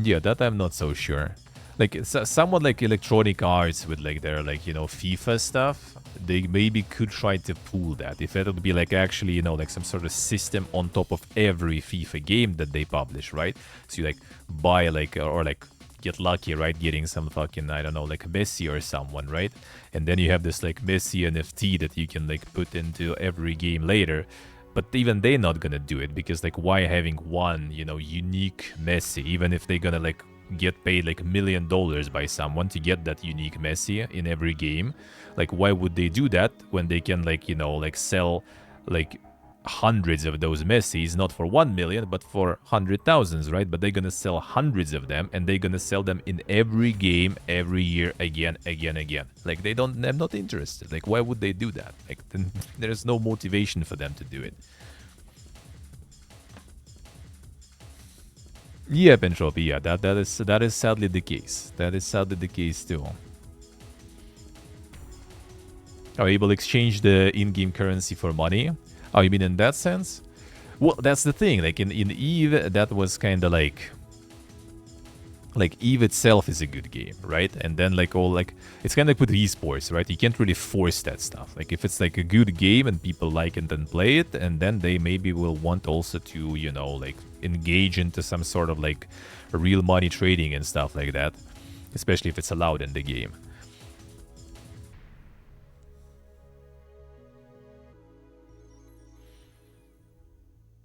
Yeah, that I'm not so sure. Like, somewhat like Electronic Arts with like their like, FIFA stuff, they maybe could try to pull that. If it would be like actually, like some sort of system on top of every FIFA game that they publish, right? So you like buy like, or like get lucky, right? Getting some fucking, I don't know, like Messi or someone, right? And then you have this like Messi NFT that you can like put into every game later. But even they're not gonna do it because like why having one, unique Messi, even if they're gonna like get paid like $1 million by someone to get that unique Messi in every game. Like why would they do that when they can like, like sell like hundreds of those Messis, not for 1 million, but for 100,000s, right? But they're gonna sell hundreds of them and they're gonna sell them in every game, every year, again. Like I'm not interested. Like why would they do that? Like then there's no motivation for them to do it. Yeah, Entropy, yeah, that is sadly the case. That is sadly the case too. Are you able to exchange the in-game currency for money? Oh, you mean in that sense? Well, that's the thing. Like in EVE, that was kind of like EVE itself is a good game, right? And then like all like it's kind of like with esports, right? You can't really force that stuff. Like if it's like a good game and people like it and play it, and then they maybe will want also to like engage into some sort of like real money trading and stuff like that, especially if it's allowed in the game.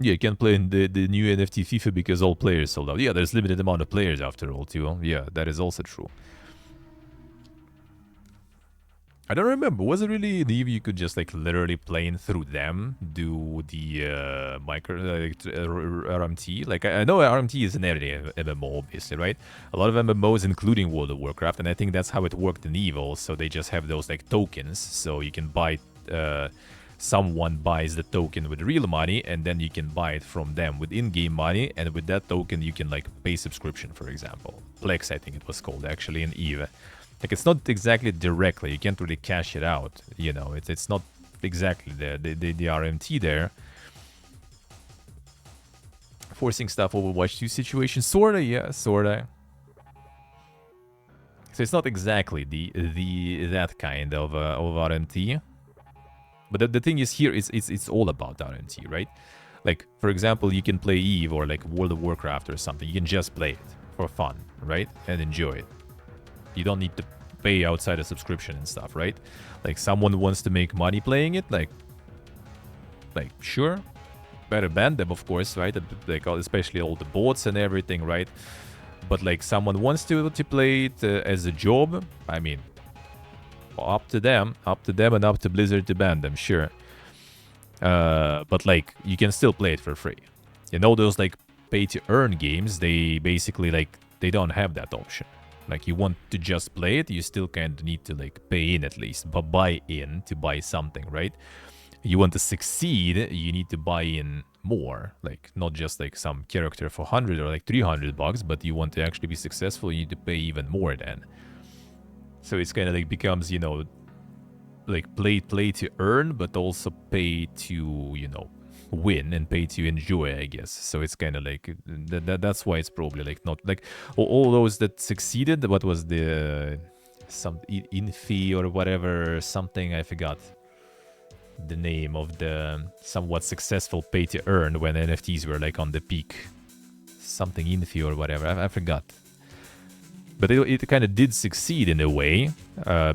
Yeah, you can't play in the new NFT FIFA because all players sold out. Yeah, there's limited amount of players after all, too. Yeah, that is also true. I don't remember. Was it really in EVE you could just like literally playing through them do the RMT? Like I know RMT is an MMO, obviously, right? A lot of MMOs, including World of Warcraft, and I think that's how it worked in EVE. Also, they just have those like tokens, so you can buy. Someone buys the token with real money, and then you can buy it from them with in-game money, and with that token you can like pay subscription, for example. Plex, I think it was called actually in EVE. Like it's not exactly directly, you can't really cash it out, it's not exactly the RMT there. Forcing stuff Overwatch 2 situation, sorta, yeah, sorta. So it's not exactly that kind of RMT. But the thing is here, it's all about RMT, right? Like, for example, you can play EVE or like World of Warcraft or something. You can just play it for fun, right? And enjoy it. You don't need to pay outside a subscription and stuff, right? Like, someone wants to make money playing it, like sure. Better ban them, of course, right? Like, especially all the bots and everything, right? But like, someone wants to play it as a job, I mean, up to them and up to Blizzard to ban them, sure. But like you can still play it for free. Those like pay to earn games, they basically like they don't have that option. Like you want to just play it, you still kind of need to like pay in at least, but buy in to buy something, right? You want to succeed, you need to buy in more, like not just like some character for 100 or like $300, but you want to actually be successful, you need to pay even more then. So it's kind of like becomes, you know, like play to earn, but also pay to, you know, win and pay to enjoy, I guess. So it's kind of like that's why it's probably like not like all those that succeeded. What was the some Infi or whatever, something, I forgot the name of the somewhat successful pay to earn when NFTs were like on the peak, something Infi or whatever, I forgot. But it kind of did succeed in a way,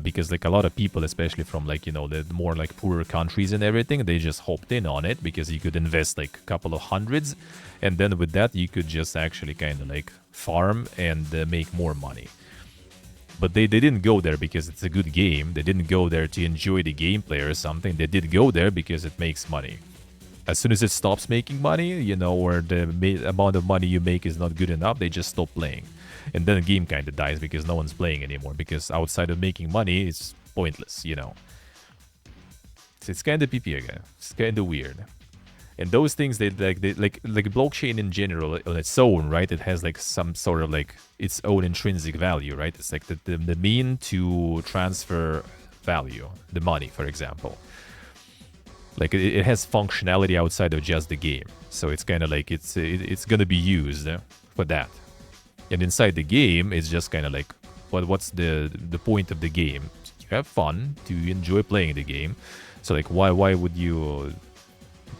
because like a lot of people, especially from like, you know, the more like poorer countries and everything, they just hopped in on it because you could invest like a couple of hundreds, and then with that you could just actually kind of like farm and make more money. But they didn't go there because it's a good game. They didn't go there to enjoy the gameplay or something. They did go there because it makes money. As soon as it stops making money, you know, or the amount of money you make is not good enough, they just stop playing. And then the game kind of dies because no one's playing anymore. Because outside of making money, it's pointless, you know. So it's kind of PP again. It's kind of weird. And those things, they like blockchain in general on its own, right? It has like some sort of like its own intrinsic value, right? It's like the mean to transfer value, the money, for example. Like it has functionality outside of just the game. So it's kind of like it's gonna be used for that. And inside the game, it's just kind of like, what's the point of the game? You have fun, to enjoy playing the game. So like, why would you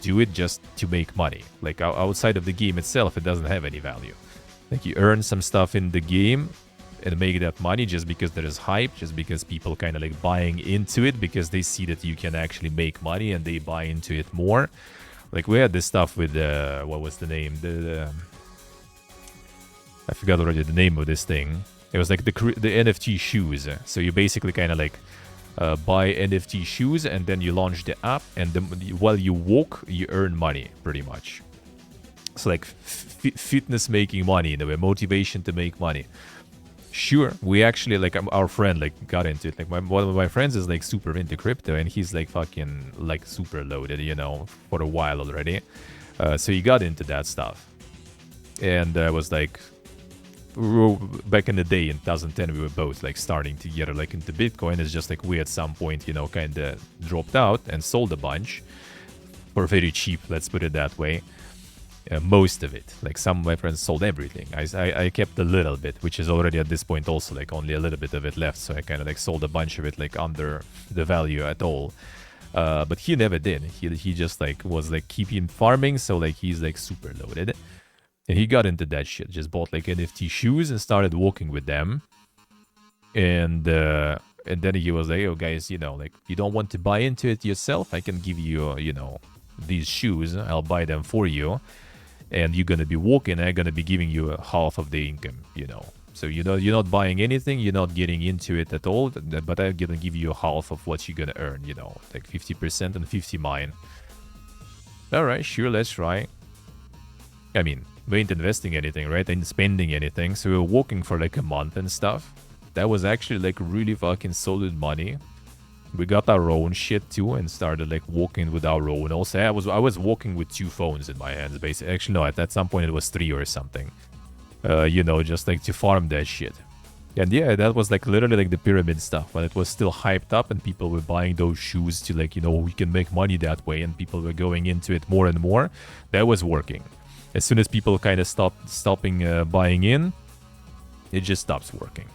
do it just to make money? Like outside of the game itself, it doesn't have any value. Like you earn some stuff in the game and make that money just because there is hype, just because people kind of like buying into it because they see that you can actually make money and they buy into it more. Like we had this stuff with what was the name? I forgot already the name of this thing. It was like the NFT shoes. So you basically kind of like buy NFT shoes and then you launch the app, and then while you walk, you earn money pretty much. So like fitness making money in a way, motivation to make money. Sure, we actually like our friend like got into it. Like one of my friends is like super into crypto and he's like fucking like super loaded, you know, for a while already. So he got into that stuff, and I was like, back in the day in 2010 we were both like starting to get like into Bitcoin. It's just like we at some point, you know, kind of dropped out and sold a bunch for very cheap, let's put it that way. Most of it, like some of my friends sold everything. I kept a little bit, which is already at this point also like only a little bit of it left, so I kind of like sold a bunch of it like under the value at all. But he never did. He just like was like keeping farming, so like he's like super loaded. And he got into that shit, just bought like NFT shoes and started walking with them. And then he was like, oh guys, you know, like you don't want to buy into it yourself, I can give you, you know, these shoes, I'll buy them for you. And you're gonna be walking, and I'm gonna be giving you half of the income, you know. So you know, you're not buying anything, you're not getting into it at all, but I'm gonna give you half of what you're gonna earn, you know, like 50% and 50 mine. Alright, sure, let's try. I mean, we ain't investing anything, right? Ain't spending anything. So we were walking for like a month and stuff. That was actually like really fucking solid money. We got our own shit too and started like walking with our own. Also, I was walking with 2 phones in my hands, basically. Actually, no, at some point it was 3 or something. You know, just like to farm that shit. And yeah, that was like literally like the pyramid stuff, when it was still hyped up and people were buying those shoes to like, you know, we can make money that way, and people were going into it more and more. That was working. As soon as people kind of stopping buying in, it just stops working.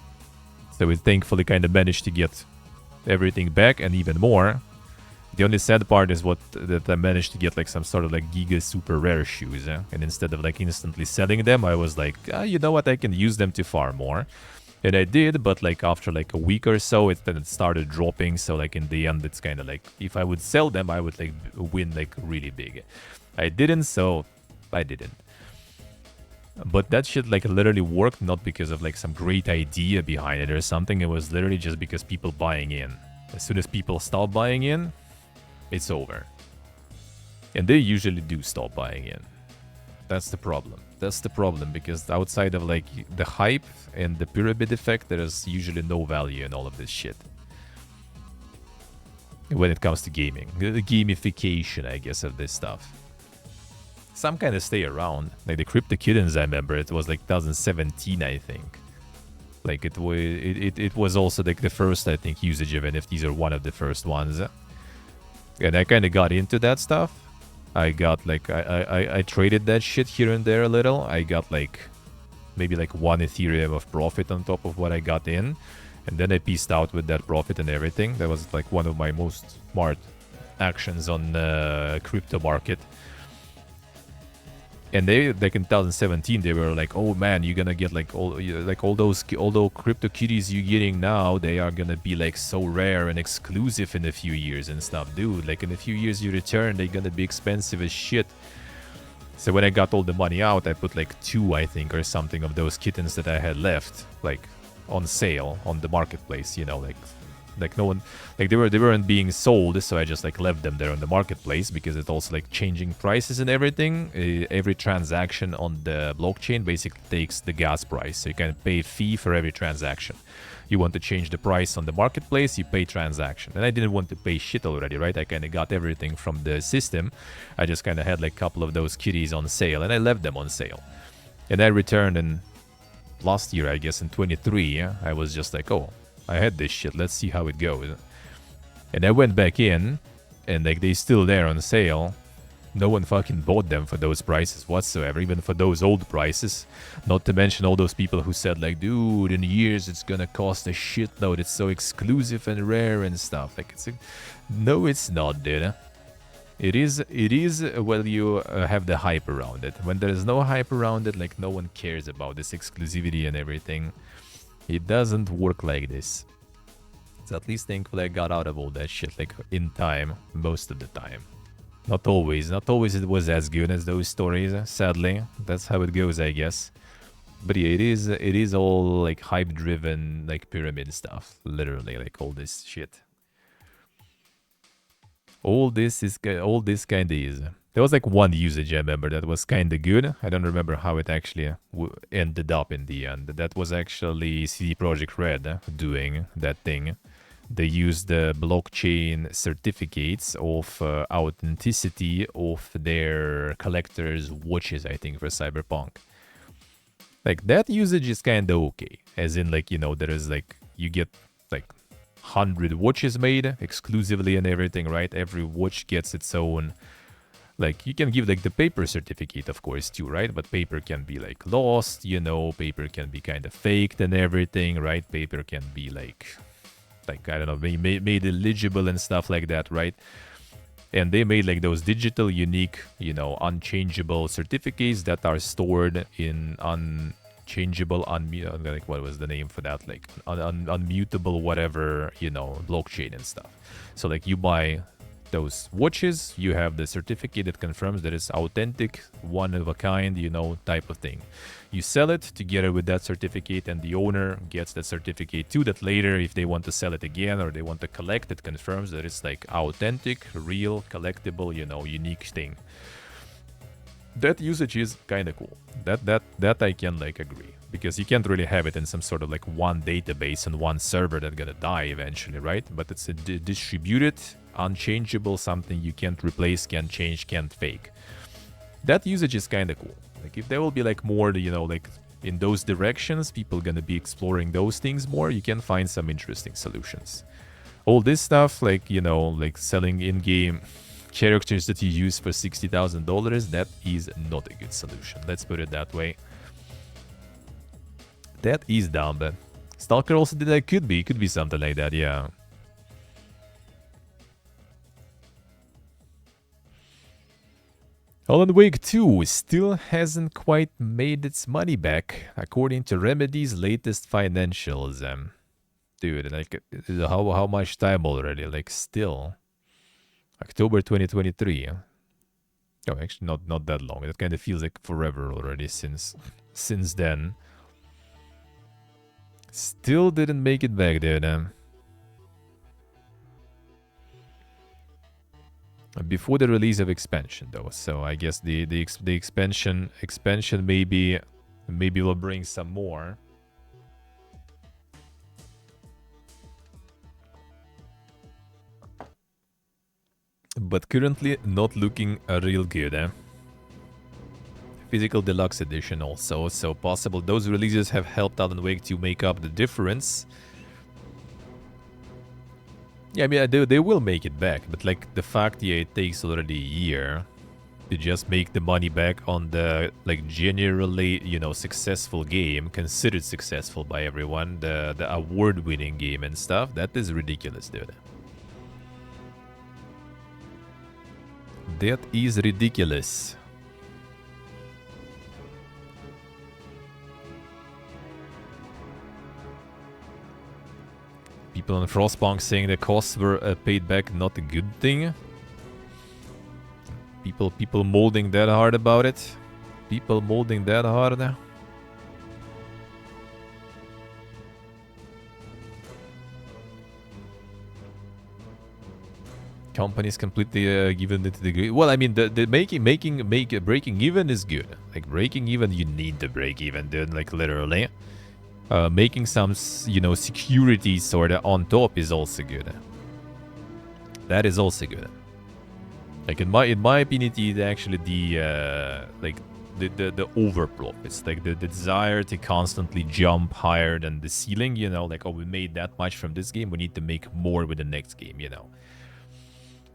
So we thankfully kind of managed to get everything back and even more. The only sad part is that I managed to get like some sort of like giga super rare shoes, and instead of like instantly selling them, I was like, you know what, I can use them to farm more. And I did, but like after like a week or so, then it started dropping. So like in the end, it's kind of like if I would sell them, I would like win like really big. I didn't, so I didn't. But that shit like literally worked, not because of like some great idea behind it or something. It was literally just because people buying in. As soon as people stop buying in, it's over. And they usually do stop buying in. That's the problem. That's the problem, because outside of like the hype and the pyramid effect, there is usually no value in all of this shit. When it comes to gaming. The gamification, I guess, of this stuff. Some kind of stay around. Like the Crypto Kittens, I remember, it was like 2017, I think. Like it was also like the first, I think, usage of NFTs, or one of the first ones. And I kind of got into that stuff. I got like I traded that shit here and there a little. I got like maybe like 1 Ethereum of profit on top of what I got in, and then I pieced out with that profit and everything. That was like one of my most smart actions on the crypto market. And they like in 2017 they were like, oh man, you're gonna get like all those crypto kitties you're getting now, they are gonna be like so rare and exclusive in a few years and stuff. Dude, like in a few years you return, they're gonna be expensive as shit. So when I got all the money out, I put like 2, I think, or something of those kittens that I had left, like on sale on the marketplace, you know, like no one, like they weren't being sold, so I just like left them there on the marketplace, because it's also like changing prices and everything. Every transaction on the blockchain basically takes the gas price, so you can pay a fee for every transaction. You want to change the price on the marketplace, you pay transaction. And I didn't want to pay shit already, right? I kind of got everything from the system. I just kind of had like a couple of those kitties on sale, and I left them on sale. And I returned in last year, I guess in 23, I was just like, oh, I had this shit, let's see how it goes. And I went back in, and like they still there on sale. No one fucking bought them for those prices whatsoever, even for those old prices. Not to mention all those people who said like, dude, in years it's gonna cost a shitload, it's so exclusive and rare and stuff. Like, it's no, it's not, dude. It is, well, you have the hype around it. When there is no hype around it, like no one cares about this exclusivity and everything. It doesn't work like this. So at least thankfully I got out of all that shit, like in time, most of the time. Not always it was as good as those stories, sadly. That's how it goes, I guess. But yeah, it is all like hype driven, like pyramid stuff, literally, like all this shit. All this kind of is. There was like one usage I remember that was kind of good. I don't remember how it actually ended up in the end. That was actually CD Projekt Red doing that thing. They used the blockchain certificates of authenticity of their collectors' watches, I think, for Cyberpunk. Like, that usage is kind of okay. As in, like, you know, there is like, you get like 100 watches made exclusively and everything, right? Every watch gets its own. Like, you can give like the paper certificate, of course, too, right? But paper can be like lost, you know, paper can be kind of faked and everything, right? Paper can be like I don't know, made illegible and stuff like that, right? And they made like those digital, unique, you know, unchangeable certificates that are stored in unchangeable, like, what was the name for that? Like unmutable, whatever, you know, blockchain and stuff. So like you buy those watches, you have the certificate that confirms that it's authentic, one of a kind, you know, type of thing. You sell it together with that certificate, and the owner gets that certificate too, that later, if they want to sell it again or they want to collect, it confirms that it's like authentic, real, collectible, you know, unique thing. That usage is kind of cool. That I can like agree, because you can't really have it in some sort of like one database and one server that's gonna die eventually, right? But it's a distributed, unchangeable, something you can't replace, can't change, can't fake. That usage is kind of cool. Like, if there will be like more, you know, like in those directions, people gonna be exploring those things more, you can find some interesting solutions. All this stuff, like, you know, like selling in-game characters that you use for $60,000, that is not a good solution. Let's put it that way. That is dumb, but Stalker also did that. Could be something like that, yeah. Alan Wake 2 still hasn't quite made its money back, according to Remedy's latest financials. Dude, like, how much time already? Like, still October 2023. Oh, actually, not that long. It kind of feels like forever already since then. Still didn't make it back, dude. Before the release of expansion, though, so I guess the expansion maybe will bring some more. But currently not looking real good, physical deluxe edition also. So possible those releases have helped Alan Wake to make up the difference. Yeah, I mean, they will make it back, but like the fact, yeah, it takes already a year to just make the money back on the like generally, you know, successful game, considered successful by everyone, the award-winning game and stuff. That is ridiculous, dude. That is ridiculous. People on Frostpunk saying the costs were paid back, not a good thing. People molding that hard about it. People molding that hard. Companies completely given it to the degree. Well, I mean, the breaking even is good. Like breaking even, you need to break even, dude. Like literally. Making some, you know, security sort of on top is also good. That is also good. Like in my opinion, it's actually the like the over profits, like the desire to constantly jump higher than the ceiling. You know, like, oh, we made that much from this game, we need to make more with the next game. You know,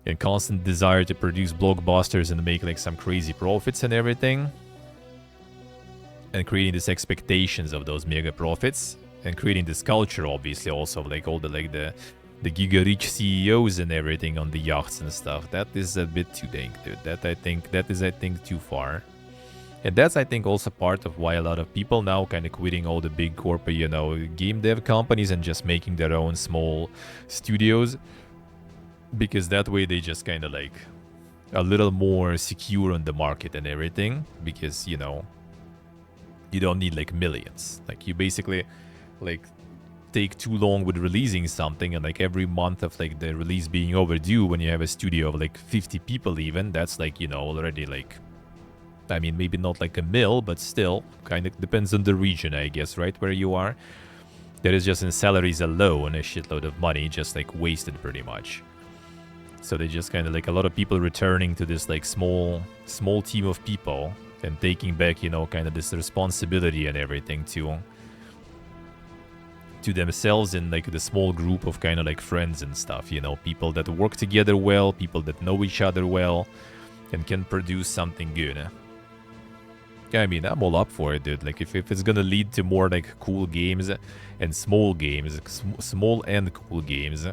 and constant desire to produce blockbusters and make like some crazy profits and everything. And creating these expectations of those mega profits, and creating this culture, obviously, also like all the giga rich CEOs and everything on the yachts and stuff. That is a bit too dank, dude. That is I think too far, and that's I think also part of why a lot of people now kind of quitting all the big corporate, you know, game dev companies and just making their own small studios, because that way they just kind of like a little more secure on the market and everything, because you know. You don't need like millions. Like you basically like take too long with releasing something, and like every month of like the release being overdue, when you have a studio of like 50 people even, that's like, you know, already like, I mean, maybe not like a mill, but still kind of depends on the region, I guess, right, where you are. That is just in salaries alone a shitload of money just like wasted pretty much. So they just kind of like a lot of people returning to this like small team of people and taking back, you know, kind of this responsibility and everything to themselves in like the small group of kind of like friends and stuff, you know, people that work together well, people that know each other well, and can produce something good. Yeah, I mean, I'm all up for it, dude. Like, if it's gonna lead to more like cool games and small and cool games,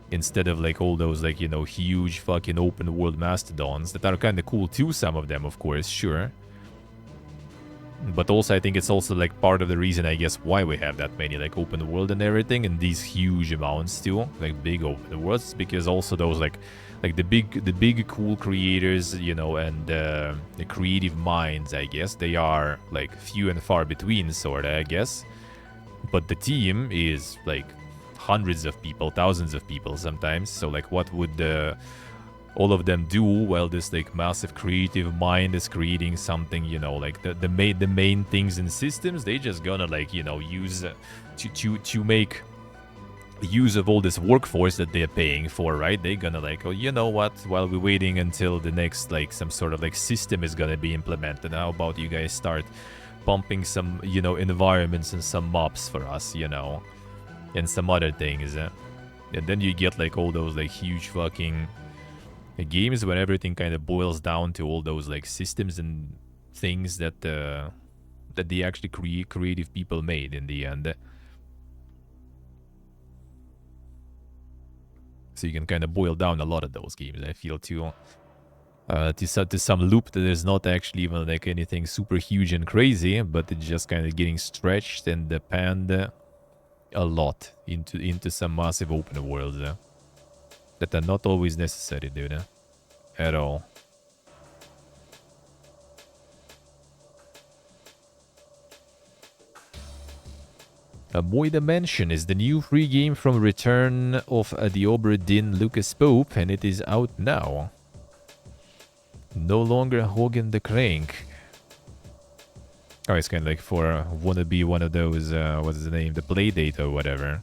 instead of like all those like, you know, huge fucking open world mastodons that are kind of cool too, some of them, of course, sure. But also I think it's also like part of the reason, I guess, why we have that many like open world and everything, and these huge amounts too, like big open worlds, because also those like the big cool creators, you know, and the creative minds, I guess, they are like few and far between, sorta, I guess. But the team is like hundreds of people, thousands of people sometimes. So like, what would all of them do while this like massive creative mind is creating something, you know, like the main things and systems? They just gonna like, you know, use to make use of all this workforce that they're paying for, right? They're gonna like, oh, you know what, while we're waiting until the next like some sort of like system is gonna be implemented, how about you guys start pumping some, you know, environments and some mobs for us, you know, and some other things. And then you get like all those like huge fucking games where everything kind of boils down to all those like systems and things that that the actually creative people made in the end. So you can kind of boil down a lot of those games, I feel, to some loop that is not actually even like anything super huge and crazy, but it's just kind of getting stretched and panned a lot into some massive open worlds that are not always necessary, dude, at all. Boy Dimension is the new free game from Return of the Obra Dinn Lucas Pope, and it is out now. No longer Hogan the Crank. Oh, it's kind of like for wanna be one of those, what's the name, the Playdate or whatever.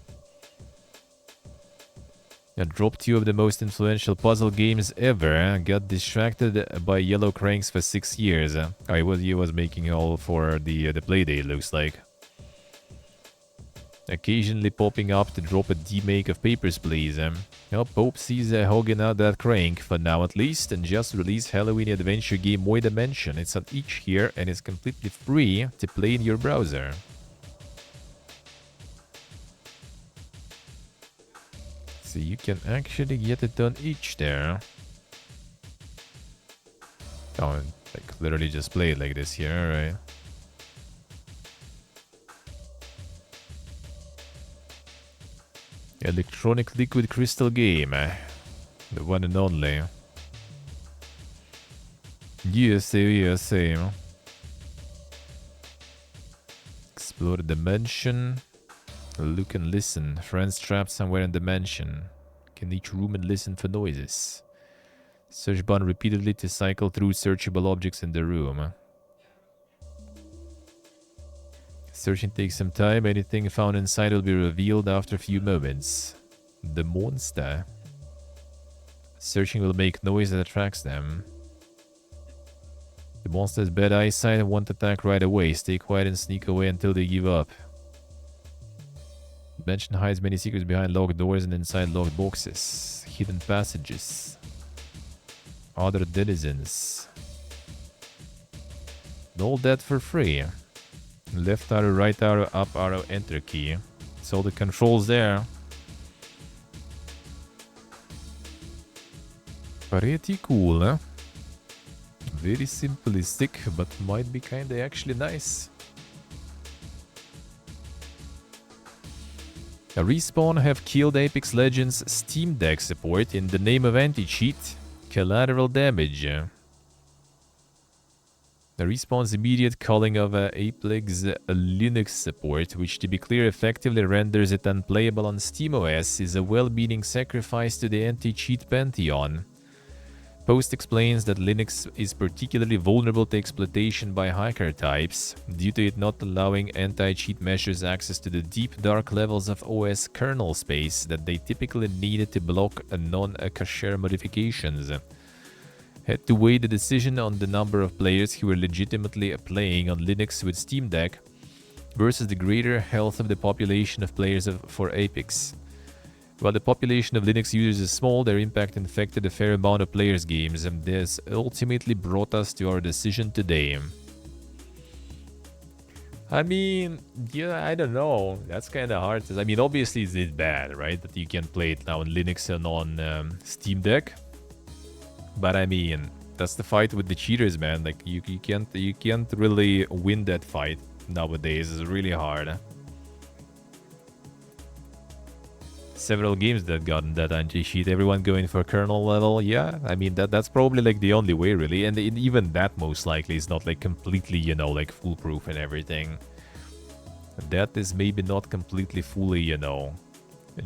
I dropped 2 of the most influential puzzle games ever. Got distracted by yellow cranks for 6 years. He was making all for the playdate, looks like. Occasionally popping up to drop a demake of Papers, Please. Pope sees hogging out that crank, for now at least, and just released Halloween adventure game Moy Dimension. It's on each here, and it's completely free to play in your browser. So you can actually get it on each there. Oh, like literally just play it like this here, alright. Electronic Liquid Crystal game. The one and only. USA. Explore dimension. Look and listen. Friends trapped somewhere in dimension. Can each room and listen for noises. Search button repeatedly to cycle through searchable objects in the room. Searching takes some time. Anything found inside will be revealed after a few moments. The monster. Searching will make noise that attracts them. The monster has bad eyesight and won't attack right away. Stay quiet and sneak away until they give up. The mansion hides many secrets behind locked doors and inside locked boxes. Hidden passages. Other denizens. And all that for free. Left arrow, right arrow, up arrow, enter key. So the controls there. Pretty cool, huh? Very simplistic, but might be kinda actually nice. Respawn have killed Apex Legends Steam Deck support in the name of anti-cheat. Collateral damage. The Respawn's immediate culling of Apex Linux support, which to be clear effectively renders it unplayable on SteamOS, is a well-meaning sacrifice to the anti-cheat pantheon. Post explains that Linux is particularly vulnerable to exploitation by hacker types, due to it not allowing anti-cheat measures access to the deep dark levels of OS kernel space that they typically need to block non-kosher modifications. Had to weigh the decision on the number of players who were legitimately playing on Linux with Steam Deck versus the greater health of the population of players for Apex. While the population of Linux users is small, their impact infected a fair amount of players' games, and this ultimately brought us to our decision today. I mean, yeah, I don't know. That's kind of hard. I mean, obviously it's bad, right? That you can play it now on Linux and on Steam Deck. But I mean, that's the fight with the cheaters, man. Like you can't really win that fight nowadays. It's really hard. Several games that gotten that anti-cheat. Everyone going for kernel level. Yeah, I mean that's probably like the only way, really. And even that most likely is not like completely, you know, like foolproof and everything. That is maybe not completely fully, you know,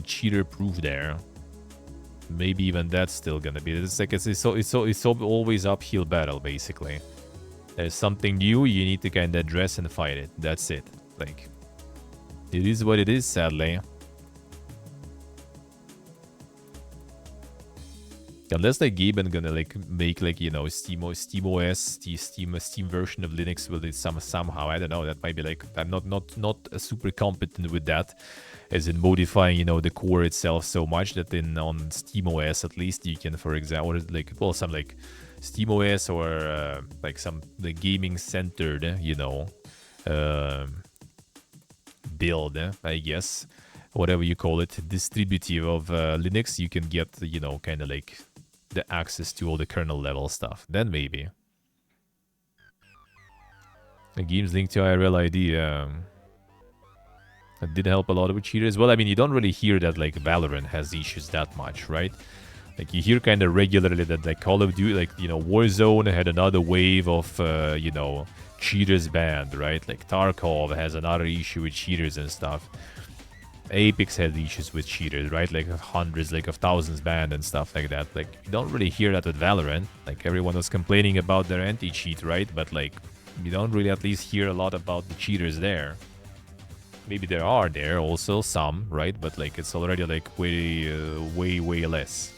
cheater-proof there. Maybe even that's still gonna be. It's like it's always uphill battle basically. There's something new, you need to kind of address and fight it. That's it. Like, it is what it is, sadly. Unless like Gaben gonna like make like, you know, SteamOS, the Steam version of Linux with it somehow. I don't know. That might be like, I'm not super competent with that, as in modifying, you know, the core itself so much that on SteamOS at least you can, for example, or like, well, some like SteamOS or like some like gaming centered, you know, build, I guess, whatever you call it, distributive of Linux, you can get, you know, kind of like the access to all the kernel level stuff. Then maybe. The game's linked to IRL ID. That did help a lot with cheaters. Well, I mean, you don't really hear that like Valorant has issues that much, right? Like you hear kind of regularly that like Call of Duty, like, you know, Warzone had another wave of, you know, cheaters banned, right? Like Tarkov has another issue with cheaters and stuff. Apex had issues with cheaters, right? Like hundreds, like of thousands banned and stuff like that. Like, you don't really hear that with Valorant. Like, everyone was complaining about their anti-cheat, right? But like, you don't really at least hear a lot about the cheaters there. Maybe there are there also some, right? But like it's already like way less.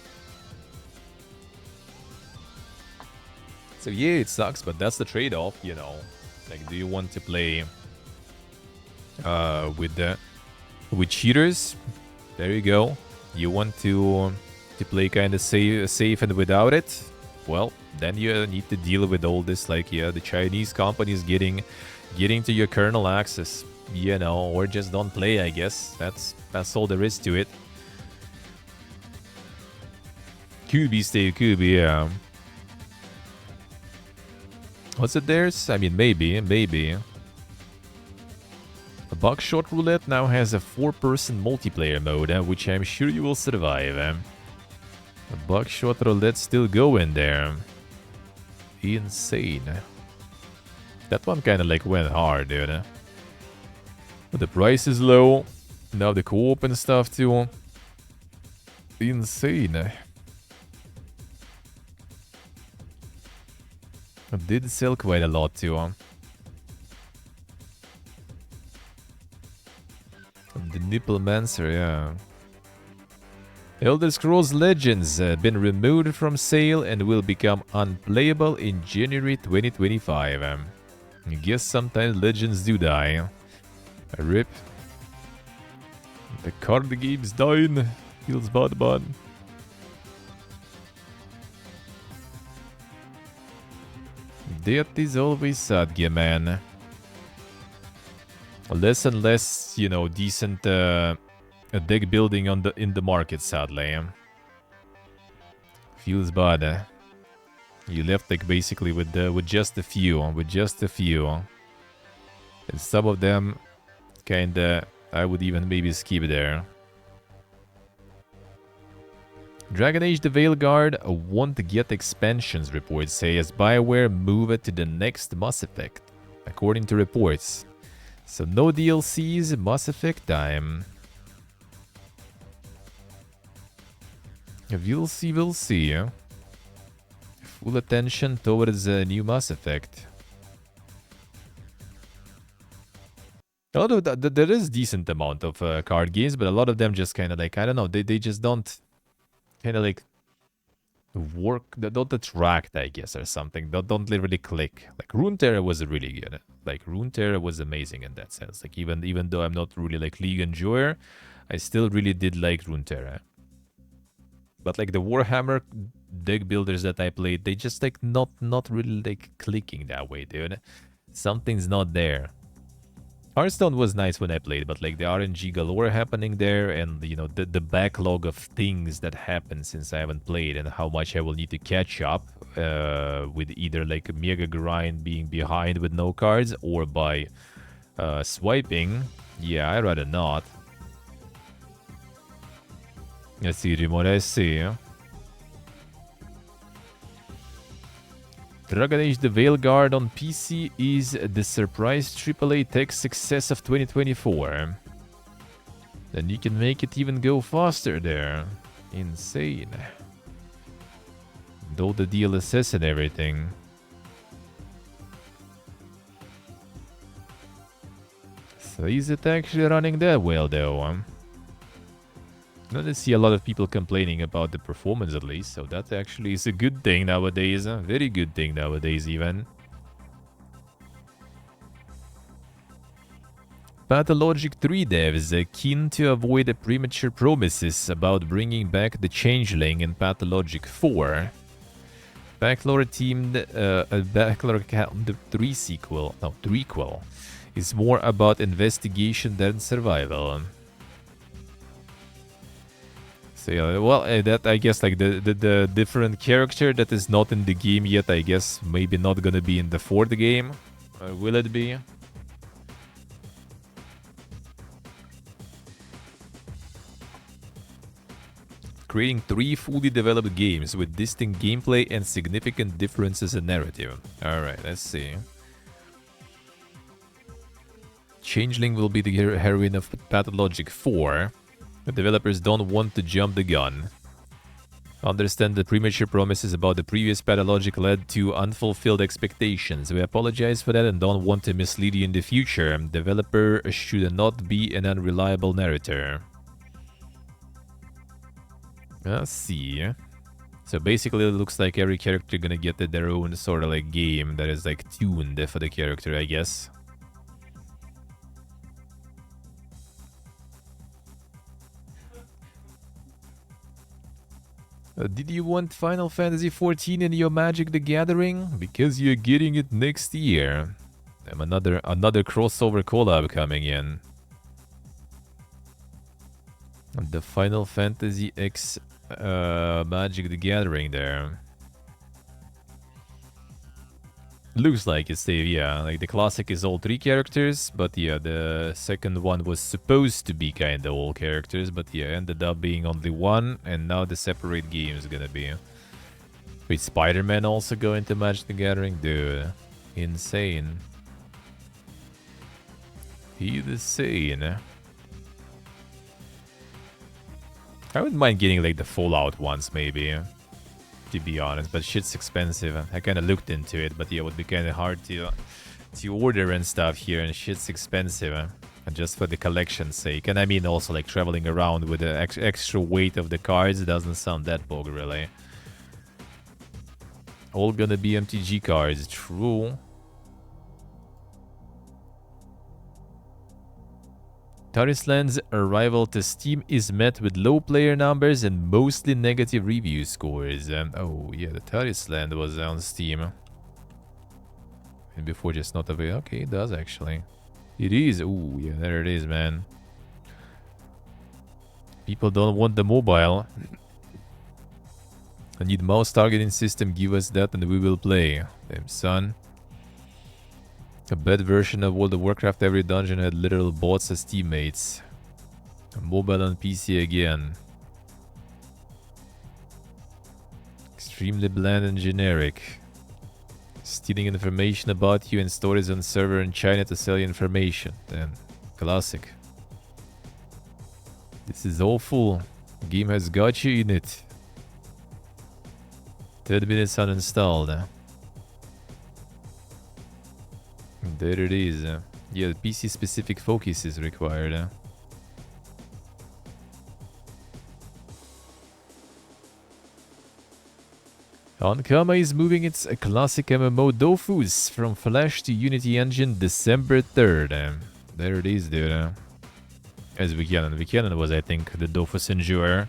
So yeah, it sucks, but that's the trade-off, you know. Like, do you want to play with cheaters? There you go. You want to play kind of safe and without it? Well, then you need to deal with all this, like, yeah, the Chinese companies getting to your kernel access, you know, or just don't play, I guess. That's all there is to it. QB stay QB, yeah. Was it theirs? I mean, maybe. A Buckshot Roulette now has a 4-person multiplayer mode, which I'm sure you will survive. A Buckshot Roulette still going there. Insane. That one kind of like went hard, dude. But the price is low. Now the co-op and stuff too. Insane. It did sell quite a lot too. The Nipplemancer, yeah. Elder Scrolls Legends been removed from sale and will become unplayable in January 2025. I guess sometimes Legends do die. A rip. The card game's dying. Feels bad. That is always sad, yeah, man. Less and less, you know, decent deck building in the market, sadly. Feels bad. You left like basically with just a few, and some of them kinda I would even maybe skip there. Dragon Age the Veilguard won't get expansions, reports say, as BioWare move it to the next Mass Effect, according to reports. So no DLCs, Mass Effect time. We'll see. Full attention towards a new Mass Effect. Although there is decent amount of card games, but a lot of them just kind of like, I don't know, they just don't kind of like work, they don't attract, I guess, or something. They don't literally click. Like Runeterra was really good. Like Runeterra was amazing in that sense. Like even though I'm not really like League enjoyer, I still really did like Runeterra. But like the Warhammer deck builders that I played, they just like not really like clicking that way, dude. Something's not there. Hearthstone was nice when I played, but like the RNG galore happening there, and you know the backlog of things that happened since I haven't played, and how much I will need to catch up with either like a mega grind being behind with no cards, or by swiping. Yeah, I'd rather not. I see, Rimor, I see. Dragon Age the Veilguard on PC is the surprise AAA tech success of 2024. Then you can make it even go faster there. Insane. With all the DLSS and everything. So is it actually running that well though? I don't see a lot of people complaining about the performance at least, so that actually is a good thing nowadays, a very good thing nowadays even. Pathologic 3 devs are keen to avoid the premature promises about bringing back the Changeling in Pathologic 4. Backlore teamed Backlore the 3 sequel, no, threequel, is more about investigation than survival. So yeah, well, that I guess like the different character that is not in the game yet, I guess maybe not gonna be in the 4th game. Will it be? Creating 3 fully developed games with distinct gameplay and significant differences in narrative. Alright, let's see. Changeling will be the heroine of Pathologic 4. The developers don't want to jump the gun. Understand the premature promises about the previous pathologic led to unfulfilled expectations. We apologize for that and don't want to mislead you in the future. Developer should not be an unreliable narrator. Let's see. So basically it looks like every character gonna get their own sort of like game that is like tuned for the character, I guess. Did you want Final Fantasy XIV in your Magic the Gathering? Because you're getting it next year. Another crossover collab coming in. The Final Fantasy X Magic the Gathering there. Looks like it's the, yeah, like the classic is all 3 characters, but yeah, the second one was supposed to be kind of all characters, but yeah, ended up being only 1, and now the separate game is gonna be. Wait, Spider-Man also going to Magic the Gathering? Dude, insane. He's insane. I wouldn't mind getting like the Fallout ones maybe, to be honest, but shit's expensive. I kind of looked into it, but yeah, it would be kind of hard to order and stuff here, and shit's expensive. And just for the collection's sake. And I mean also like traveling around with the extra weight of the cards doesn't sound that bog really. All gonna be MTG cards, true. Tarisland's arrival to Steam is met with low player numbers and mostly negative review scores. Oh yeah, the Tarisland was on Steam. And before just not available. Okay, it does actually. It is. Ooh, yeah, there it is, man. People don't want the mobile. I need mouse targeting system, give us that and we will play. Damn son. A bad version of World of Warcraft, every dungeon had literal bots as teammates. A mobile on PC again. Extremely bland and generic. Stealing information about you and stories on server in China to sell you information. Damn, classic. This is awful. Game has got you in it. 30 minutes uninstalled. There it is. Yeah, the PC specific focus is required. Onkama is moving its classic MMO Dofus from Flash to Unity Engine December 3rd. There it is, dude. As Vikanen. Vikanen was, I think, the Dofus Endurer.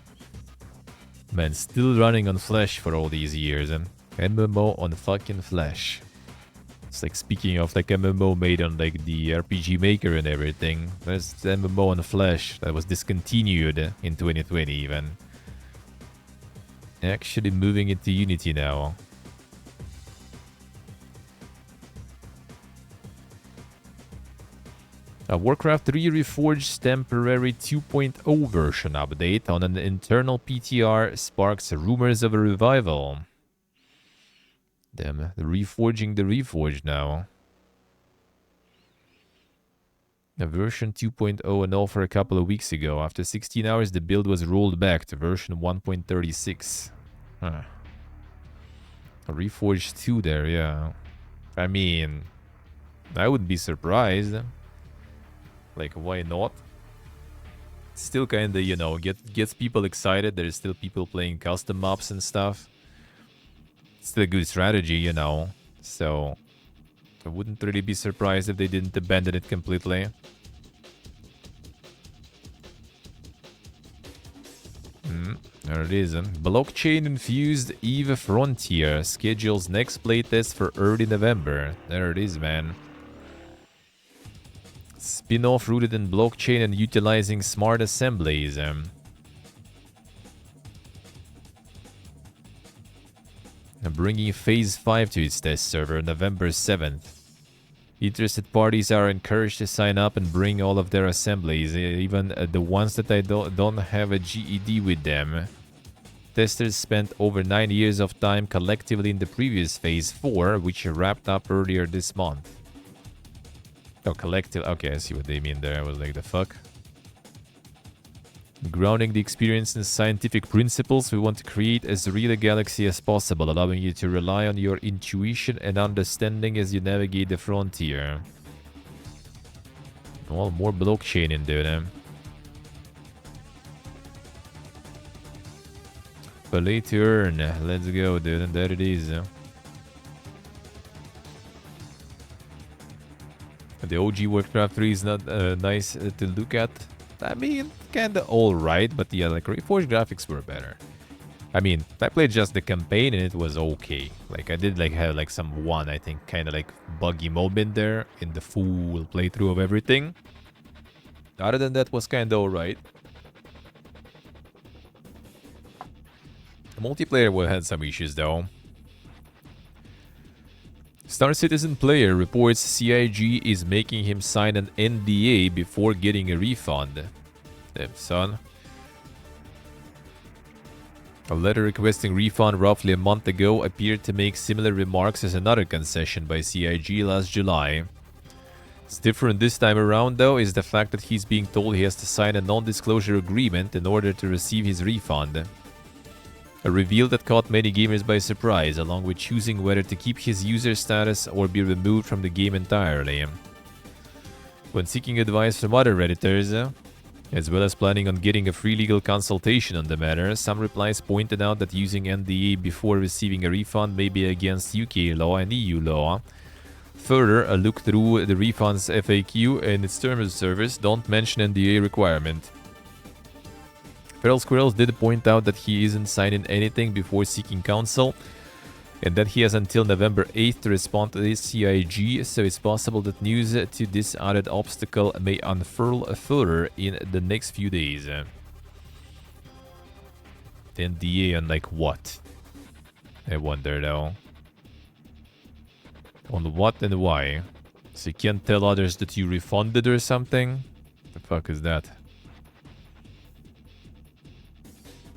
Man, still running on Flash for all these years. MMO on fucking Flash. It's like speaking of like MMO made on like the RPG Maker and everything. There's the MMO on Flash that was discontinued in 2020 even. Actually moving into Unity now. A Warcraft 3 Reforged temporary 2.0 version update on an internal PTR sparks rumors of a revival. Damn, the reforging the Reforged now. A version 2.0 and all for a couple of weeks ago. After 16 hours, the build was rolled back to version 1.36. Huh. A Reforged 2 there, yeah. I mean, I wouldn't be surprised. Like, why not? Still kinda, you know, gets people excited. There's still people playing custom maps and stuff. Still a good strategy, you know. So, I wouldn't really be surprised if they didn't abandon it completely. There it is. Blockchain-infused EVE Frontier schedules next playtest for early November. There it is, man. Spin-off rooted in blockchain and utilizing smart assemblies. Bringing Phase 5 to its test server November 7th. Interested parties are encouraged to sign up and bring all of their assemblies, even the ones that I don't have a GED with them. Testers spent over 9 years of time collectively in the previous Phase 4, which wrapped up earlier this month. Oh, collective. Okay, I see what they mean there. I was like, the fuck? Grounding the experience in scientific principles, we want to create as real a galaxy as possible, allowing you to rely on your intuition and understanding as you navigate the frontier. Well, more blockchain in there. Play to earn. Let's go, dude. And there it is. The OG Warcraft 3 is not nice to look at. I mean, kinda alright, but yeah, like Reforged graphics were better. I mean, I played just the campaign and it was okay. Like, I did like have like some one, I think, kinda like buggy moment there in the full playthrough of everything. Other than that, was kinda alright. The multiplayer had some issues though. Star Citizen player reports CIG is making him sign an NDA before getting a refund. Damn, son. A letter requesting refund roughly a month ago appeared to make similar remarks as another concession by CIG last July. What's different this time around, though, is the fact that he's being told he has to sign a non-disclosure agreement in order to receive his refund. A reveal that caught many gamers by surprise, along with choosing whether to keep his user status or be removed from the game entirely. When seeking advice from other Redditors, as well as planning on getting a free legal consultation on the matter, some replies pointed out that using NDA before receiving a refund may be against UK law and EU law. Further, a look through the refund's FAQ and its terms of service don't mention NDA requirement. Feral Squirrels did point out that he isn't signing anything before seeking counsel, and that he has until November 8th to respond to this CIG, so it's possible that news to this added obstacle may unfurl further in the next few days. NDA on like what? I wonder though. On what and why? So you can't tell others that you refunded or something? The fuck is that?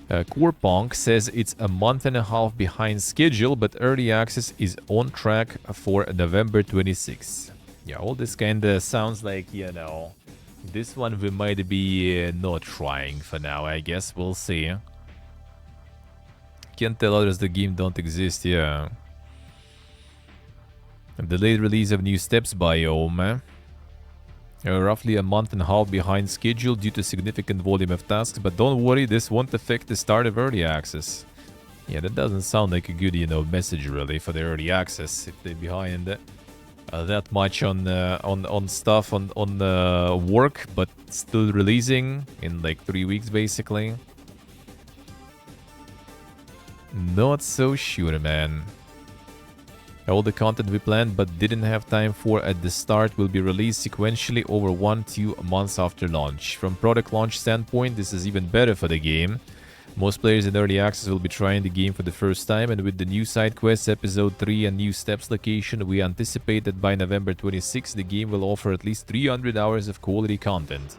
Corepunk says it's a month and a half behind schedule, but early access is on track for November 26th. Yeah, all this kinda sounds like, you know, this one we might be not trying for now, I guess. We'll see. Can't tell others the game don't exist, yeah. A delayed release of new steps biome. Roughly a month and a half behind schedule due to significant volume of tasks, but don't worry, this won't affect the start of early access. Yeah, that doesn't sound like a good, you know, message really for the early access if they're behind that much on stuff on work, but still releasing in like 3 weeks basically. Not so sure, man. All the content we planned but didn't have time for at the start will be released sequentially over 1-2 months after launch. From product launch standpoint, this is even better for the game. Most players in early access will be trying the game for the first time, and with the new side quests, episode 3 and new steps location, we anticipate that by November 26th the game will offer at least 300 hours of quality content.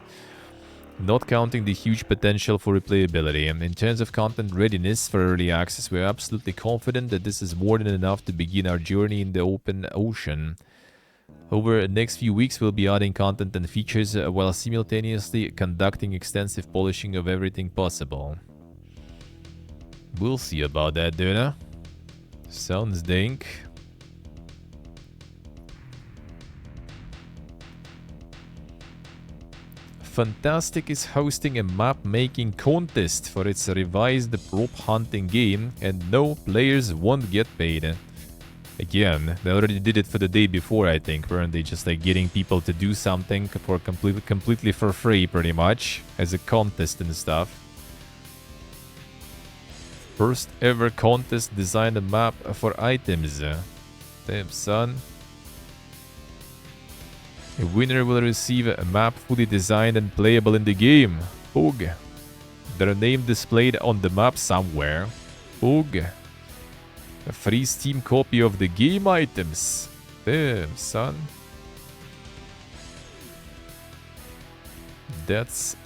Not counting the huge potential for replayability. In terms of content readiness for early access, we're absolutely confident that this is more than enough to begin our journey in the open ocean. Over the next few weeks, we'll be adding content and features while simultaneously conducting extensive polishing of everything possible. We'll see about that, dude. Sounds dank. Fantastic is hosting a map-making contest for its revised prop hunting game, and no, players won't get paid. Again, they already did it for the day before, I think, weren't they? Just like getting people to do something for completely for free, pretty much, as a contest and stuff. First ever contest designed a map for items. Damn, son. A winner will receive a map fully designed and playable in the game. Ugh. Their name displayed on the map somewhere. Ugh. A free Steam copy of the game items. Damn, son. That's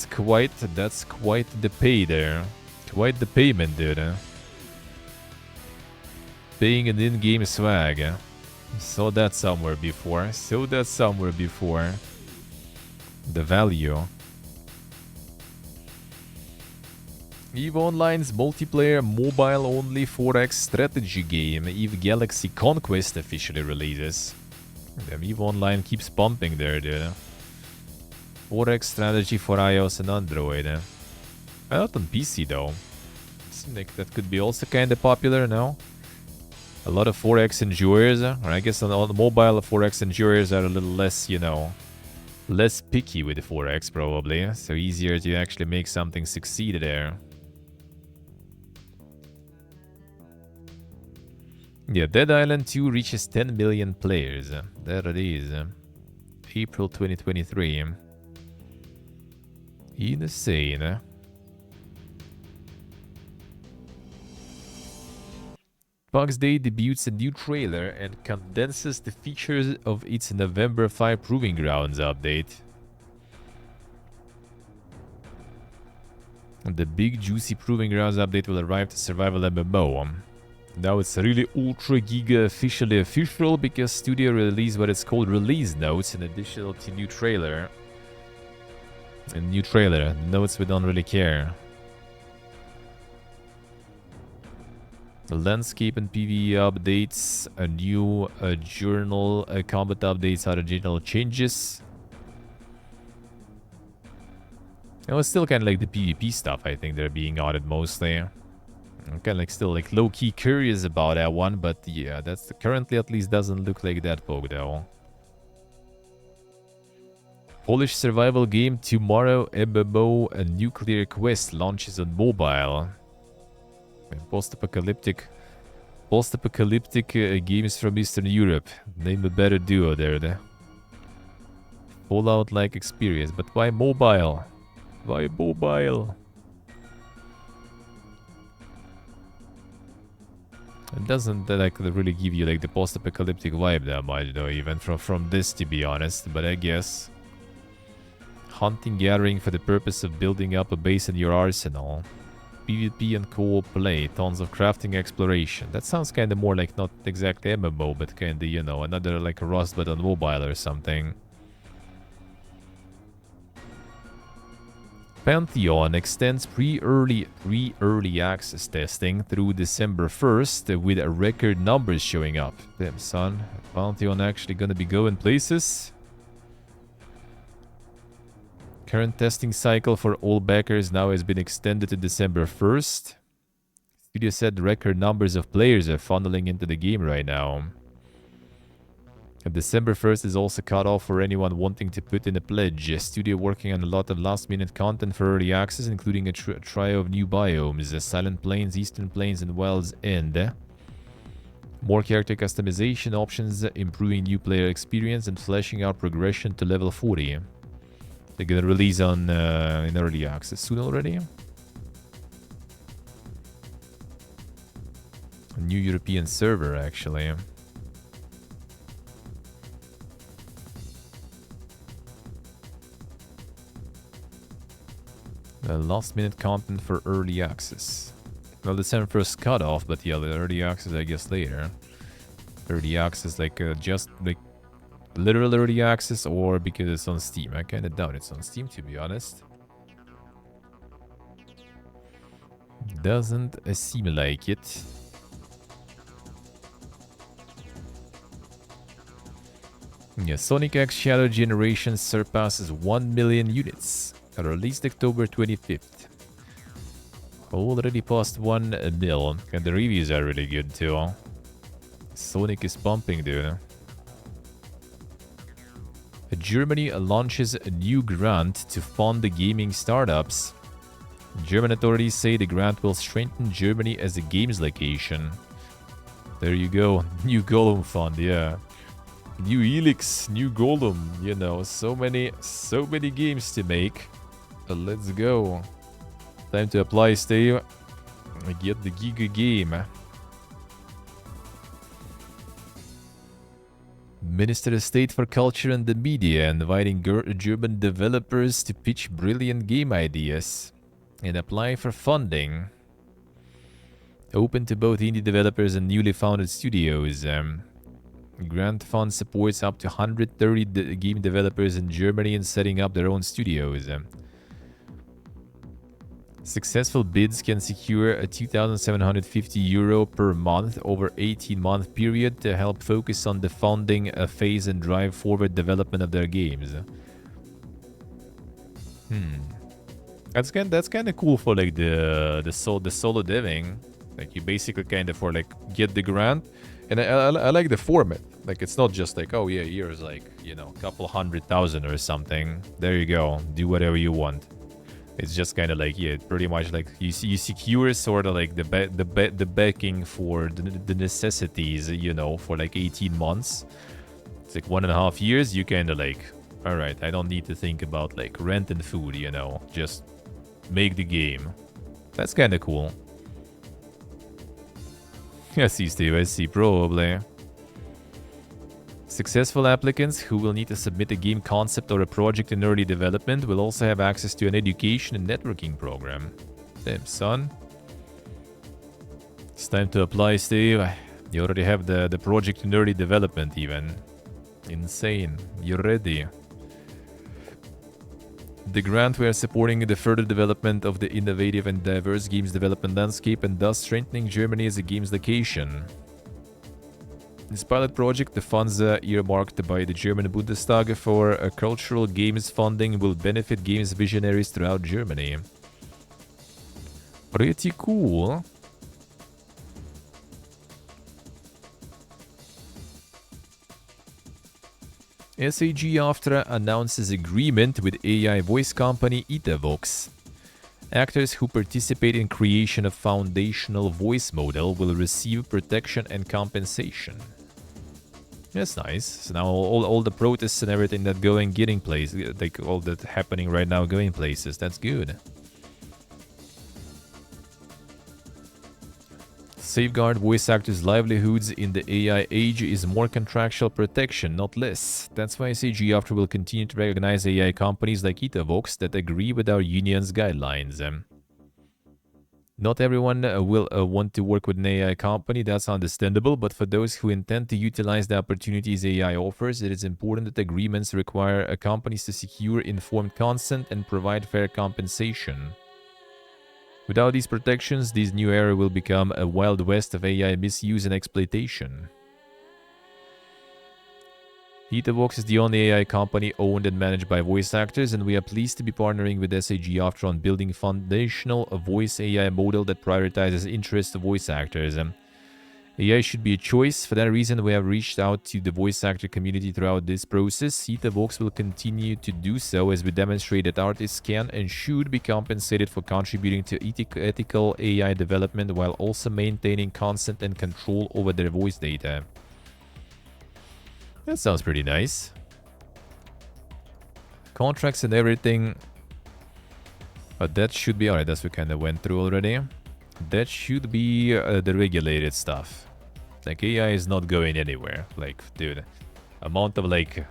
quite the pay there. Quite the payment, dude. Paying an in-game swag. Saw that somewhere before. The value. EVE Online's multiplayer, mobile-only 4X strategy game, EVE Galaxy Conquest, officially releases. Damn, EVE Online keeps pumping there, dude. 4X strategy for iOS and Android. Not on PC, though. Seems like that could be also kind of popular, no? A lot of 4X enjoyers, or I guess on the mobile, 4X enjoyers are a little less, you know, less picky with the 4X, probably. So easier to actually make something succeed there. Yeah, Dead Island 2 reaches 10 million players. There it is. April 2023. Insane. Bugs Day debuts a new trailer and condenses the features of its November 5 Proving Grounds update. The big juicy Proving Grounds update will arrive to Survival MMO. Now it's really ultra giga officially official because Studio released what it's called release notes in addition to new trailer. A new trailer. The notes we don't really care. The landscape and PvE updates, a new journal, combat updates, other general changes. It was still kind of like the PvP stuff, I think they're being added mostly. I'm kind of like still like low-key curious about that one, but yeah, that's currently at least doesn't look like that poke though. Polish survival game tomorrow MMO a Nuclear Quest launches on mobile. Post-apocalyptic games from Eastern Europe. Name a better duo there. Fallout-like experience, but why mobile? Why mobile? It doesn't like really give you like the post-apocalyptic vibe that much though, even from this, to be honest, but I guess. Hunting gathering for the purpose of building up a base in your arsenal. PvP and co-op play, tons of crafting exploration. That sounds kind of more like not exactly MMO, but kind of, you know, another like a Rust but on mobile or something. Pantheon extends pre-early access testing through December 1st with record numbers showing up. Damn, son. Pantheon actually gonna be going places? Current testing cycle for all backers now has been extended to December 1st. Studio said record numbers of players are funneling into the game right now. And December 1st is also cut off for anyone wanting to put in a pledge. Studio working on a lot of last-minute content for early access, including a trio of new biomes, Silent Plains, Eastern Plains, and Wells End. More character customization options, improving new player experience, and fleshing out progression to level 40. They're gonna release on in early access soon already. A new European server, actually. Last minute content for early access. Well, December 1st cutoff, but yeah, the early access I guess later. Early access like just like literal early access or because it's on Steam. I kinda doubt it's on Steam, to be honest. Doesn't seem like it. Yeah, Sonic X Shadow Generation surpasses 1 million units. Released October 25th. Already past 1 mil. And the reviews are really good too. Sonic is pumping, dude. Germany launches a new grant to fund the gaming startups. German authorities say the grant will strengthen Germany as a games location. There you go. New Golem fund, yeah. New Helix, new Golem, you know, so many games to make. Let's go. Time to apply, Steve. Get the Giga game. Minister of State for Culture and the Media inviting German developers to pitch brilliant game ideas and apply for funding. Open to both indie developers and newly founded studios. Grant fund supports up to 130 game developers in Germany in setting up their own studios. Successful bids can secure a €2,750 per month over 18-month period to help focus on the funding phase and drive forward development of their games. That's kind of cool for like the solo deving. Like you basically kind of for like get the grant, and I like the format. Like it's not just like, oh yeah, here's like, you know, a couple 100,000 or something. There you go, do whatever you want. It's just kind of like, yeah, pretty much like you secure sort of like the backing for the necessities, you know, for like 18 months. It's like 1.5 years. You kind of like, all right, I don't need to think about like rent and food, you know, just make the game. That's kind of cool. I see, Steve. I see. Probably. Successful applicants who will need to submit a game concept or a project in early development will also have access to an education and networking program. Damn, son. It's time to apply, Steve. You already have the project in early development even. Insane. You're ready. The grant we are supporting the further development of the innovative and diverse games development landscape and thus strengthening Germany as a games location. This pilot project, the funds earmarked by the German Bundestag for cultural games funding will benefit games visionaries throughout Germany. Pretty cool. SAG Aftra announces agreement with AI voice company Itavox. Actors who participate in creation of foundational voice model will receive protection and compensation. That's nice. So now all the protests and everything that getting place, like all that happening right now going places. That's good. Safeguard voice actors' livelihoods in the AI age is more contractual protection, not less. That's why SAG After will continue to recognize AI companies like Itavox that agree with our union's guidelines. Not everyone will want to work with an AI company, that's understandable, but for those who intend to utilize the opportunities AI offers, it is important that agreements require companies to secure informed consent and provide fair compensation. Without these protections, this new era will become a wild west of AI misuse and exploitation. Itavox is the only AI company owned and managed by voice actors, and we are pleased to be partnering with SAG After on building foundational voice AI model that prioritizes interests of voice actors. AI should be a choice. For that reason, we have reached out to the voice actor community throughout this process. Itavox will continue to do so as we demonstrate that artists can and should be compensated for contributing to ethical AI development while also maintaining consent and control over their voice data. That sounds pretty nice. Contracts and everything. But that should be... Alright, that's what we kind of went through already. That should be the regulated stuff. Like, AI is not going anywhere. Like, dude, amount of, like,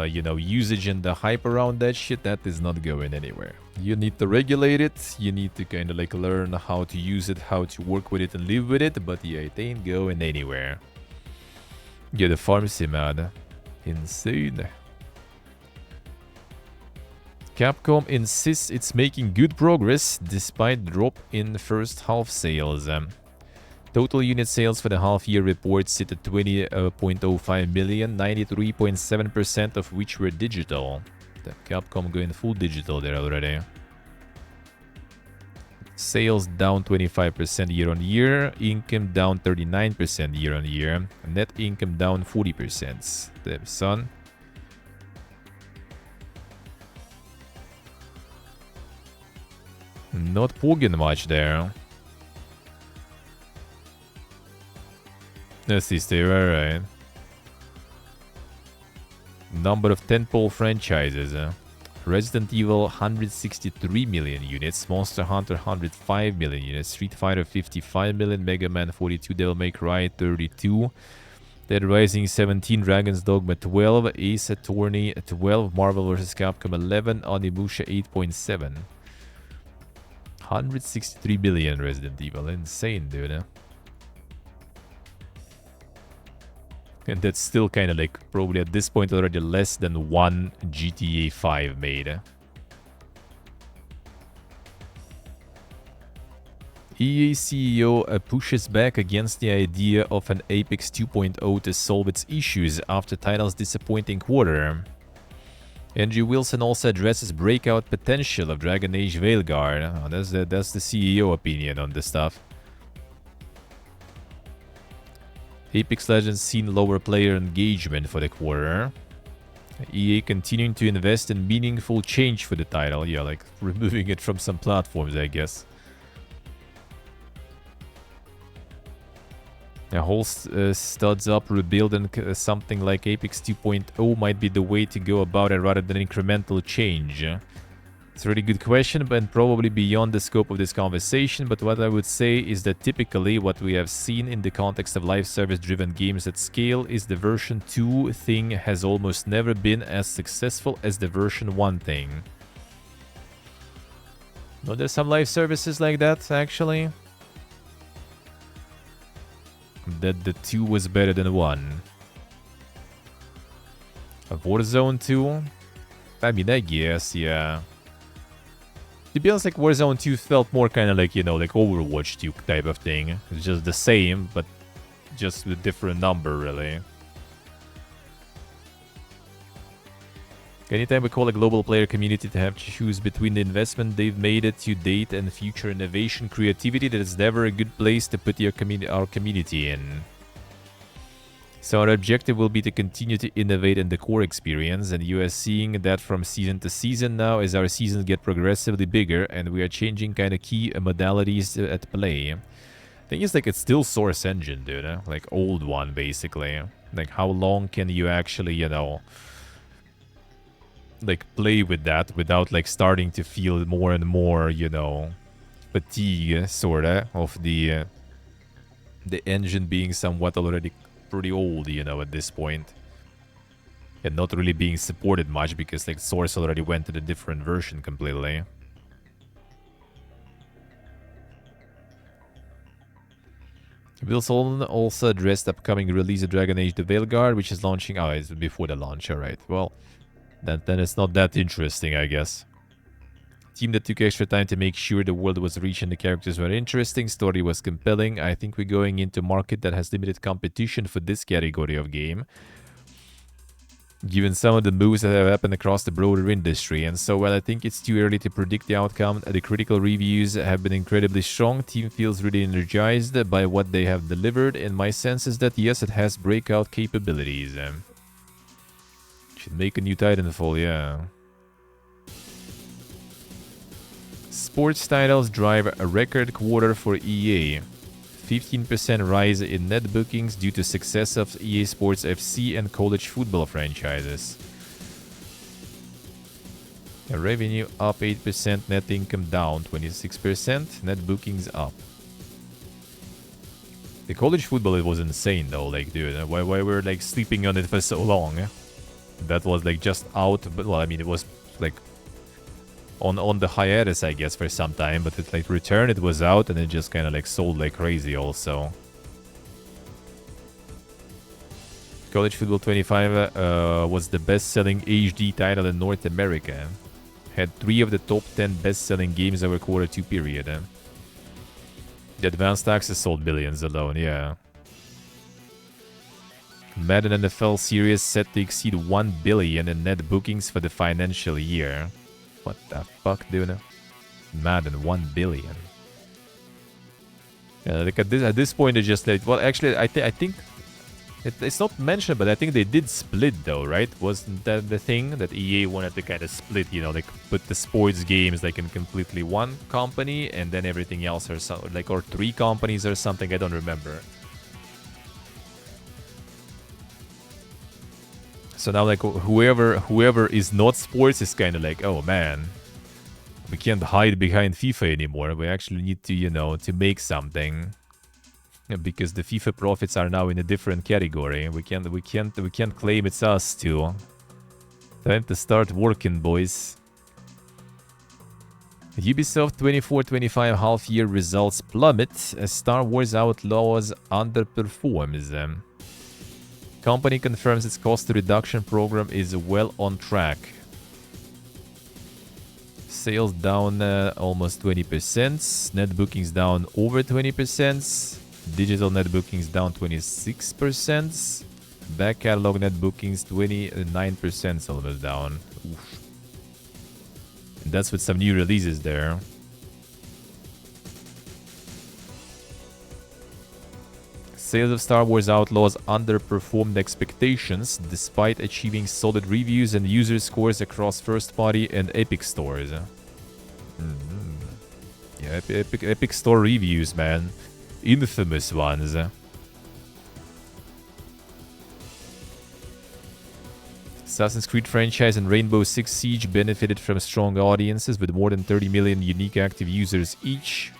you know, usage and the hype around that shit, that is not going anywhere. You need to regulate it. You need to kind of, like, learn how to use it, how to work with it and live with it. But, yeah, it ain't going anywhere. Yeah, the pharmacy, man. Insane. Capcom insists it's making good progress despite drop in first half sales. Total unit sales for the half-year report sit at 20.05 million, 93.7% of which were digital. The Capcom going full digital there already. Sales down 25% year-on-year, income down 39% year-on-year, net income down 40%. Damn, son. Not pogging much there. Let's see, stay right. Number of tentpole franchises. Resident Evil 163 million units, Monster Hunter 105 million units, Street Fighter 55 million, Mega Man 42, Devil May Cry 32, Dead Rising 17, Dragon's Dogma 12, Ace Attorney 12, Marvel vs. Capcom 11, Onimusha 8.7. 163 billion Resident Evil. Insane, dude. And that's still kind of like probably at this point already less than one GTA 5 made. EA CEO pushes back against the idea of an Apex 2.0 to solve its issues after title's disappointing quarter. Andrew Wilson also addresses breakout potential of Dragon Age Veilguard. Oh, that's the CEO opinion on this stuff. Apex Legends seen lower player engagement for the quarter. EA continuing to invest in meaningful change for the title. Yeah, like removing it from some platforms, I guess. A whole studs up rebuild and something like Apex 2.0 might be the way to go about it rather than incremental change. It's a really good question, but probably beyond the scope of this conversation. But what I would say is that typically what we have seen in the context of live service driven games at scale is the version 2 thing has almost never been as successful as the version 1 thing. No, there's some live services like that actually. That the 2 was better than 1. A Warzone 2? I mean, I guess, yeah. To be honest, like Warzone 2 felt more kind of like, you know, like Overwatch 2 type of thing. It's just the same, but just with a different number, really. Anytime we call a global player community to have to choose between the investment they've made it to date and future innovation creativity, that is never a good place to put our community in. So our objective will be to continue to innovate in the core experience, and you are seeing that from season to season now as our seasons get progressively bigger and we are changing kind of key modalities at play. Thing is, like, it's still Source Engine, dude. Like, old one, basically. Like, how long can you actually, you know, like play with that without like starting to feel more and more, you know, fatigue sorta of the engine being somewhat already pretty old, you know, at this point, and not really being supported much because like Source already went to the different version completely. Wilson also addressed upcoming release of Dragon Age the Veilguard, which is launching. Oh, it's before the launch, alright. Well, then it's not that interesting, I guess. Team that took extra time to make sure the world was rich and the characters were interesting, story was compelling. I think we're going into a market that has limited competition for this category of game, given some of the moves that have happened across the broader industry. And so, while I think it's too early to predict the outcome, the critical reviews have been incredibly strong. Team feels really energized by what they have delivered, and my sense is that yes, it has breakout capabilities. Should make a new Titanfall, yeah. Sports titles drive a record quarter for EA. 15% rise in net bookings due to success of EA Sports FC and college football franchises. Revenue up 8%, net income down 26%, net bookings up. The college football, it was insane though, like dude, why we're like sleeping on it for so long? That was like just out, but well, I mean, it was like on the hiatus, I guess, for some time, but it like returned, it was out, and it just kind of like sold like crazy also. College Football 25 was the best-selling HD title in North America. Had 3 of the top 10 best-selling games over quarter 2 period. The Advanced Access sold billions alone, yeah. Madden NFL series set to exceed 1 billion in net bookings for the financial year. What the fuck, dude? Madden 1 billion. Like at this point, it's just like, well, actually, I think it's not mentioned, but I think they did split though, right? Wasn't that the thing that EA wanted to kind of split? You know, like put the sports games like in completely one company, and then everything else or so, like, or 3 companies or something. I don't remember. So now, like, whoever is not sports is kind of like, oh man, we can't hide behind FIFA anymore. We actually need to, you know, to make something, because the FIFA profits are now in a different category. We can't claim it's us too. Time to start working, boys. Ubisoft 24-25 half-year results plummet as Star Wars Outlaws underperforms. Company confirms its cost reduction program is well on track. sales down almost 20%. Net bookings down over 20%. Digital net bookings down 26%. Back catalog net bookings 29% almost down. Oof. And that's with some new releases there. Sales of Star Wars Outlaws underperformed expectations despite achieving solid reviews and user scores across first-party and Epic stores. Yeah, Epic Store reviews, man. Infamous ones. Assassin's Creed franchise and Rainbow Six Siege benefited from strong audiences with more than 30 million unique active users each.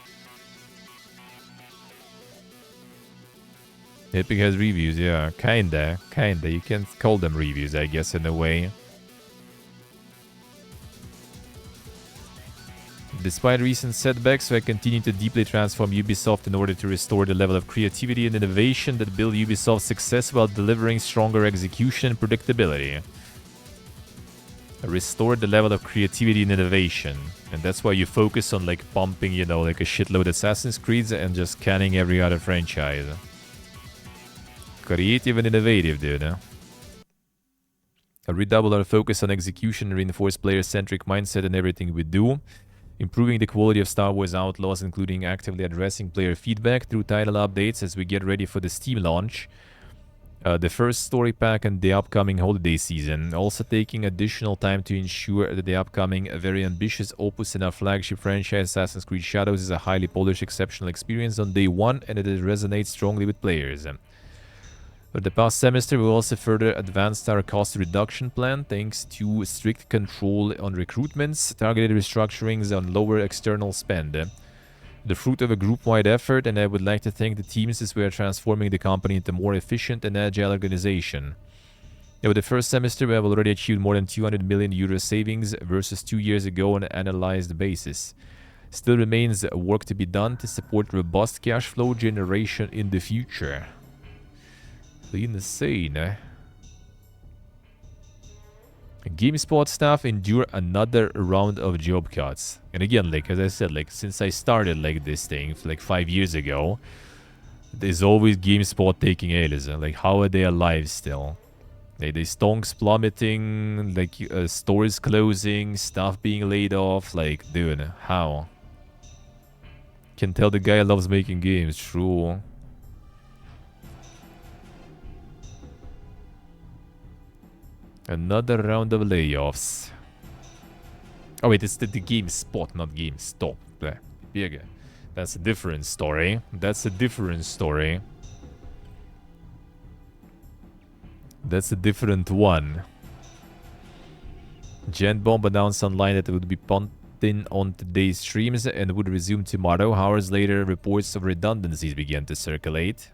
Epic has reviews, yeah, kinda. You can call them reviews, I guess, in a way. Despite recent setbacks, I continue to deeply transform Ubisoft in order to restore the level of creativity and innovation that build Ubisoft's success while delivering stronger execution and predictability. Restore the level of creativity and innovation. And that's why you focus on, like, pumping, you know, like a shitload of Assassin's Creeds and just canning every other franchise. Creative and innovative, dude. Redouble our focus on execution and reinforce player-centric mindset in everything we do. Improving the quality of Star Wars Outlaws, including actively addressing player feedback through title updates as we get ready for the Steam launch. The first story pack and the upcoming holiday season. Also taking additional time to ensure that the upcoming very ambitious opus in our flagship franchise Assassin's Creed Shadows is a highly polished, exceptional experience on day one and it resonates strongly with players. For the past semester, we also further advanced our cost reduction plan thanks to strict control on recruitments, targeted restructurings, and lower external spend. The fruit of a group-wide effort, and I would like to thank the teams as we are transforming the company into a more efficient and agile organization. Over the first semester, we have already achieved more than 200 million euro savings versus 2 years ago on an annualized basis. Still remains work to be done to support robust cash flow generation in the future. Insane. GameSpot staff endure another round of job cuts. And again, like as I said, like since I started like this thing like 5 years ago, there's always GameSpot taking L's. Like how are they alive still? They stonks plummeting, like stores closing, staff being laid off. Like, dude, how? Can tell the guy loves making games. True. Another round of layoffs. Oh wait, it's the GameSpot, not GameStop. Bigger. That's a different story. That's a different story. That's a different one. Gen Bomb announced online that it would be punting on today's streams and would resume tomorrow. Hours later, reports of redundancies began to circulate.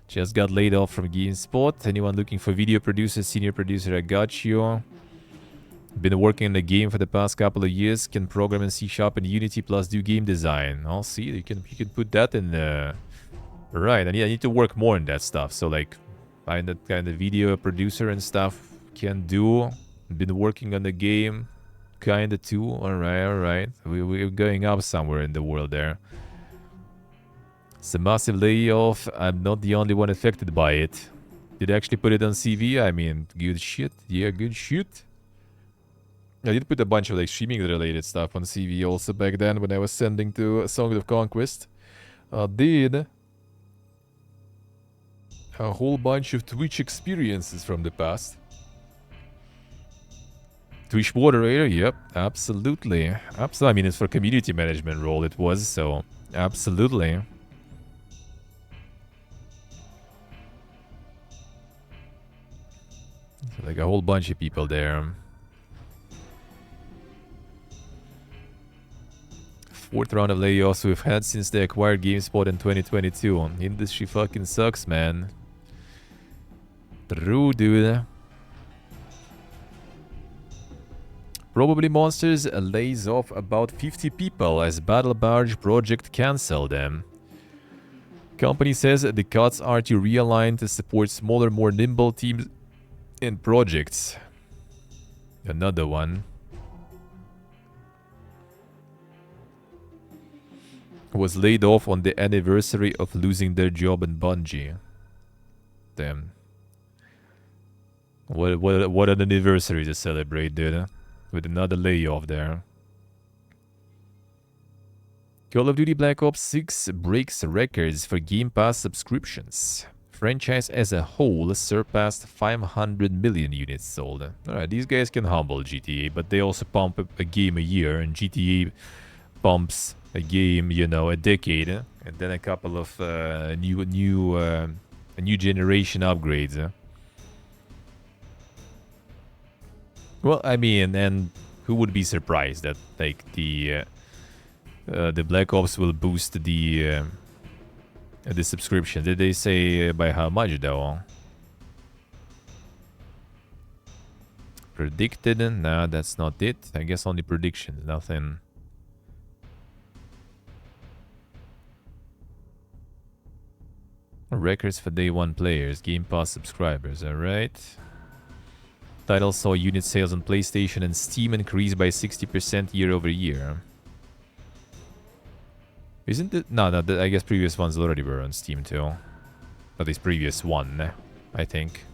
Just got laid off from GameSpot. Anyone looking for video producer, senior producer, I got you. Been working on the game for the past couple of years. Can program in C# and Unity plus do game design. I'll see. You can put that in the... Right, and yeah, I need to work more on that stuff. So like, find that kind of video producer and stuff can do. Been working on the game, kinda too. Alright. We're going up somewhere in the world there. It's a massive layoff. I'm not the only one affected by it. Did I actually put it on CV? I mean, good shit. Yeah, good shit. I did put a bunch of like streaming related stuff on CV also back then when I was sending to Songs of Conquest. Did a whole bunch of Twitch experiences from the past. Twitch moderator, yep, absolutely. I mean, it's for community management role it was, so absolutely. Like a whole bunch of people there. Fourth round of layoffs we've had since they acquired GameSpot in 2022. Industry fucking sucks, man. True, dude. Probably Monsters lays off about 50 people as Battle Barge project cancelled them. Company says the cuts are to realign to support smaller, more nimble teams and projects. Another one. was laid off on the anniversary of losing their job in Bungie. Damn. What an anniversary to celebrate, dude. With another layoff there. Call of Duty Black Ops 6 breaks records for Game Pass subscriptions. Franchise as a whole surpassed 500 million units sold. Alright, these guys can humble GTA, but they also pump a game a year, and GTA pumps a game, you know, a decade, and then a couple of new generation upgrades. Well, I mean, and who would be surprised that like the Black Ops will boost the subscription? Did they say by how much though? Predicted? Nah, that's not it. I guess only predictions, nothing. Records for day one players, Game Pass subscribers, alright. Title saw unit sales on PlayStation and Steam increase by 60% year over year. Isn't it? No, I guess previous ones already were on Steam too. At least previous one, I think.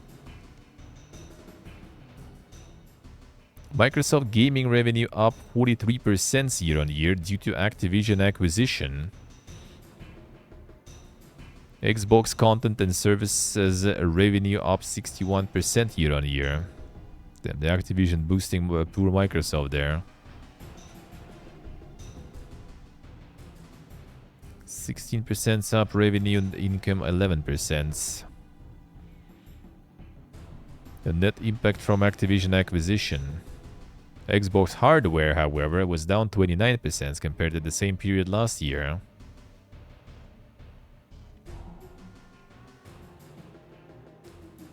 Microsoft gaming revenue up 43% year on year due to Activision acquisition. Xbox content and services revenue up 61% year on year. Damn, the Activision boosting poor Microsoft there. 16% up revenue and income 11%. The net impact from Activision acquisition. Xbox hardware, however, was down 29% compared to the same period last year.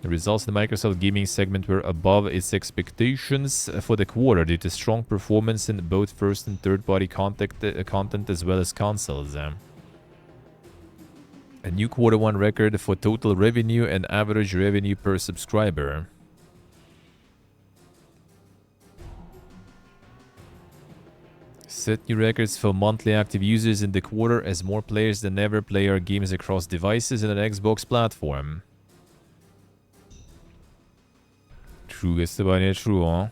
The results in the Microsoft gaming segment were above its expectations for the quarter due to strong performance in both first and third-party content as well as consoles. A new quarter one record for total revenue and average revenue per subscriber. Set new records for monthly active users in the quarter as more players than ever play our games across devices and an Xbox platform. True, guess about it, true, huh?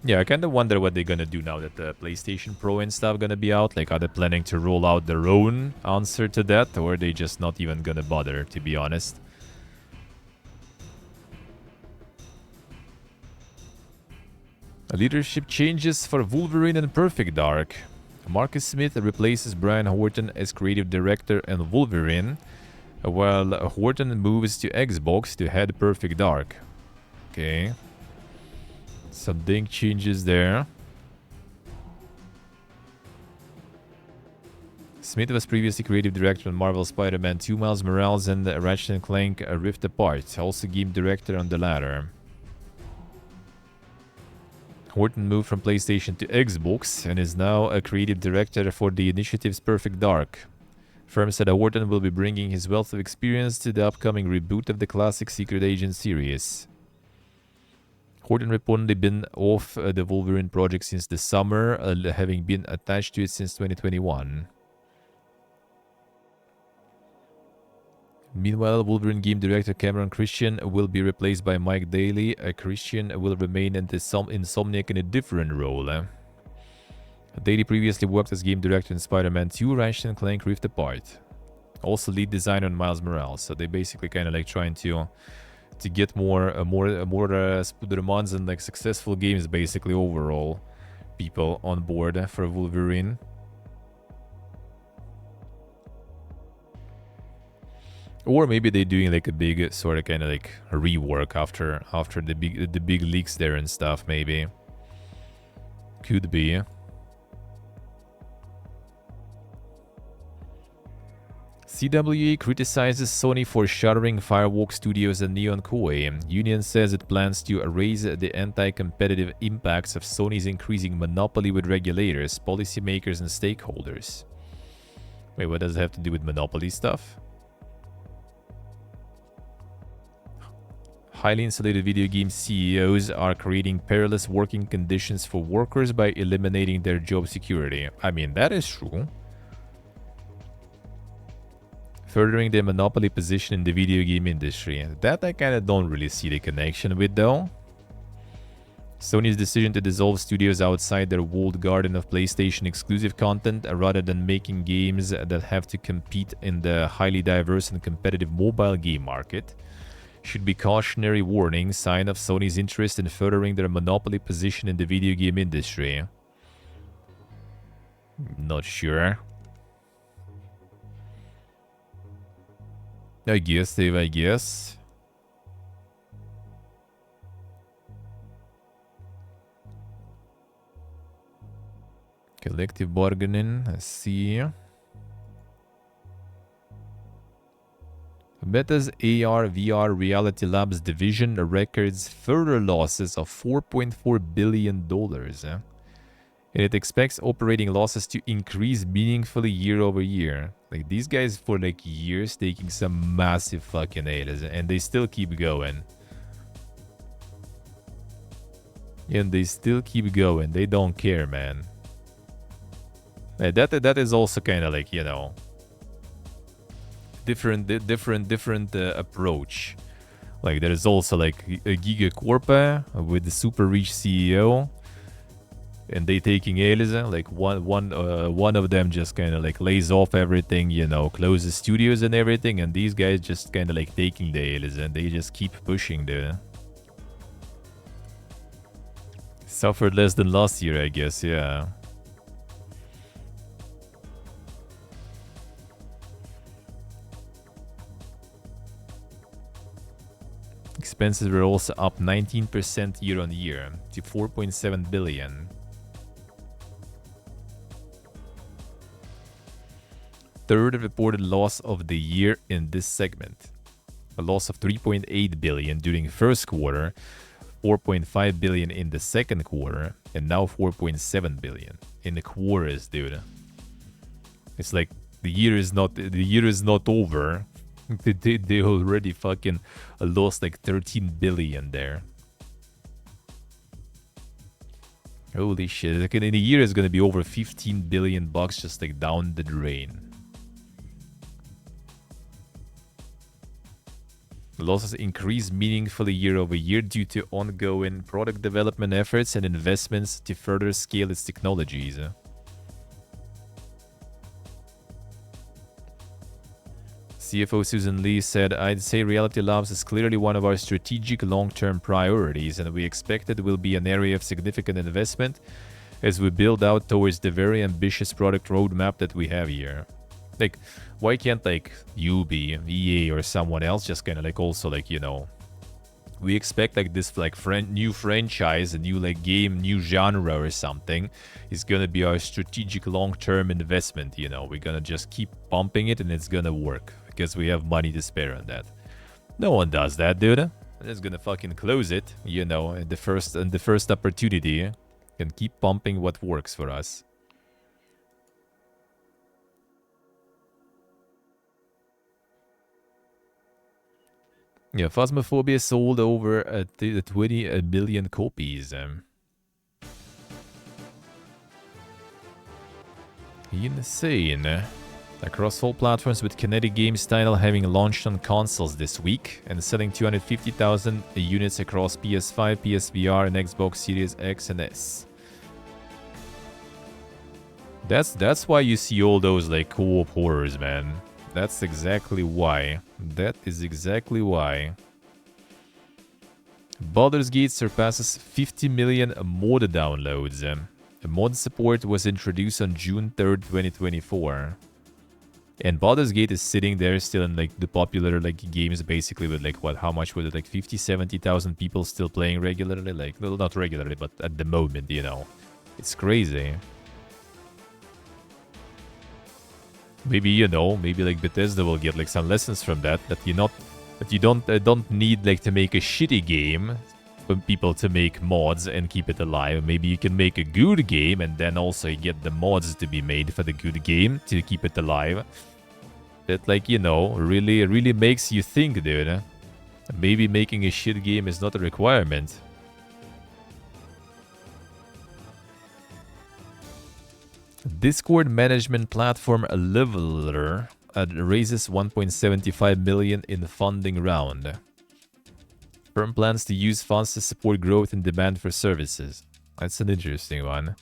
Yeah, I kind of wonder what they're gonna do now that the PlayStation Pro and stuff gonna be out. Like, are they planning to roll out their own answer to that, or are they just not even gonna bother, to be honest? Leadership changes for Wolverine and Perfect Dark. Marcus Smith replaces Brian Horton as creative director and Wolverine, while Horton moves to Xbox to head Perfect Dark. Okay. Some dink changes there. Smith was previously creative director on Marvel Spider-Man 2, Miles Morales, and Ratchet & Clank Rift Apart. Also game director on the latter. Horton moved from PlayStation to Xbox and is now a creative director for the initiative's Perfect Dark. Firm said Horton will be bringing his wealth of experience to the upcoming reboot of the classic Secret Agent series. Horton reportedly been off the Wolverine project since the summer, having been attached to it since 2021. Meanwhile, Wolverine game director Cameron Christian will be replaced by Mike Daly. Christian will remain in Insomniac in a different role. Daly previously worked as game director in Spider-Man 2, Ratchet & Clank Rift Apart. Also lead designer on Miles Morales. So they basically kind of like trying to get more Spider-Mans and like successful games basically overall people on board for Wolverine. Or maybe they're doing like a big sort of kind of like a rework after the big leaks there and stuff, maybe. Could be. CWA criticizes Sony for shuttering Firewalk Studios and Neon Koei. Union says it plans to raise the anti-competitive impacts of Sony's increasing monopoly with regulators, policymakers, and stakeholders. Wait, what does it have to do with monopoly stuff? Highly insulated video game CEOs are creating perilous working conditions for workers by eliminating their job security. I mean, that is true. Furthering their monopoly position in the video game industry. That I kind of don't really see the connection with, though. Sony's decision to dissolve studios outside their walled garden of PlayStation exclusive content rather than making games that have to compete in the highly diverse and competitive mobile game market should be cautionary warning sign of Sony's interest in furthering their monopoly position in the video game industry. Not sure. I guess, Dave, I guess. Collective bargaining, let's see. Meta's AR/VR Reality Labs division records further losses of $4.4 billion. And it expects operating losses to increase meaningfully year over year. Like, these guys for like years taking some massive fucking hits, and they still keep going. And they still keep going. They don't care, man. That is also kind of like, you know, different approach. Like, there is also like a Gigacorp with the super rich CEO, and they taking A's. Like one of them just kind of like lays off everything, you know, closes studios and everything, and these guys just kind of like taking the A's, and they just keep pushing the. Suffered less than last year, I guess. Yeah. Expenses were also up 19% year on year to $4.7 billion. Third reported loss of the year in this segment. A loss of $3.8 billion during first quarter, $4.5 billion in the second quarter, and now $4.7 billion in the quarters, dude. It's like the year is not over. They already fucking lost like 13 billion there. Holy shit. Like in a year it's gonna be over 15 billion bucks just like down the drain. Losses increase meaningfully year over year due to ongoing product development efforts and investments to further scale its technologies. CFO Susan Lee said, "I'd say Reality Labs is clearly one of our strategic long-term priorities, and we expect it will be an area of significant investment as we build out towards the very ambitious product roadmap that we have here." Like, why can't like Ubi, EA, or someone else just kind of like also like, you know, we expect like this like new franchise, a new like game, new genre or something is gonna be our strategic long-term investment, you know. We're gonna just keep pumping it and it's gonna work because we have money to spare on that. No one does that, dude. They're just gonna fucking close it, you know, at the first opportunity and keep pumping what works for us. Yeah, Phasmophobia sold over 20 million copies. Insane. Across all platforms, with Kinetic Games title having launched on consoles this week and selling 250,000 units across PS5, PSVR, and Xbox Series X and S. That's why you see all those like co-op horrors, man. That's exactly why. That is exactly why. Baldur's Gate surpasses 50 million mod downloads. Mod support was introduced on June 3rd, 2024. And Baldur's Gate is sitting there still in like the popular like games basically with like what, how much was it, like 50, 70,000 people still playing regularly? Like, well, not regularly, but at the moment, you know. It's crazy. Maybe, you know, maybe like Bethesda will get like some lessons from that you don't need like to make a shitty game for people to make mods and keep it alive. Maybe you can make a good game and then also get the mods to be made for the good game to keep it alive. That, like, you know, really makes you think, dude. Maybe making a shit game is not a requirement. Discord management platform Leveler raises 1.75 million in funding round. Firm plans to use funds to support growth and demand for services. That's an interesting one.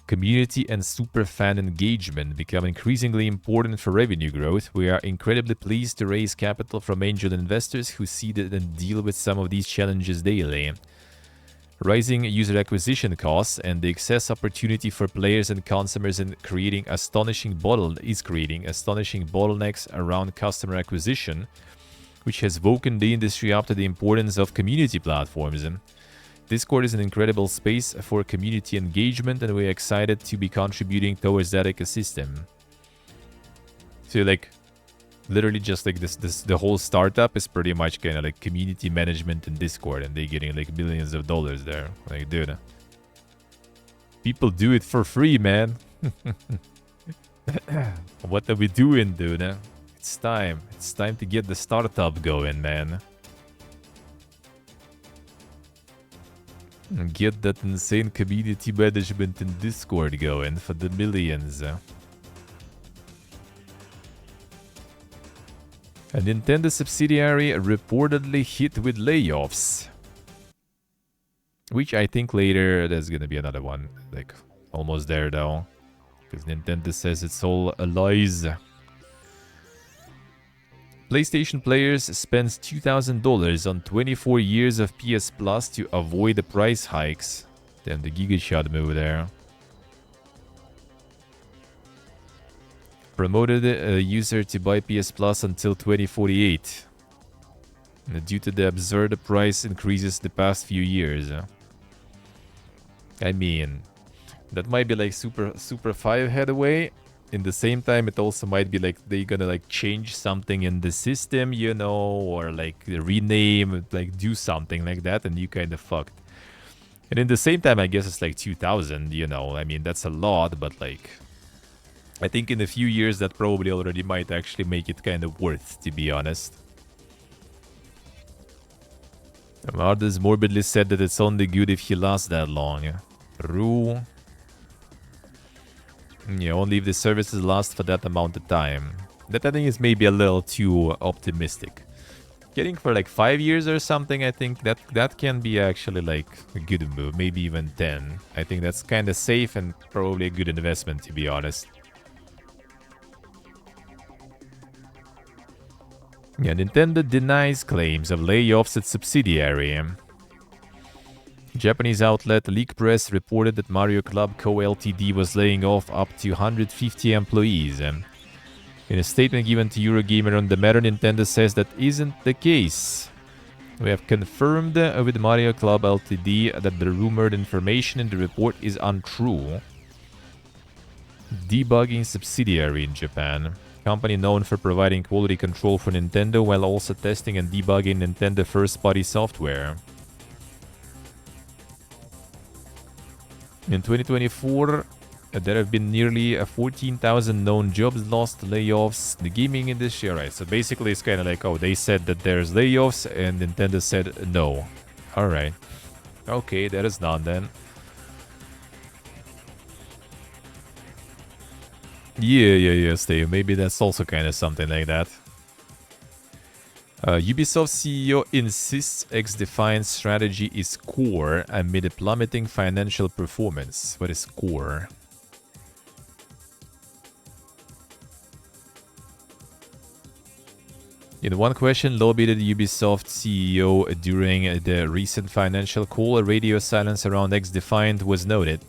Community and superfan engagement become increasingly important for revenue growth. We are incredibly pleased to raise capital from angel investors who see that and deal with some of these challenges daily. Rising user acquisition costs and the excess opportunity for players and consumers is creating astonishing bottlenecks around customer acquisition, which has woken the industry up to the importance of community platforms. Discord is an incredible space for community engagement, and we're excited to be contributing towards that ecosystem. So, like, literally just like the whole startup is pretty much kind of like community management in Discord, and they're getting like millions of dollars there. Like, dude, people do it for free, man. What are we doing, dude? It's time. It's time to get the startup going, man. And get that insane community management in Discord going for the millions. A Nintendo subsidiary reportedly hit with layoffs. Which I think later there's gonna be another one. Like, almost there though. Because Nintendo says it's all lies. PlayStation players spends $2,000 on 24 years of PS Plus to avoid the price hikes. Damn, the Giga Shot move there. Promoted a user to buy PS Plus until 2048. Due to the absurd price increases the past few years. I mean, that might be like super 5 head away. In the same time, it also might be like they're gonna like change something in the system, you know, or like rename, like do something like that, and you kind of fucked. And in the same time, I guess it's like 2,000, you know. I mean, that's a lot, but like, I think in a few years that probably already might actually make it kind of worth, to be honest. Mardus morbidly said that it's only good if he lasts that long. True. Yeah, only if the services last for that amount of time. That I think is maybe a little too optimistic. Getting for like 5 years or something, I think that can be actually like a good move. Maybe even 10. I think that's kind of safe and probably a good investment, to be honest. Yeah, Nintendo denies claims of layoffs at subsidiary. Japanese outlet Leak Press reported that Mario Club Co. Ltd. was laying off up to 150 employees. In a statement given to Eurogamer on the matter, Nintendo says that isn't the case. We have confirmed with Mario Club Ltd. that the rumored information in the report is untrue. Debugging subsidiary in Japan. Company known for providing quality control for Nintendo while also testing and debugging Nintendo first-party software. In 2024, there have been nearly 14,000 known jobs lost, layoffs, the gaming industry. Alright, so basically it's kind of like, oh, they said that there's layoffs and Nintendo said no. Alright. Okay, that is done then. Yeah, Steve. Maybe that's also kind of something like that. Ubisoft CEO insists XDefiant strategy is core amid a plummeting financial performance. What is core? In one question lobbied Ubisoft CEO during the recent financial call, a radio silence around XDefiant was noted.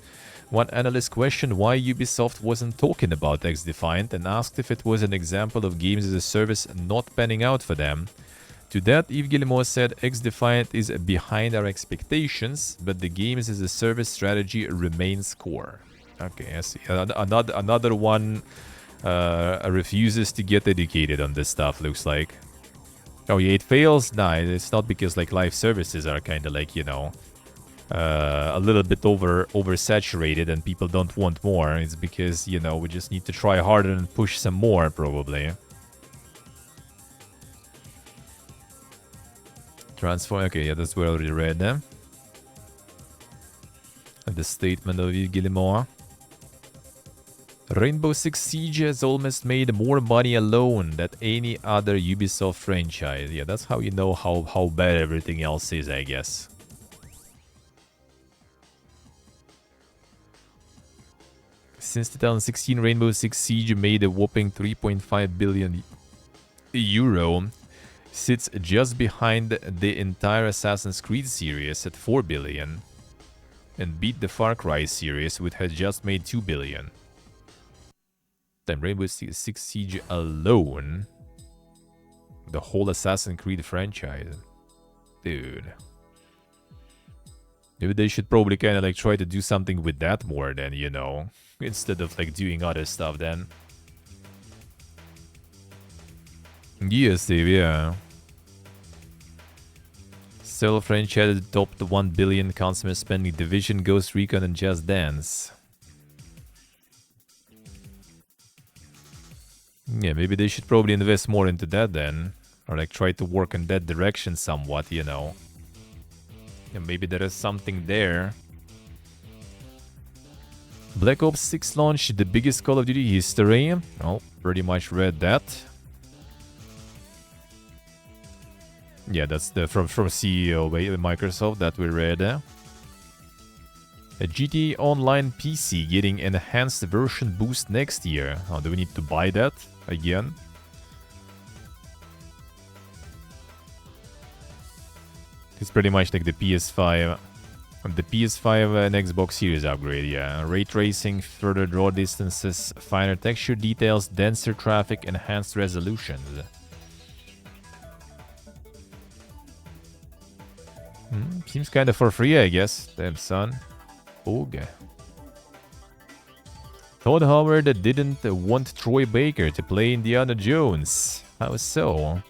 One analyst questioned why Ubisoft wasn't talking about XDefiant and asked if it was an example of games as a service not panning out for them. To that, Yves Guillemot said, XDefiant is behind our expectations, but the games as a service strategy remains core. Okay, I see. Another one refuses to get educated on this stuff, looks like. Oh yeah, it fails? Nah, it's not because like live services are kind of like, you know, a little bit oversaturated and people don't want more. It's because, you know, we just need to try harder and push some more, probably. Transform. Okay, yeah, that's what I already read. The statement of Guillemot. Rainbow Six Siege has almost made more money alone than any other Ubisoft franchise. Yeah, that's how you know how bad everything else is, I guess. Since 2016, Rainbow Six Siege made a whopping 3.5 billion euro. Sits just behind the entire Assassin's Creed series at 4 billion. And beat the Far Cry series, which had just made 2 billion. Then Rainbow Six Siege alone. The whole Assassin's Creed franchise. Dude. Maybe they should probably kind of like try to do something with that more than, you know, instead of like doing other stuff then. Yes, Steve, yeah. Several franchises topped the 1 billion consumer spending. Division, Ghost Recon, and Just Dance. Yeah, maybe they should probably invest more into that then. Or like try to work in that direction somewhat, you know. Yeah, maybe there is something there. Black Ops 6 launched the biggest Call of Duty history. Oh, pretty much read that. Yeah, that's the from CEO Microsoft that we read. A GTA Online PC getting enhanced version boost next year. Oh, do we need to buy that again? It's pretty much like the PS5. The PS5 and Xbox Series upgrade, yeah. Ray tracing, further draw distances, finer texture details, denser traffic, enhanced resolutions. Seems kind of for free, I guess. Damn, son. Okay. Todd Howard didn't want Troy Baker to play Indiana Jones. How so?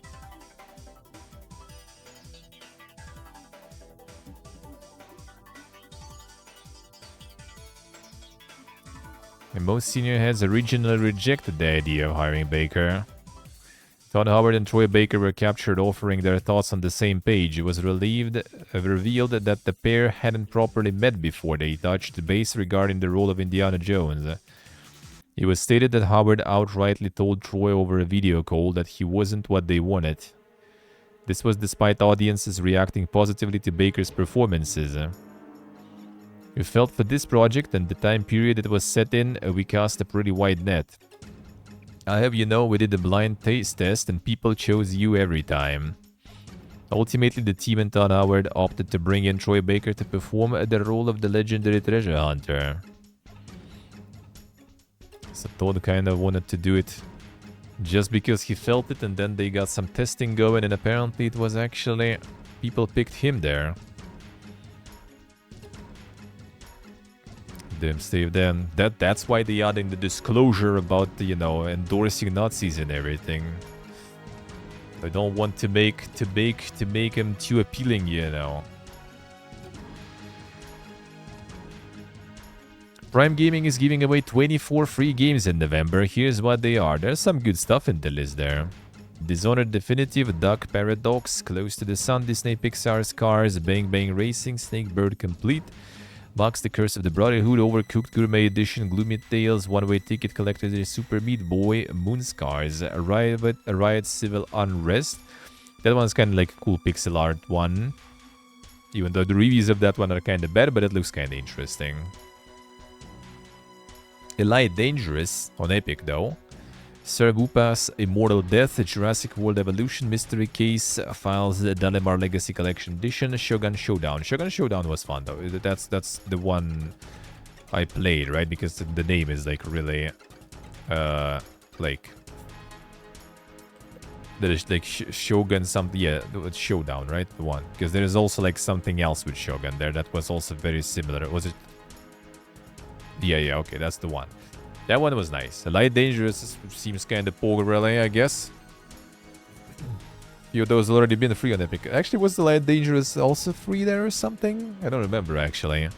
And most senior heads originally rejected the idea of hiring Baker. Todd Howard and Troy Baker were captured offering their thoughts on the same page. It was revealed that the pair hadn't properly met before they touched base regarding the role of Indiana Jones. It was stated that Howard outrightly told Troy over a video call that he wasn't what they wanted. This was despite audiences reacting positively to Baker's performances. We felt for this project and the time period it was set in, we cast a pretty wide net. I have you know, we did a blind taste test and people chose you every time. Ultimately, the team and Todd Howard opted to bring in Troy Baker to perform the role of the legendary treasure hunter. So Todd kind of wanted to do it just because he felt it, and then they got some testing going, and apparently it was actually... people picked him there. Damn, Steve, then that's why they add in the disclosure about, you know, endorsing Nazis and everything. I don't want to make him too appealing, you know. Prime Gaming is giving away 24 free games in November. Here's what they are. There's some good stuff in the list there. Dishonored Definitive, Duck Paradox, Close to the Sun, Disney Pixar's Cars, Bang Bang Racing, Snakebird Complete, Box, The Curse of the Brotherhood, Overcooked Gourmet Edition, Gloomy Tales, One-Way Ticket Collector, Super Meat Boy, Moonscars, Riot Civil Unrest. That one's kind of like a cool pixel art one. Even though the reviews of that one are kind of bad, but it looks kind of interesting. Elite Dangerous, on Epic though. Sir Whoopa's Immortal Death, Jurassic World Evolution, Mystery Case Files, Dalimar Legacy Collection Edition, Shogun Showdown. Shogun Showdown was fun though. That's the one I played, right? Because the name is like really, like... There is like Shogun something, yeah, it's Showdown, right? The one. Because there is also like something else with Shogun there that was also very similar. Was it? Yeah, okay, that's the one. That one was nice. Light Dangerous seems kind of poor-relay, I guess. Yo, those already been free on Epic. Actually, was the Light Dangerous also free there or something? I don't remember, actually.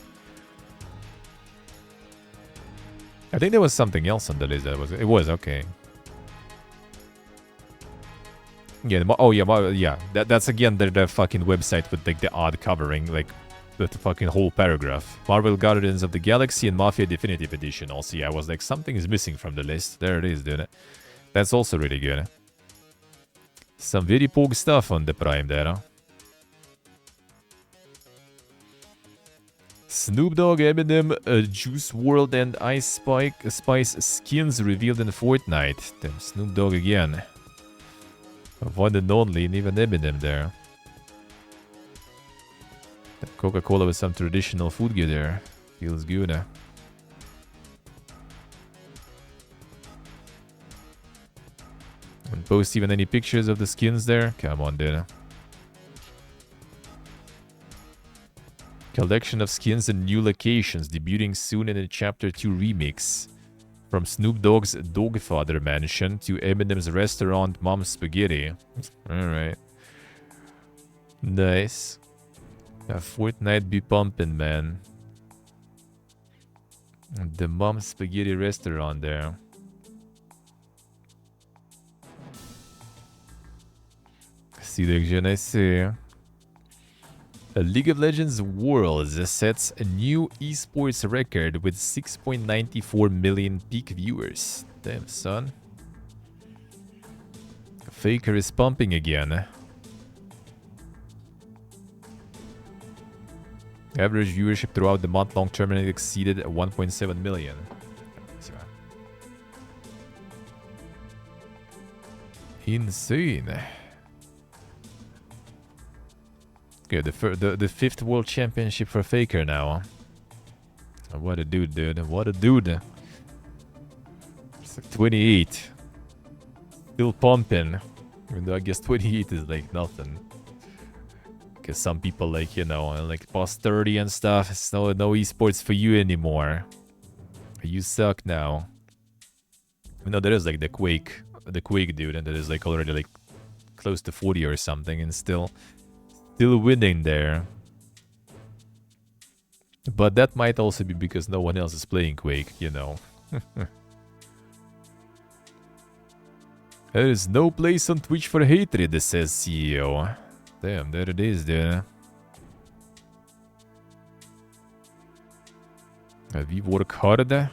I think there was something else on the list that was... It was, okay. Yeah, oh yeah, yeah. That's again the fucking website with like the odd covering, like the fucking whole paragraph. Marvel Guardians of the Galaxy and Mafia Definitive Edition. Also, yeah, I was like, something is missing from the list. There it is, dude. That's also really good. Some very poor stuff on the Prime there. Huh? Snoop Dogg, Eminem, Juice WRLD, and Ice Spice skins revealed in Fortnite. Damn, Snoop Dogg again. One and only, and even Eminem there. Coca-Cola with some traditional food gear there. Feels good. And post even any pictures of the skins there? Come on, dude. Collection of skins and new locations debuting soon in a Chapter 2 remix. From Snoop Dogg's Dogfather mansion to Eminem's restaurant Mom's Spaghetti. Alright. Nice. Fortnite be pumping, man. The Mom's Spaghetti restaurant there. See the action, I see. League of Legends Worlds sets a new esports record with 6.94 million peak viewers. Damn, son. Faker is pumping again. Average viewership throughout the month-long tournament exceeded 1.7 million. Insane. Okay, the fifth world championship for Faker now. What a dude, dude. What a dude. It's like 28. Still pumping. Even though I guess 28 is like nothing. Because some people like, you know, like past 30 and stuff. It's no esports for you anymore. You suck now. You know, there is like the Quake dude, and that is like already like close to 40 or something, and still winning there. But that might also be because no one else is playing Quake, you know. There is no place on Twitch for hatred, says CEO. Damn, there it is, dude. We work hard.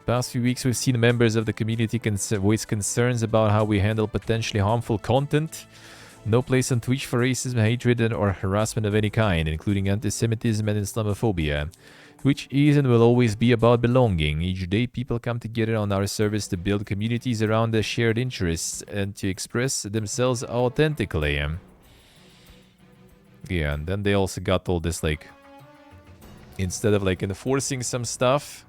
Past few weeks we've seen members of the community voice concerns about how we handle potentially harmful content. No place on Twitch for racism, hatred, or harassment of any kind, including anti-Semitism and Islamophobia. Twitch is and will always be about belonging. Each day people come together on our service to build communities around their shared interests and to express themselves authentically. Yeah, and then they also got all this, like, instead of like enforcing some stuff,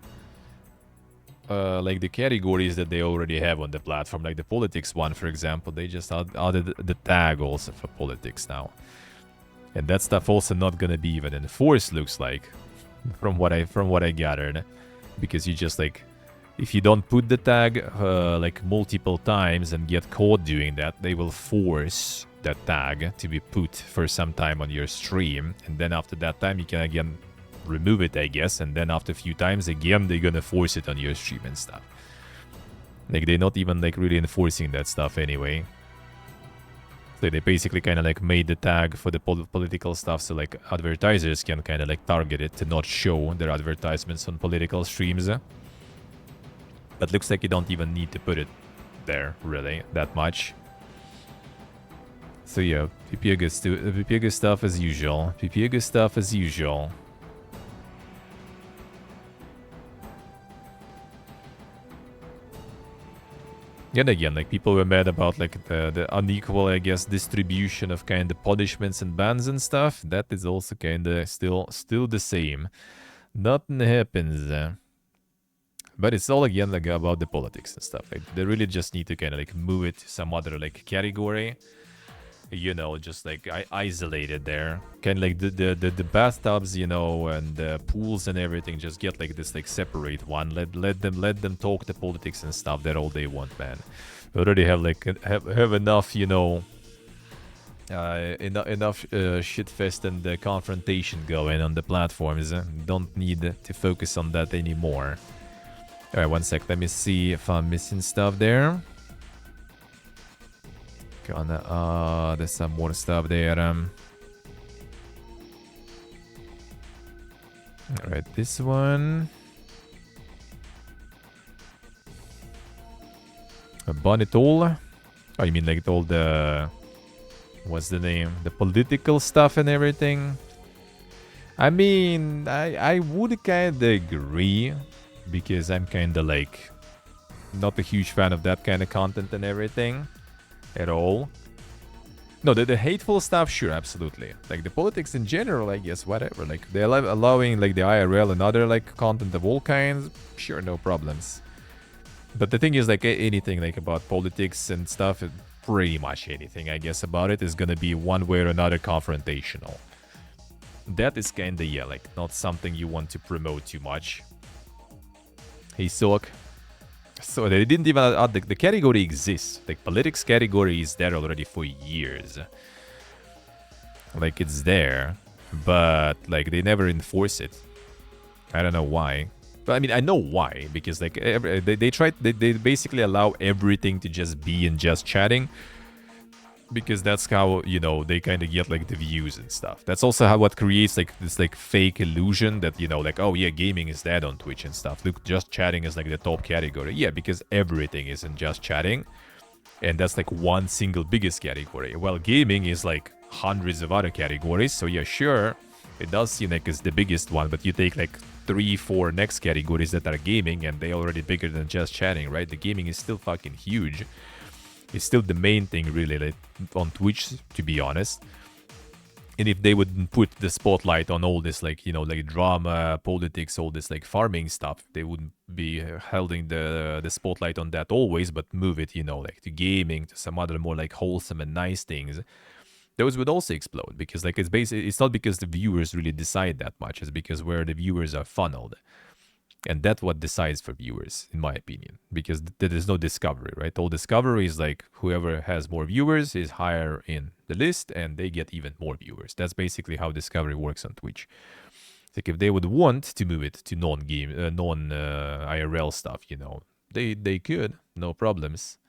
like the categories that they already have on the platform, like the politics one, for example, they just added the tag also for politics now. And that stuff also not gonna be even enforced, looks like, from what I gathered, because you just like, if you don't put the tag like multiple times and get caught doing that, they will force that tag to be put for some time on your stream, and then after that time you can again remove it, I guess, and then after a few times again they're gonna force it on your stream and stuff. Like, they're not even like really enforcing that stuff anyway. So they basically kind of like made the tag for the political stuff so like advertisers can kind of like target it to not show their advertisements on political streams. But looks like you don't even need to put there really that much. So yeah, PPA good stuff as usual. PPA good stuff as usual. And again, like, people were mad about like the unequal, I guess, distribution of kind of punishments and bans and stuff. That is also kind of still the same. Nothing happens. But it's all again like about the politics and stuff. Like, they really just need to kind of like move it to some other like category. You know, just like isolated there. Kind of like the bathtubs, you know, and the pools and everything. Just get like this like separate one. Let them talk the politics and stuff. That all they want, man. We already have like have enough, you know, enough shitfest and confrontation going on the platforms. Don't need to focus on that anymore. All right, one sec. Let me see if I'm missing stuff there. on the, there's some more stuff there. Alright, this one. A bonnet all. Oh, you mean like all the... What's the name? The political stuff and everything? I mean, I would kind of agree. Because I'm kind of like... Not a huge fan of that kind of content and everything. At all. No, the hateful stuff, sure, absolutely. Like, the politics in general, I guess, whatever. Like, they're allowing, like, the IRL and other, like, content of all kinds. Sure, no problems. But the thing is, like, anything, like, about politics and stuff, pretty much anything, I guess, about it is gonna be one way or another confrontational. That is kinda, yeah, like, not something you want to promote too much. Hey, Soak. So they didn't even add the category exists. Like, politics category is there already for years. Like, it's there. But, like, they never enforce it. I don't know why. But, I mean, I know why. Because, like, they basically allow everything to just be in just chatting. Because that's how, you know, they kind of get, like, the views and stuff. That's also how what creates, like, this, like, fake illusion that, you know, like, oh, yeah, gaming is dead on Twitch and stuff. Look, just chatting is, like, the top category. Yeah, because everything is in just chatting. And that's, like, one single biggest category. While gaming is, like, hundreds of other categories. So, yeah, sure, it does seem like it's the biggest one. But you take, like, 3-4 next categories that are gaming, and they're already bigger than just chatting, right? The gaming is still fucking huge. It's still the main thing, really, like, on Twitch, to be honest. And if they would put the spotlight on all this, like, you know, like, drama, politics, all this, like, farming stuff, they wouldn't be holding the spotlight on that always, but move it, you know, like, to gaming, to some other more, like, wholesome and nice things. Those would also explode, because, like, it's not because the viewers really decide that much, it's because where the viewers are funneled. And that's what decides for viewers, in my opinion. Because there is no discovery, right? All discovery is like whoever has more viewers is higher in the list and they get even more viewers. That's basically how discovery works on Twitch. It's like if they would want to move it to non-IRL stuff, you know, they could, no problems.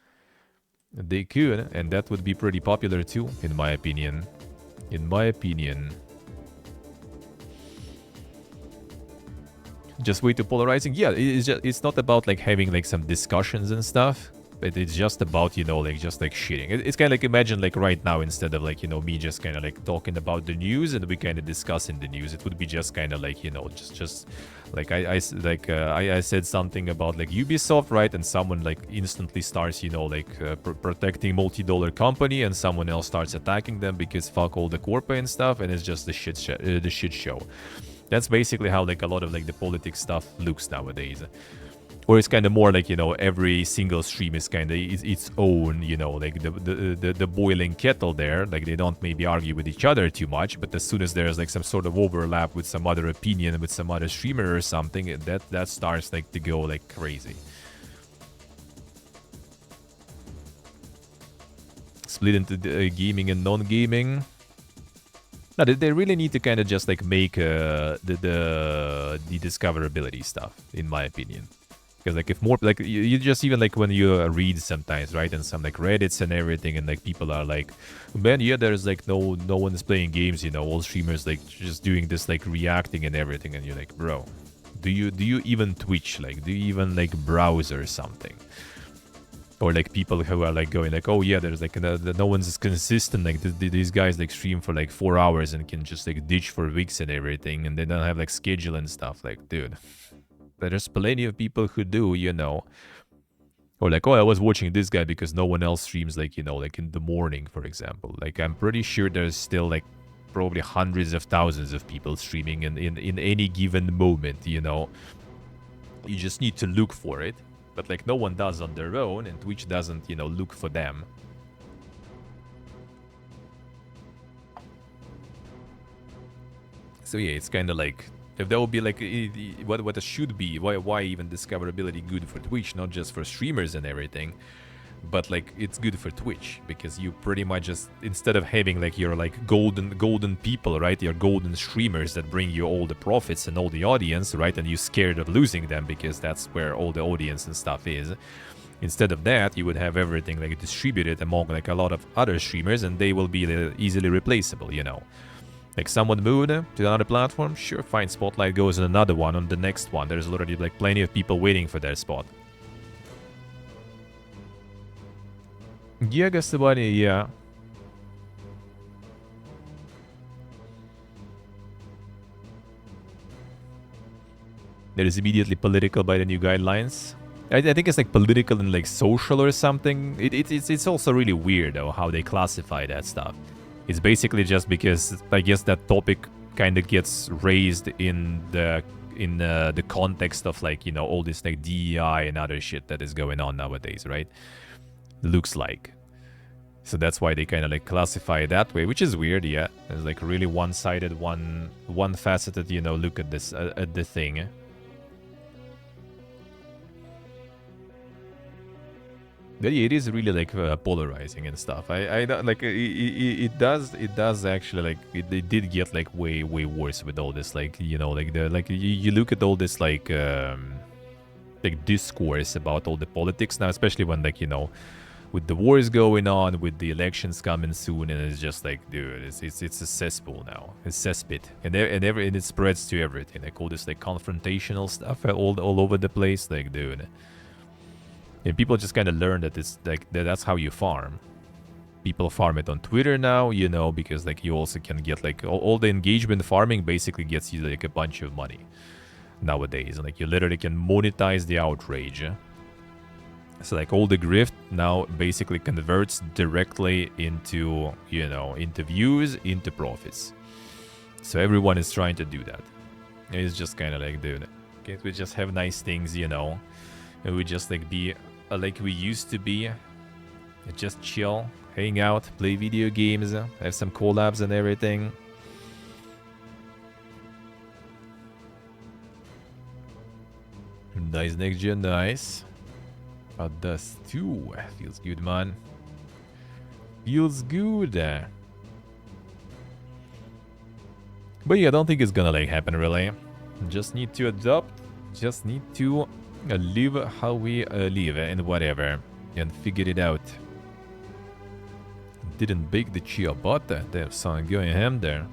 They could, and that would be pretty popular too, in my opinion. In my opinion. Just way too polarizing. Yeah, it's not about like having like some discussions and stuff, but it's just about, you know, like just like shitting. It's kind of like, imagine like right now, instead of like, you know, me just kind of like talking about the news and we kind of discussing the news, it would be just kind of like, you know, just like I said something about like Ubisoft, right? And someone like instantly starts, you know, like protecting multi-dollar company, and someone else starts attacking them because fuck all the corporate and stuff, and it's just the shit show. That's basically how like a lot of like the politics stuff looks nowadays. Or it's kind of more like, you know, every single stream is kind of its own, you know, like the boiling kettle there. Like they don't maybe argue with each other too much, but as soon as there's like some sort of overlap with some other opinion with some other streamer or something, that starts like to go like crazy. Split into gaming and non-gaming. No, they really need to kind of just like make the discoverability stuff, in my opinion. Because like if more like you just even like when you read sometimes, right, and some like Reddits and everything, and like people are like, man, yeah, there's like no one is playing games, you know, all streamers like just doing this like reacting and everything, and you're like, bro, do you even Twitch? Like, do you even like browse or something? Or like people who are like going like, oh yeah, there's like no one's consistent. Like these guys like stream for like 4 hours and can just like ditch for weeks and everything, and they don't have like schedule and stuff. Like, dude, there's plenty of people who do, you know. Or like, oh, I was watching this guy because no one else streams like, you know, like in the morning, for example. Like, I'm pretty sure there's still like probably hundreds of thousands of people streaming in any given moment, you know. You just need to look for it. But like no one does on their own, and Twitch doesn't, you know, look for them. So yeah, it's kind of like, if that would be like what it should be, why even discoverability good for Twitch, not just for streamers and everything, but like it's good for Twitch, because you pretty much just, instead of having like your like golden people, right, your golden streamers that bring you all the profits and all the audience, right, and you're scared of losing them because that's where all the audience and stuff is, Instead of that, you would have everything like distributed among like a lot of other streamers, and they will be easily replaceable, you know. Like someone moved to another platform, sure, fine, Spotlight goes on another one, on the next one. There's already like plenty of people waiting for their spot. Yeah, Gastabani, yeah. That is immediately political by the new guidelines. I think it's like political and like social or something. It's also really weird though how they classify that stuff. It's basically just because I guess that topic kind of gets raised in the context of like, you know, all this like DEI and other shit that is going on nowadays, right? Looks like. So that's why they kind of like classify it that way, which is weird, yeah. It's like really one-sided, one-faceted, you know, look at this at the thing. It is really like polarizing and stuff. I like it does actually like it did get like way worse with all this, like, you know, like you look at all this like discourse about all the politics now, especially when like, you know, with the wars going on, with the elections coming soon, and it's just like, dude, it's a cesspool now, it's cesspit, and it spreads to everything, like all this like confrontational stuff all over the place, like, dude. And people just kind of learn that it's like that's how you farm. People farm it on Twitter now, you know, because like you also can get like all the engagement farming basically gets you like a bunch of money nowadays. And like you literally can monetize the outrage. So like all the grift now basically converts directly into, you know, into views, into profits. So everyone is trying to do that. It's just kind of like, dude, can't we just have nice things, you know? And we just like be like we used to be, just chill, hang out, play video games, have some collabs and everything. Nice next gen, nice. Dust too, feels good, man. Feels good. But yeah, I don't think it's gonna like happen really. Just need to adopt. Just need to live how we live and whatever, and figure it out. Didn't bake the ciabatta. Damn son, going ham there.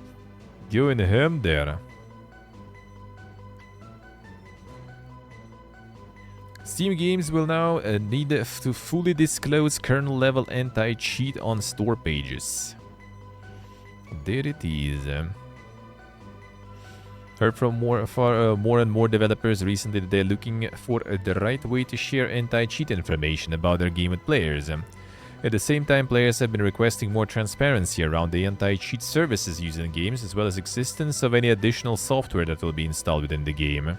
Going ham there. Steam games will now need to fully disclose kernel level anti-cheat on store pages. There it is. Heard from more and more developers recently that they're looking for the right way to share anti-cheat information about their game with players. At the same time, players have been requesting more transparency around the anti-cheat services used in games, as well as existence of any additional software that will be installed within the game.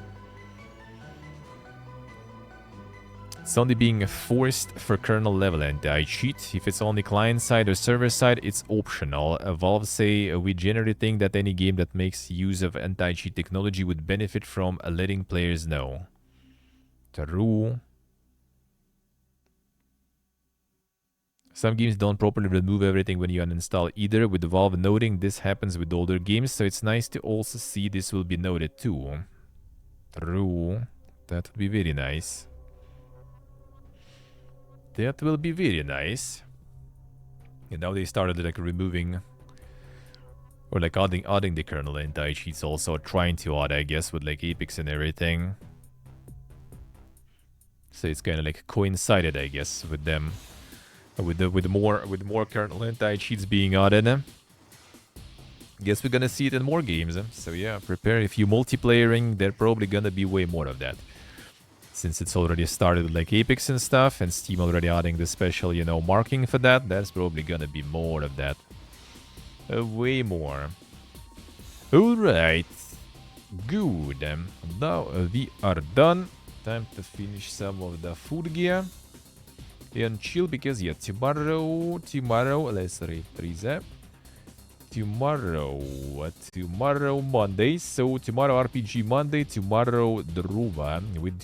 It's only being forced for kernel level anti-cheat. If it's only client-side or server-side, it's optional. Valve say, we generally think that any game that makes use of anti-cheat technology would benefit from letting players know. True. Some games don't properly remove everything when you uninstall either, with Valve noting this happens with older games, so it's nice to also see this will be noted too. True. That would be very nice. That will be very nice. And now they started like removing or like adding the kernel anti-cheats, also trying to add, I guess, with like Apex and everything. So it's kind of like coincided, I guess, with them, with more kernel anti-cheats being added. Guess we're gonna see it in more games. So yeah, prepare. If you multiplayering, there probably gonna be way more of that. Since it's already started with like Apex and stuff, and Steam already adding the special, you know, marking for that, that's probably gonna be more of that. Way more. Alright. Good. Now we are done. Time to finish some of the food gear. And chill, because yeah, tomorrow, let's reset. Tomorrow Monday. So tomorrow RPG Monday, tomorrow Druva with